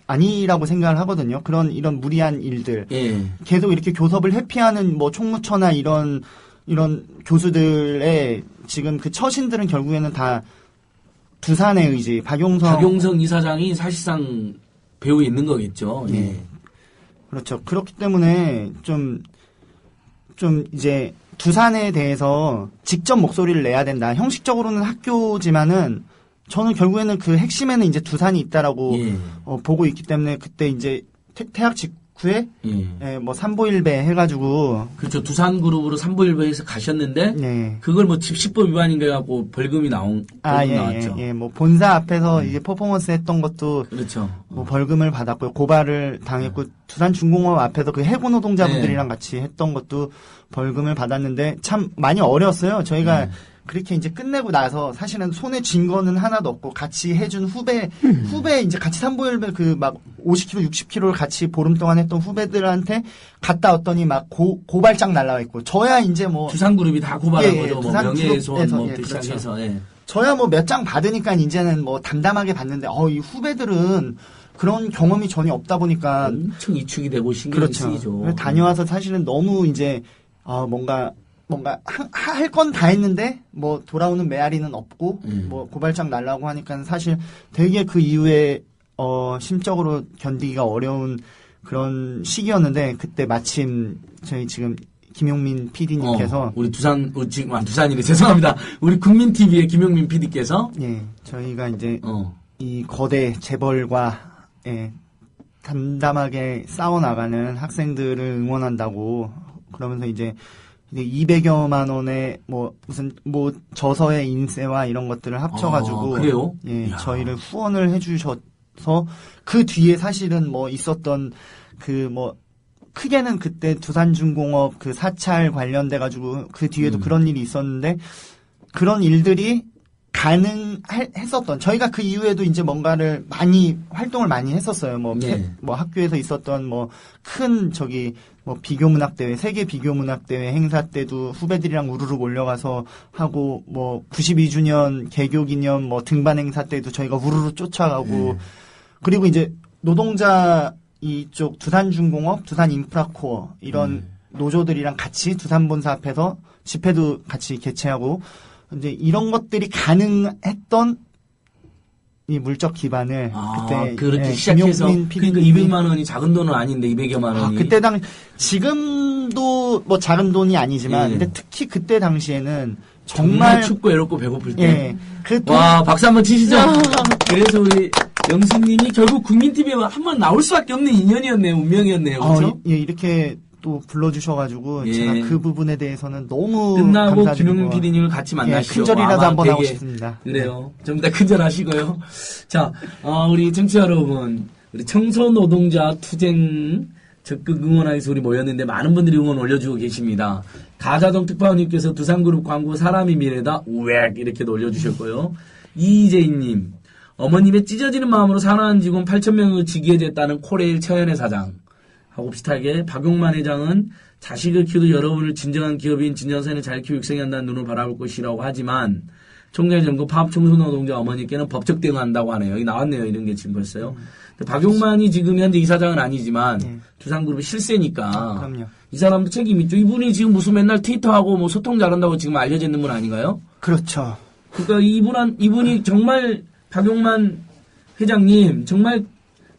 아니라고 생각을 하거든요. 이런 무리한 일들. 예. 계속 이렇게 교섭을 회피하는 총무처나 이런 교수들의 지금 그 처신들은 결국에는 다 두산의 의지, 박용성 이사장이 사실상 배후에 있는 거겠죠. 예. 그렇죠. 그렇기 때문에 좀 이제 두산에 대해서 직접 목소리를 내야 된다. 형식적으로는 학교지만은 저는 결국에는 그 핵심에는 이제 두산이 있다라고 보고 있기 때문에 그때 이제 퇴학 직후에 삼보일배 해가지고 그렇죠. 두산그룹으로 삼보일배에서 가셨는데 그걸 집시법 위반인가 해갖고 벌금이 나왔죠. 본사 앞에서 이제 퍼포먼스 했던 것도 그렇죠. 벌금을 받았고요. 고발을 당했고 두산중공업 앞에서 그 해고 노동자분들이랑 같이 했던 것도 벌금을 받았는데 참 많이 어려웠어요. 저희가 그렇게 이제 끝내고 나서 사실은 손에 쥔 거는 하나도 없고 같이 해준 후배 이제 같이 삼보일배 50kg, 60kg를 같이 보름 동안 했던 후배들한테 갔다 왔더니 고발장 날라와 있고 저야 이제 두산그룹이 다 고발한 거죠. 명예훼손 시작해서. 저야 몇 장 받으니까 이제는 담담하게 받는데 이 후배들은 그런 경험이 전혀 없다 보니까 엄청 이축이 되고 신경이 쓰이죠. 다녀와서 사실은 너무 이제 뭔가 할 건 다 했는데 돌아오는 메아리는 없고 고발장 날라고 하니까 사실 되게 그 이후에 심적으로 견디기가 어려운 그런 시기였는데 그때 마침 저희 지금 김용민 PD님께서 우리 두산이래 죄송합니다. 우리 국민TV의 김용민 PD께서 저희가 이제 이 거대 재벌과 담담하게 싸워나가는 학생들을 응원한다고 그러면서 이제 200여만 원의 저서의 인세와 이런 것들을 합쳐가지고 그래요? 저희를 후원을 해주셔서 그 뒤에 사실은 있었던 크게는 그때 두산중공업 사찰 관련돼가지고 그 뒤에도 그런 일이 있었는데 그런 일들이 가능했었던 저희가 그 이후에도 이제 뭔가를 활동을 많이 했었어요. 학교에서 있었던 큰 비교문학대회, 세계 비교문학대회 행사 때도 후배들이랑 우르르 올려가서 하고 92주년 개교기념 등반 행사 때도 저희가 우르르 쫓아가고 그리고 이제 노동자 이쪽 두산중공업, 두산인프라코어 이런 노조들이랑 같이 두산본사 앞에서 집회도 같이 개최하고 이제 이런 것들이 가능했던 이 물적 기반을 그때 그렇게 시작해서 그러니까 200만 원이 작은 돈은 아닌데 200여만 원이 그때 지금도 작은 돈이 아니지만 근데 특히 그때 당시에는 정말 춥고 외롭고 배고플 때 와 박수 한번 치시죠. 그래서 우리 영수님이 결국 국민TV에 한번 나올 수밖에 없는 인연이었네요. 운명이었네요. 그렇죠? 이렇게 또 불러주셔가지고 제가 그 부분에 대해서는 너무 끝나고 감사드리고 김용민 PD님을 같이 만나시죠. 큰절이라도 한번 하고 싶습니다. 그래요. 전부 다 큰절하시고요. 자, 우리 청취자 여러분, 우리 청소노동자 투쟁 적극 응원하기 위해서 우리 모였는데 많은 분들이 응원 올려주고 계십니다. 가자동 특파원님께서 두산그룹 광고 사람이 미래다 우엑 이렇게도 올려주셨고요. 이재희님, 어머님의 찢어지는 마음으로 산화한 직원 8,000명을 직위해줬다는 코레일 최현애 사장. 하고 비슷하게 박용만 회장은 자식을 키워도 여러분을 진정한 기업인 진정선을 잘 키우고 육성한다는 눈을 바라볼 것이라고 하지만 총장의 정부 파업 청소노동자 어머니께는 법적 대응한다고 하네요. 여기 나왔네요. 이런 게 지금 벌써요. 박용만이 지금 현재 이사장은 아니지만 두산그룹의 실세니까 그럼요. 이 사람도 책임 있죠. 이분이 지금 무슨 맨날 트위터하고 소통 잘한다고 지금 알려져 있는 분 아닌가요? 그렇죠. 그러니까 이분이 정말 박용만 회장님 정말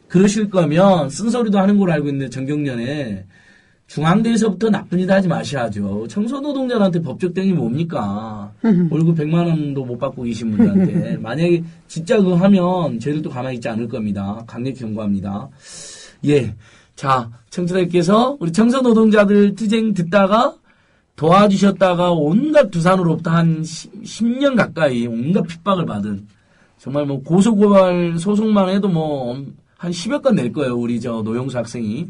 그러실 거면 쓴소리도 하는 걸로 알고 있는데 정경련에 중앙대에서부터 나쁜 일 하지 마셔야죠. 청소노동자한테 법적 대응이 뭡니까? 월급 100만 원도 못 받고 계신 분들한테. 만약에 진짜 그거 하면 저희들도 가만히 있지 않을 겁니다. 강력히 경고합니다. 예. 자, 청취자들께서 우리 청소노동자들 투쟁 듣다가 도와주셨다가 온갖 두산으로부터 한 10년 가까이 온갖 핍박을 받은 정말 뭐 고소고발 소송만 해도 뭐 한 10여 건 낼 거예요. 우리 저 노영수 학생이.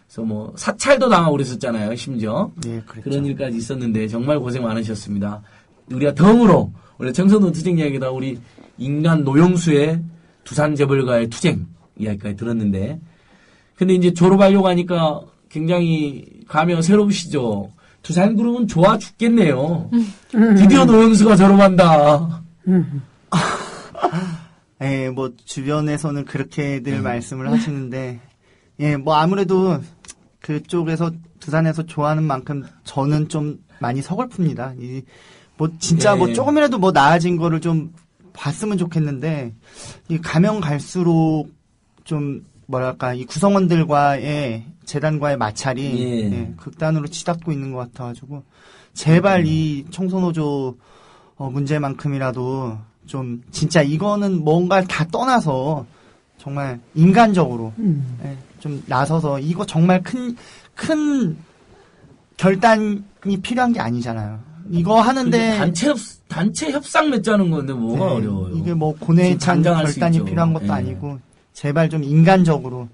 그래서 뭐 사찰도 당하고 그랬었잖아요. 심지어. 네, 그랬죠. 그런 일까지 있었는데 정말 고생 많으셨습니다. 우리가 덤으로 원래 청소년 투쟁 이야기다 우리 인간 노영수의 두산 재벌가의 투쟁 이야기까지 들었는데 근데 이제 졸업하려고 하니까 굉장히 가면 새로우시죠. 두산그룹은 좋아 죽겠네요. 드디어 노영수가 졸업한다. 예, 뭐 주변에서는 그렇게들 말씀을 하시는데 예, 뭐 아무래도 그쪽에서 두산에서 좋아하는 만큼 저는 좀 많이 서글픕니다. 뭐 진짜 뭐 조금이라도 뭐 나아진 거를 좀 봤으면 좋겠는데 이 가면 갈수록 좀 뭐랄까 이 구성원들과의 재단과의 마찰이 극단으로 치닫고 있는 것 같아가지고 제발 이 청소노조 문제만큼이라도 좀 진짜 이거는 뭔가를 다 떠나서 정말 인간적으로 좀 나서서 이거 정말 큰 결단이 필요한 게 아니잖아요. 이거 하는데 단체 협상 맺자는 건데 뭐가 네, 어려워요. 이게 뭐 고뇌에 찬 결단이 필요한 것도 아니고 제발 좀 인간적으로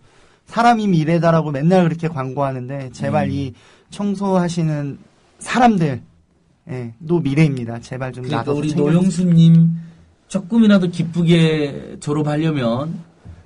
사람이 미래다라고 맨날 그렇게 광고하는데 제발 이 청소하시는 사람들 또 미래입니다. 제발 좀 그러니까 나서서 우리 챙겨주세요. 노영수님 조금이라도 기쁘게 졸업하려면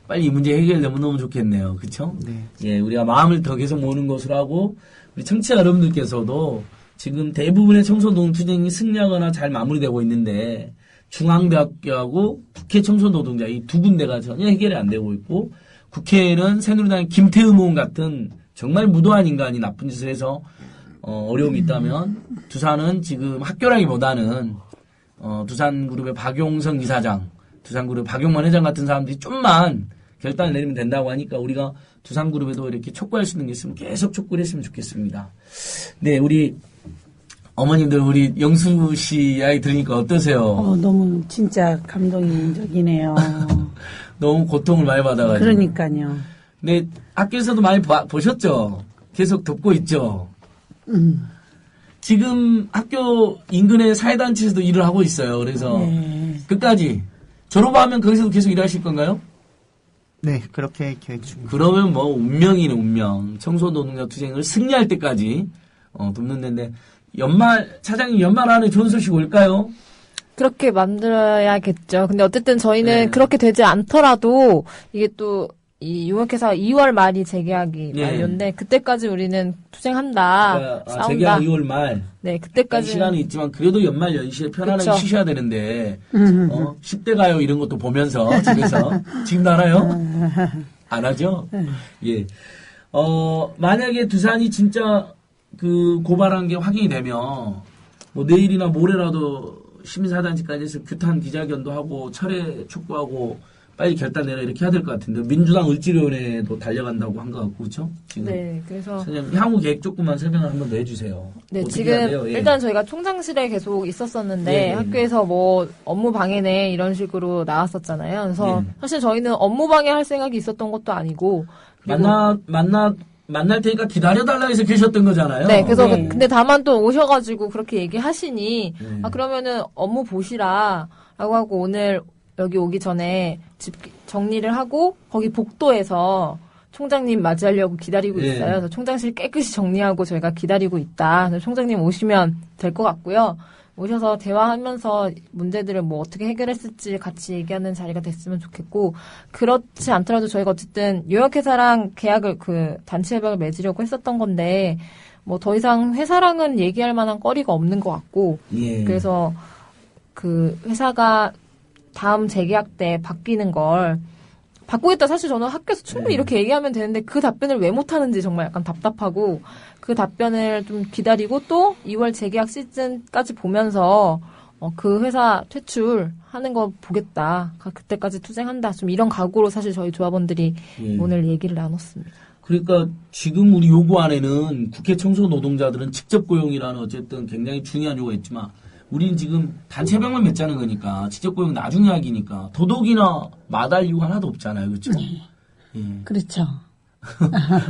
빨리 이 문제 해결되면 너무 좋겠네요. 그렇죠? 네. 예, 우리가 마음을 더 계속 모으는 것으로 하고 우리 청취자 여러분들께서도 지금 대부분의 청소노동 투쟁이 승리하거나 잘 마무리되고 있는데 중앙대학교하고 국회 청소노동자 이 두 군데가 전혀 해결이 안 되고 있고 국회에는 새누리당의 김태흠 의원 같은 정말 무도한 인간이 나쁜 짓을 해서 어려움이 있다면 두산은 지금 학교라기보다는 두산그룹의 박용성 이사장, 두산그룹 박용만 회장 같은 사람들이 좀만 결단을 내리면 된다고 하니까 우리가 두산그룹에도 이렇게 촉구할 수 있는 게 있으면 계속 촉구를 했으면 좋겠습니다. 네, 우리 어머님들 우리 영수 씨 이야기 들으니까 어떠세요? 너무 진짜 감동적이네요. 너무 고통을 많이 받아가지고. 그러니까요. 네, 학교에서도 많이 보셨죠? 계속 돕고 있죠? 지금 학교 인근의 사회단체에서도 일을 하고 있어요. 그래서 끝까지 졸업하면 거기서도 계속 일하실 건가요? 네, 그렇게 계획 중입니다. 그러면 뭐 운명이네 운명. 청소노동자 투쟁을 승리할 때까지 돕는 데인데 차장님 연말 안에 좋은 소식 올까요? 그렇게 만들어야겠죠. 근데 어쨌든 저희는 그렇게 되지 않더라도 이게 또 이 용역회사 2월 말이 재계약이 만료인데 그때까지 우리는 투쟁한다. 싸운다. 재계약 2월 말. 네, 그때까지 시간이 있지만 그래도 연말 연시에 편안하게 그쵸. 쉬셔야 되는데 10대 가요 이런 것도 보면서 집에서 지금도 하나요? 안 하죠? 예. 만약에 두산이 진짜 그 고발한 게 확인이 되면 뭐 내일이나 모레라도 시민사단체까지 해서 규탄 기자회견도 하고 철회 촉구하고 빨리 결단 내라 이렇게 해야 될 것 같은데 민주당 을지로위원회도 달려간다고 한 것 같고 그렇죠? 지금 네, 그래서 선생님 향후 계획 조금만 설명을 한번 더 해주세요. 네, 어떻게 지금 해야 돼요? 예. 일단 저희가 총장실에 계속 있었었는데 학교에서 뭐 업무 방해네 이런 식으로 나왔었잖아요. 그래서 사실 저희는 업무 방해할 생각이 있었던 것도 아니고 만날 테니까 기다려달라 해서 계셨던 거잖아요. 네, 그래서 근데 다만 또 오셔가지고 그렇게 얘기하시니 그러면은 업무 보시라 라고 하고 오늘 여기 오기 전에 집 정리를 하고 거기 복도에서 총장님 맞이하려고 기다리고 있어요. 그래서 총장실 깨끗이 정리하고 저희가 기다리고 있다. 그래서 총장님 오시면 될 것 같고요. 오셔서 대화하면서 문제들을 뭐 어떻게 해결했을지 같이 얘기하는 자리가 됐으면 좋겠고 그렇지 않더라도 저희가 어쨌든 요약회사랑 계약을 단체 협약을 맺으려고 했었던 건데 뭐 더 이상 회사랑은 얘기할 만한 거리가 없는 것 같고 그래서 그 회사가 다음 재계약 때 바뀌는 걸 바꾸겠다. 사실 저는 학교에서 충분히 이렇게 얘기하면 되는데 그 답변을 왜 못하는지 정말 약간 답답하고 그 답변을 좀 기다리고 또 2월 재계약 시즌까지 보면서 그 회사 퇴출하는 거 보겠다. 그때까지 투쟁한다. 좀 이런 각오로 사실 저희 조합원들이 오늘 얘기를 나눴습니다. 그러니까 지금 우리 요구안에는 국회 청소 노동자들은 직접 고용이라는 어쨌든 굉장히 중요한 요구가 있지만 우리는 지금 단체병만 맺자는 거니까 직접 고용 나중 이야기니까 도덕이나 마다할 이유가 하나도 없잖아요. 그렇죠? 예. 그렇죠.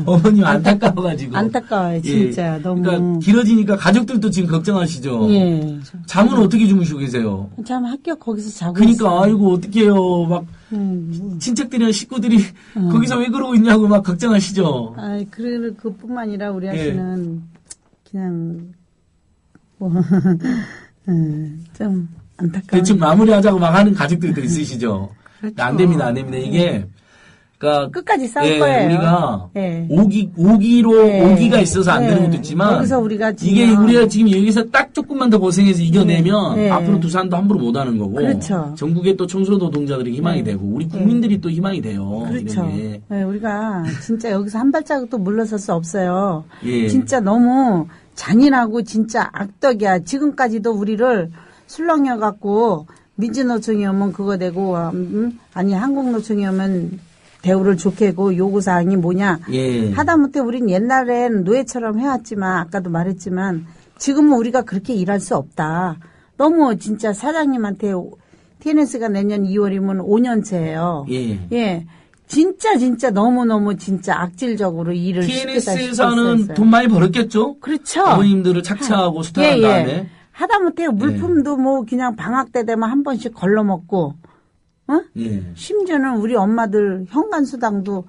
어머님 안타까워가지고. 안타까워요, 진짜. 너무. 그러니까 길어지니까 가족들도 지금 걱정하시죠. 예. 잠은 어떻게 주무시고 계세요? 참 학교 거기서 자고 그러니까 있어요. 아이고 어떡해요. 막 친척들이나 식구들이 거기서 왜 그러고 있냐고 막 걱정하시죠. 아, 그뿐만 아니라 우리 아씨는 그냥 뭐 좀 안타까워. 대충 마무리하자고 막 하는 가족들도 있으시죠. 그렇죠. 안 됩니다. 이게 그러니까 끝까지 싸울 거예요. 우리가 예. 오기로 예. 오기가 있어서 안 예. 되는 것도 있지만 여기서 우리가 이게 우리가 지금 여기서 딱 조금만 더 고생해서 이겨내면 예. 앞으로 두산도 함부로 못 하는 거고 그렇죠. 전국에 또 청소 노동자들이 희망이 되고 우리 국민들이 또 희망이 돼요. 그렇죠. 이런 게. 네, 우리가 진짜 여기서 한 발자국도 물러설 수 없어요. 예. 진짜 너무 잔인하고 진짜 악덕이야. 지금까지도 우리를 술렁여갖고 민주노총이 오면 그거 되고 아니 한국노총이 오면 대우를 좋게 하고 요구사항이 뭐냐. 예. 하다못해 우린 옛날엔 노예처럼 해왔지만 아까도 말했지만 지금은 우리가 그렇게 일할 수 없다. 너무 진짜 사장님한테 TNS가 내년 2월이면 5년째예요. 예. 예. 진짜 너무너무 진짜 악질적으로 일을 TNS에서는 돈 많이 벌었겠죠? 그렇죠. 어머님들을 착취하고 수탈한 예, 다음에. 예. 하다못해 물품도 뭐 그냥 방학 때 되면 한 번씩 걸러먹고 예. 심지어는 우리 엄마들 현관수당도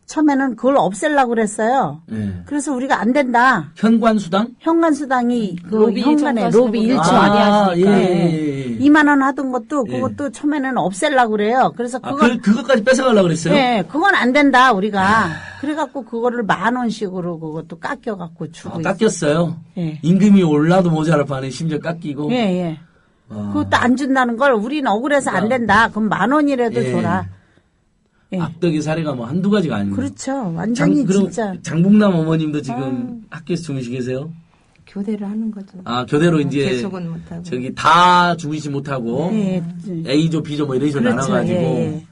처음에는 그걸 없애려고 그랬어요. 예. 그래서 우리가 안 된다. 현관수당? 현관수당이 로비 현관에 청소하시는 로비 분들 1층 많이 하시니까. 예. 2만 원 하던 것도 예. 그것도 처음에는 없애려고 그래요. 그래서 그것까지 뺏어가려고 그랬어요? 네, 그건 안 된다 우리가. 그래갖고 그거를 10,000원씩으로 그것도 깎여갖고 주고. 깎였어요? 예. 임금이 올라도 모자랄 판에 심지어 깎이고? 예. 그것도 안 준다는 걸 우리는 억울해서 안 된다. 그럼 10,000원이라도 예. 줘라. 예. 악덕의 사례가 뭐 한두 가지가 아닙니다. 그렇죠. 완전히 그럼 진짜. 장북남 어머님도 지금 학교에서 주무시 계세요? 교대를 하는 거죠. 교대로 이제 계속은 못하고. 저기 다 주무시 못하고 예. A조, B조 뭐 이런 식으로 그렇죠. 나눠가지고 예.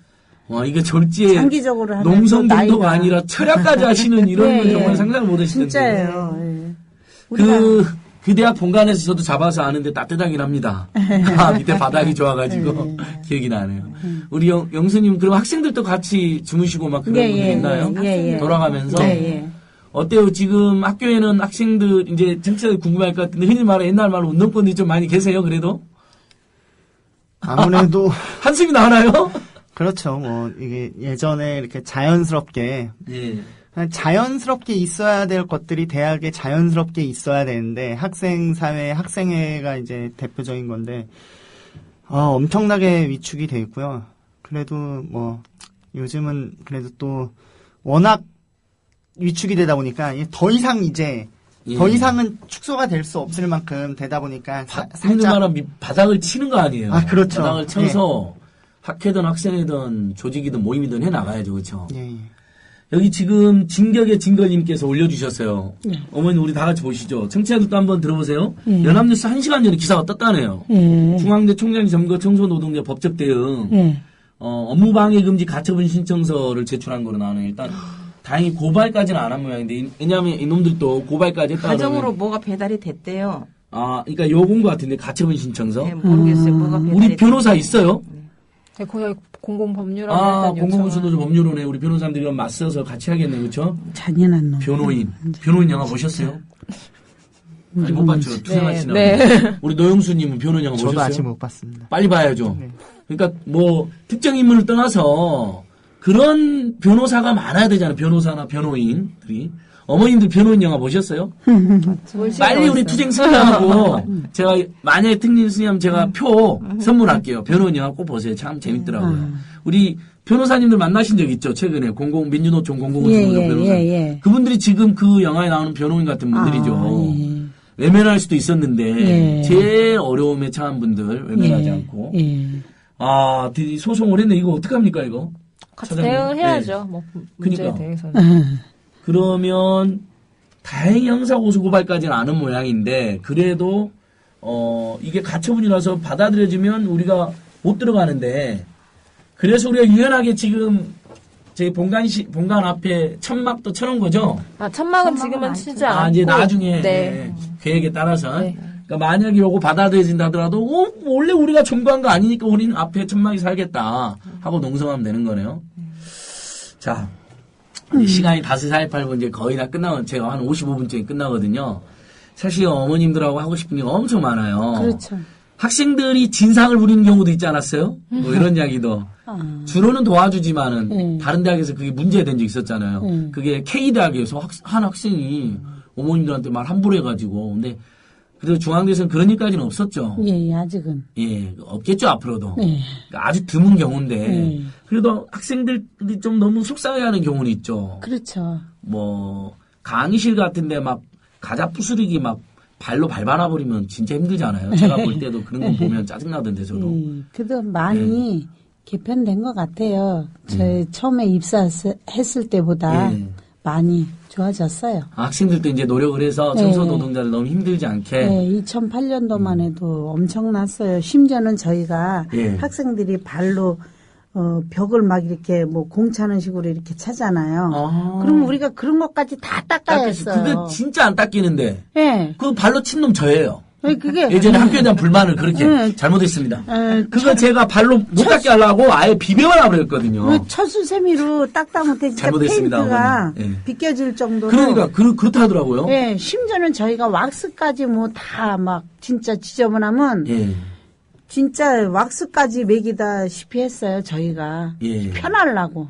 와 이거 졸지에 장기적으로 하는 농성 또 정도가 나이가. 아니라 철학까지 하시는 이런 예, 건 정말 예. 상상을 못하시던데. 진짜예요. 예. 우리가 그 대학 본관에서 저도 잡아서 아는데 따뜻하긴 합니다. 밑에 바닥이 좋아가지고 기억이 나네요. 우리 영수님 그럼 학생들도 같이 주무시고 막 그런 분이 있나요? 예. 돌아가면서 예. 어때요? 지금 학교에는 학생들 이제 정치자들 궁금할 것 같은데 흔히 말해 옛날 말로 운동권들이 좀 많이 계세요? 그래도 아무래도 한숨이 나나요? 그렇죠. 뭐 이게 예전에 이렇게 자연스럽게 예. 자연스럽게 있어야 될 것들이 대학에 자연스럽게 있어야 되는데 학생사회, 학생회가 이제 대표적인 건데 엄청나게 위축이 돼 있고요. 그래도 뭐 요즘은 그래도 또 워낙 위축이 되다 보니까 더 이상 이제 더 이상은 축소가 될 수 없을 만큼 되다 보니까 살짝 바닥을 치는 거 아니에요? 그렇죠. 바닥을 쳐서 학회든 학생회든 조직이든 모임이든 해 나가야죠, 그렇죠? 예. 여기 지금 진격의 진걸님께서 올려주셨어요. 어머니 우리 다 같이 보시죠. 청취자들도 한번 들어보세요. 연합뉴스 1시간 전에 기사가 떴다네요. 중앙대 총장이 점거 청소노동자 법적 대응 업무방해 금지 가처분 신청서를 제출한 거로 나오네요. 일단 다행히 고발까지는 안 한 모양인데 왜냐하면 이놈들도 고발까지 했다 가정으로 그러면 뭐가 배달이 됐대요. 그러니까 요건 것 같은데 가처분 신청서. 네, 모르겠어요. 뭐가 배달이 우리 변호사 있어요? 네, 거의 공공법률원 공공순도조 법률원에 우리 변호사님들이랑 맞서서 같이 하겠네요, 그렇죠? 잔인한 놈. 변호인 영화 보셨어요? 아니, 못 봤죠. 투생하시나. 네. 우리 노영수님은 변호인 영화 저도 보셨어요? 아직 못 봤습니다. 빨리 봐야죠. 네. 그러니까 뭐 특정 인물을 떠나서 그런 변호사가 많아야 되잖아요. 변호사나 변호인들이. 어머님들 변호인 영화 보셨어요? 빨리 우리 투쟁 승리하고 제가 만약에 특림 승리하면 제가 표 선물할게요. 변호인 영화 꼭 보세요. 참 재밌더라고요. 우리 변호사님들 만나신 적 있죠? 최근에 민주노총 공공운수노조 변호사. 그분들이 지금 그 영화에 나오는 변호인 같은 분들이죠. 외면할 수도 있었는데 제일 어려움에 처한 분들 외면하지 않고. 드디어 소송을 했네. 이거 어떡합니까 이거? 같이 대응을 해야죠. 뭐 문제에 대해서는. 그러면 다행히 형사고소고발까지는 않은 모양인데 그래도 이게 가처분이라서 받아들여지면 우리가 못 들어가는데, 그래서 우리가 유연하게 지금 저희 본관 앞에 천막도 쳐놓은 거죠? 천막은 지금은 치지 않고. 이제 나중에 네. 계획에 따라서. 네. 그러니까 만약에 요거 받아들여진다 하더라도 원래 우리가 정부한 거 아니니까 우리는 앞에 천막이 살겠다 하고 농성하면 되는 거네요. 자, 이제 시간이 5시 48분 이제 거의 다 끝나면 제가 한 55분쯤에 끝나거든요. 사실 어머님들하고 하고 싶은 게 엄청 많아요. 그렇죠. 학생들이 진상을 부리는 경우도 있지 않았어요? 뭐 이런 이야기도. 주로는 도와주지만은 다른 대학에서 그게 문제된 적 있었잖아요. 그게 K대학에서 한 학생이 어머님들한테 말 함부로 해가지고. 근데 그래도 중앙대에서는 그런 일까지는 없었죠. 예, 아직은. 예, 없겠죠, 앞으로도. 예. 그러니까 아주 드문 경우인데. 그래도 학생들이 좀 너무 속상해하는 경우는 있죠. 그렇죠. 뭐, 강의실 같은데 막 가자 부스러기 막 발로 밟아놔 버리면 진짜 힘들잖아요. 제가 볼 때도 그런 거 보면 짜증나던데, 저도. 그래도 많이 개편된 것 같아요. 저희 처음에 입사했을 때보다 많이 좋아졌어요. 학생들도 이제 노력을 해서 청소 노동자들 너무 힘들지 않게. 네, 2008년도만 해도 엄청났어요. 심지어는 저희가 학생들이 발로 벽을 막 이렇게 뭐 공차는 식으로 이렇게 차잖아요. 그러면 우리가 그런 것까지 다 닦아야 했어요. 그게 진짜 안 닦이는데. 네. 그 발로 친 놈 저예요. 그게 예전에 학교에 대한 불만을 그렇게 잘못했습니다. 그거 제가 발로 못 닦게 하려고 아예 비벼라 그랬거든요. 철수세미로 닦다 못해 진짜 잘못했습니다, 페인트가 어머니. 비껴질 정도로. 그러니까 그렇다 하더라고요. 네, 심지어는 저희가 왁스까지 뭐 다 막 진짜 지저분하면 진짜 왁스까지 먹이다시피 했어요. 저희가 편하려고.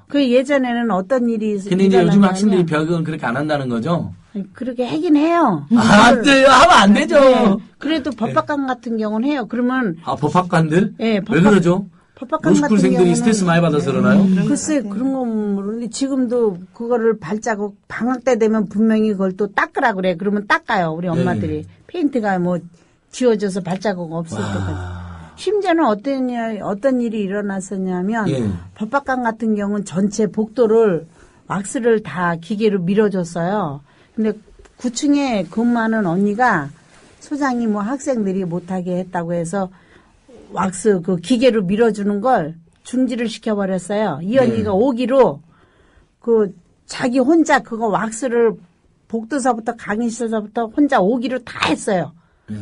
그 예전에는 어떤 일이 근데 이제 요즘 학생들이 벽은 그렇게 안 한다는 거죠? 그렇게 하긴 해요. 안 돼요. 하면 안 되죠. 네. 그래도 법학관 같은 경우는 해요. 그러면 법학관들? 네, 왜 그러죠? 법학관 같은 로스쿨생들이 경우는 스트레스 많이 받아서 그러나요? 글쎄 그런 거 모르는데 지금도 그거를 발자국 방학 때 되면 분명히 그걸 또 닦으라 그래. 그러면 닦아요. 우리 엄마들이. 페인트가 뭐 지워져서 발자국 없을 때까지. 심지어는 어떤 일이 일어났었냐면 법학관 같은 경우는 전체 복도를 왁스를 다 기계로 밀어줬어요. 근데 9층에 근무하는 언니가 소장이 뭐 학생들이 못하게 했다고 해서 왁스 그 기계로 밀어주는 걸 중지를 시켜버렸어요. 이 언니가 오기로 그 자기 혼자 그거 왁스를 복도서부터 강의실서부터 혼자 오기로 다 했어요.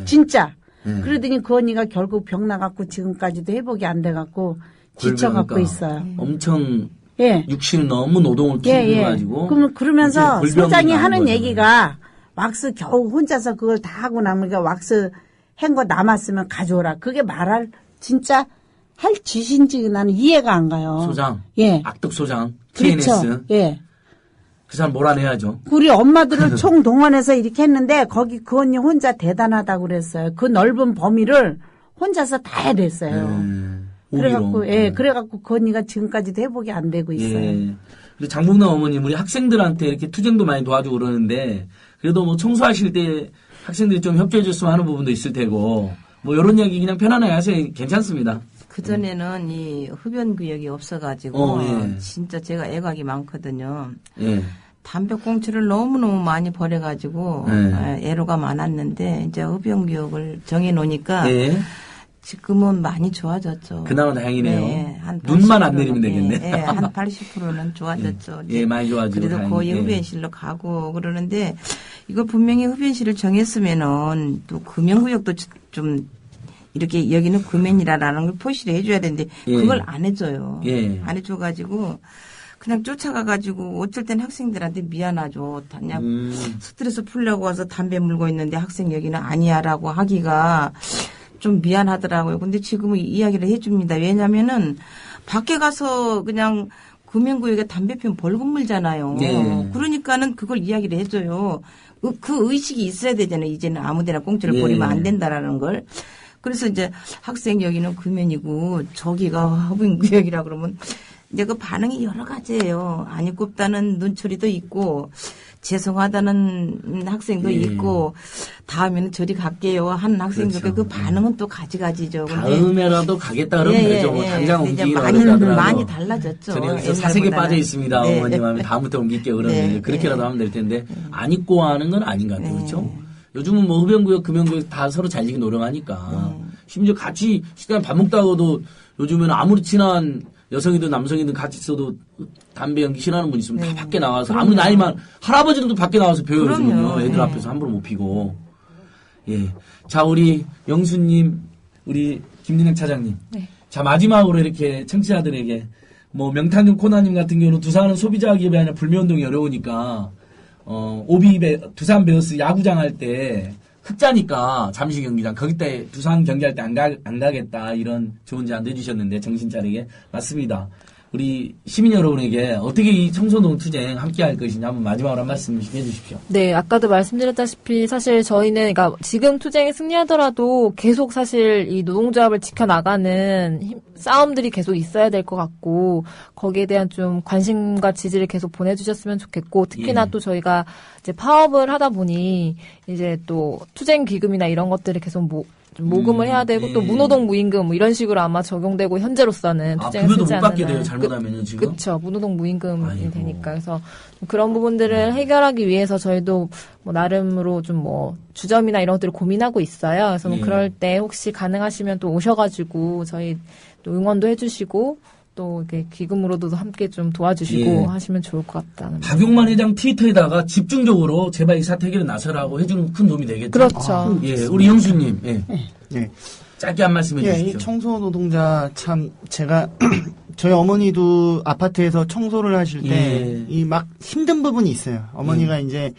진짜. 그러더니 그 언니가 결국 병 나갖고 지금까지도 회복이 안 돼갖고 지쳐갖고 있어요. 엄청 육신을 너무 노동을 키워가지고. 그러면서 소장이 하는 얘기가 왁스 겨우 혼자서 그걸 다 하고 남으니까 왁스 한 거 남았으면 가져오라. 그게 말할 진짜 할 짓인지 나는 이해가 안 가요. 소장. 악덕 소장. 그렇죠. TNS. 그 사람 몰아내야죠. 우리 엄마들을 총 동원해서 이렇게 했는데 거기 그 언니 혼자 대단하다고 그랬어요. 그 넓은 범위를 혼자서 다 해냈어요. 그래갖고 그래갖고 그 언니가 지금까지도 회복이 안 되고 있어요. 그리고 장봉남 어머님 우리 학생들한테 이렇게 투쟁도 많이 도와주고 그러는데 그래도 뭐 청소하실 때 학생들이 좀 협조해 줬으면 하는 부분도 있을 테고 뭐 이런 이야기 그냥 편안하게 하세요. 괜찮습니다. 그전에는 이 흡연구역이 없어가지고 진짜 제가 애각이 많거든요. 담배꽁초를 너무너무 많이 버려가지고 애로가 많았는데 이제 흡연구역을 정해놓으니까 지금은 많이 좋아졌죠. 그나마 다행이네요. 네, 눈만 안 내리면 되겠네. 한 80%는 좋아졌죠. 많이 좋아지고 그래도 다행히. 거의 흡연실로 가고 그러는데 이거 분명히 흡연실을 정했으면은 또 금연구역도 좀 이렇게 여기는 금연이라는 걸 표시를 해줘야 되는데 그걸 안 해줘요. 안 해줘가지고 그냥 쫓아가가지고 어쩔 땐 학생들한테 미안하죠. 그냥 스트레스 풀려고 와서 담배 물고 있는데 학생 여기는 아니야라고 하기가 좀 미안하더라고요. 근데 지금은 이야기를 해줍니다. 왜냐면은 밖에 가서 그냥 금연구역에 담배 피우면 벌금 물잖아요. 그러니까는 그걸 이야기를 해줘요. 그 의식이 있어야 되잖아요. 이제는 아무데나 공짜를 버리면 안 된다라는 걸. 그래서 이제 학생 여기는 금연이고 저기가 흡연구역이라 그러면 이제 그 반응이 여러 가지예요. 아니 꼽다는 눈초리도 있고 죄송하다는 학생도 있고 다음에는 저리 갈게요 하는 학생들 그 반응은 또 가지가지죠. 다음에라도 가겠다 그러면 되죠. 뭐 당장 옮기기로 많이 달라졌죠. 저는 사색에 빠져 있습니다. 어머님 하면 다음부터 옮길게요. 그러면 그렇게라도 하면 될 텐데 안 입고 하는 건 아닌 것 같아요. 그렇죠? 요즘은 뭐 흡연구역, 금연구역 다 서로 잘 지기 노력하니까. 심지어 같이 식당 밥 먹다가도 요즘에는 아무리 친한 여성이든 남성이든 같이 있어도 담배 연기 싫어하는 분 있으면 다 밖에 나가서 아무리 나이만 할아버지들도 밖에 나가서 배워요. 요즘은요. 애들 앞에서 함부로 못 피고. 예. 자, 우리 영수님, 우리 김진행 차장님. 네. 자, 마지막으로 이렇게 청취자들에게 뭐 명탕균 코나님 같은 경우는 두산은 소비자 기업이 아니라 불매운동이 어려우니까 두산 베어스 야구장 할 때 흑자니까 잠실 경기장 거기다 두산 경기할 때 안 가겠다 이런 좋은 제안 내주셨는데 정신 차리게 맞습니다. 우리 시민 여러분에게 어떻게 이 청소노동 투쟁 함께 할 것이냐 한번 마지막으로 한 말씀 해주십시오. 네, 아까도 말씀드렸다시피 사실 저희는 그러니까 지금 투쟁이 승리하더라도 계속 사실 이 노동조합을 지켜나가는 싸움들이 계속 있어야 될 것 같고 거기에 대한 좀 관심과 지지를 계속 보내주셨으면 좋겠고 특히나 또 저희가 이제 파업을 하다 보니 이제 또 투쟁 기금이나 이런 것들을 계속 모금을 해야 되고 또 무노동 무임금 뭐 이런 식으로 아마 적용되고 현재로서는 투쟁을 급여도 쓰지 못 받게 않는 돼요. 잘못하면요 지금. 그렇죠. 무노동 무임금이 아이고. 되니까 그래서 그런 부분들을 해결하기 위해서 저희도 뭐 나름으로 좀 뭐 주점이나 이런 것들을 고민하고 있어요. 그래서 뭐 그럴 때 혹시 가능하시면 또 오셔가지고 저희 또 응원도 해주시고 또 이렇게 기금으로도 함께 좀 도와주시고 하시면 좋을 것 같다는. 박용만 회장 트위터에다가 집중적으로 제발 이 사태 해결에 나서라고 해주는 큰 도움이 되겠죠. 그렇죠. 예, 우리 영수님, 예. 짧게 한 말씀 예, 해주십시오. 이 청소 노동자 참 제가 저희 어머니도 아파트에서 청소를 하실 때 이 막 힘든 부분이 있어요. 어머니가 이제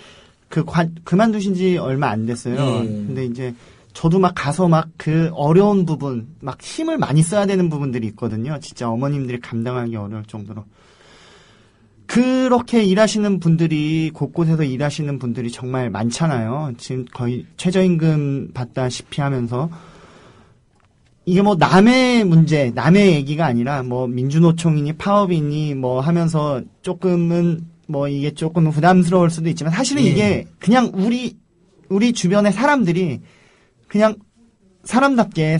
그만두신 지 얼마 안 됐어요. 근데 이제 저도 막 가서 막 그 어려운 부분, 막 힘을 많이 써야 되는 부분들이 있거든요. 진짜 어머님들이 감당하기 어려울 정도로. 그렇게 일하시는 분들이, 곳곳에서 일하시는 분들이 정말 많잖아요. 지금 거의 최저임금 받다시피 하면서. 이게 뭐 남의 문제, 남의 얘기가 아니라 뭐 민주노총이니 파업이니 뭐 하면서 조금은 뭐 이게 조금 부담스러울 수도 있지만 사실은 이게 그냥 우리 주변의 사람들이 그냥 사람답게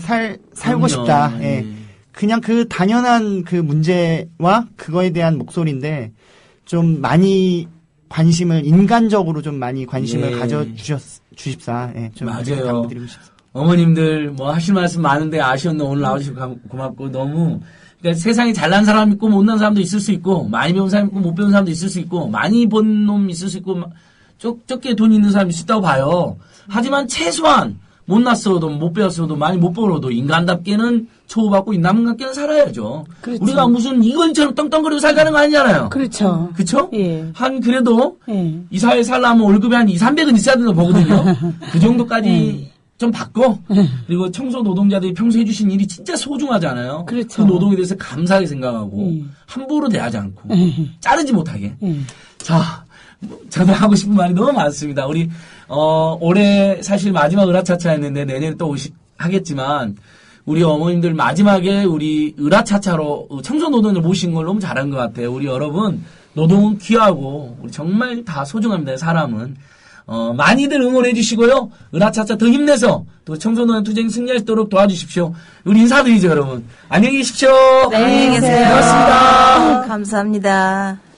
살고 싶다. 예. 그냥 그 당연한 그 문제와 그거에 대한 목소리인데 좀 많이 관심을 인간적으로 좀 많이 관심을 가져주십사. 예. 좀 맞아요. 당부드리고 싶습니다. 어머님들 뭐 하실 말씀 많은데 아쉬웠는데 오늘 나와주셔서 고맙고 너무 그러니까 세상에 잘난 사람 있고 못난 사람도 있을 수 있고 많이 배운 사람 있고 못 배운 사람도 있을 수 있고 많이 번 놈 있을 수 있고 적게 돈 있는 사람이 있을 수 있다고 봐요. 하지만 최소한 못났어도 못 배웠어도 많이 못 벌어도 인간답게는 처우받고 인간답게는 살아야죠. 그렇죠. 우리가 무슨 이건처럼 떵떵거리고 살가는 거 아니잖아요. 그렇죠. 그쵸? 예. 한 그래도 예. 이 사회에 살려면 월급이 한 200~300은 있어야 된다고 보거든요. 그 정도까지 좀 받고 그리고 청소 노동자들이 평소에 해주신 일이 진짜 소중하잖아요. 그렇죠. 그 노동에 대해서 감사하게 생각하고 함부로 대하지 않고 자르지 못하게. 자, 저도 하고 싶은 말이 너무 많습니다. 우리 올해 사실 마지막 으라차차였는데 내년에 또 하겠지만 우리 어머님들 마지막에 우리 으라차차로 청소 노동을 모신 걸 너무 잘한 것 같아요. 우리 여러분 노동은 귀하고 우리 정말 다 소중합니다. 사람은. 많이들 응원해 주시고요. 으라차차 더 힘내서 또 청소년 투쟁 승리할 수 있도록 도와주십시오. 우리 인사드리죠, 여러분. 안녕히 계십시오. 네, 안녕히 계세요. 고맙습니다. 감사합니다.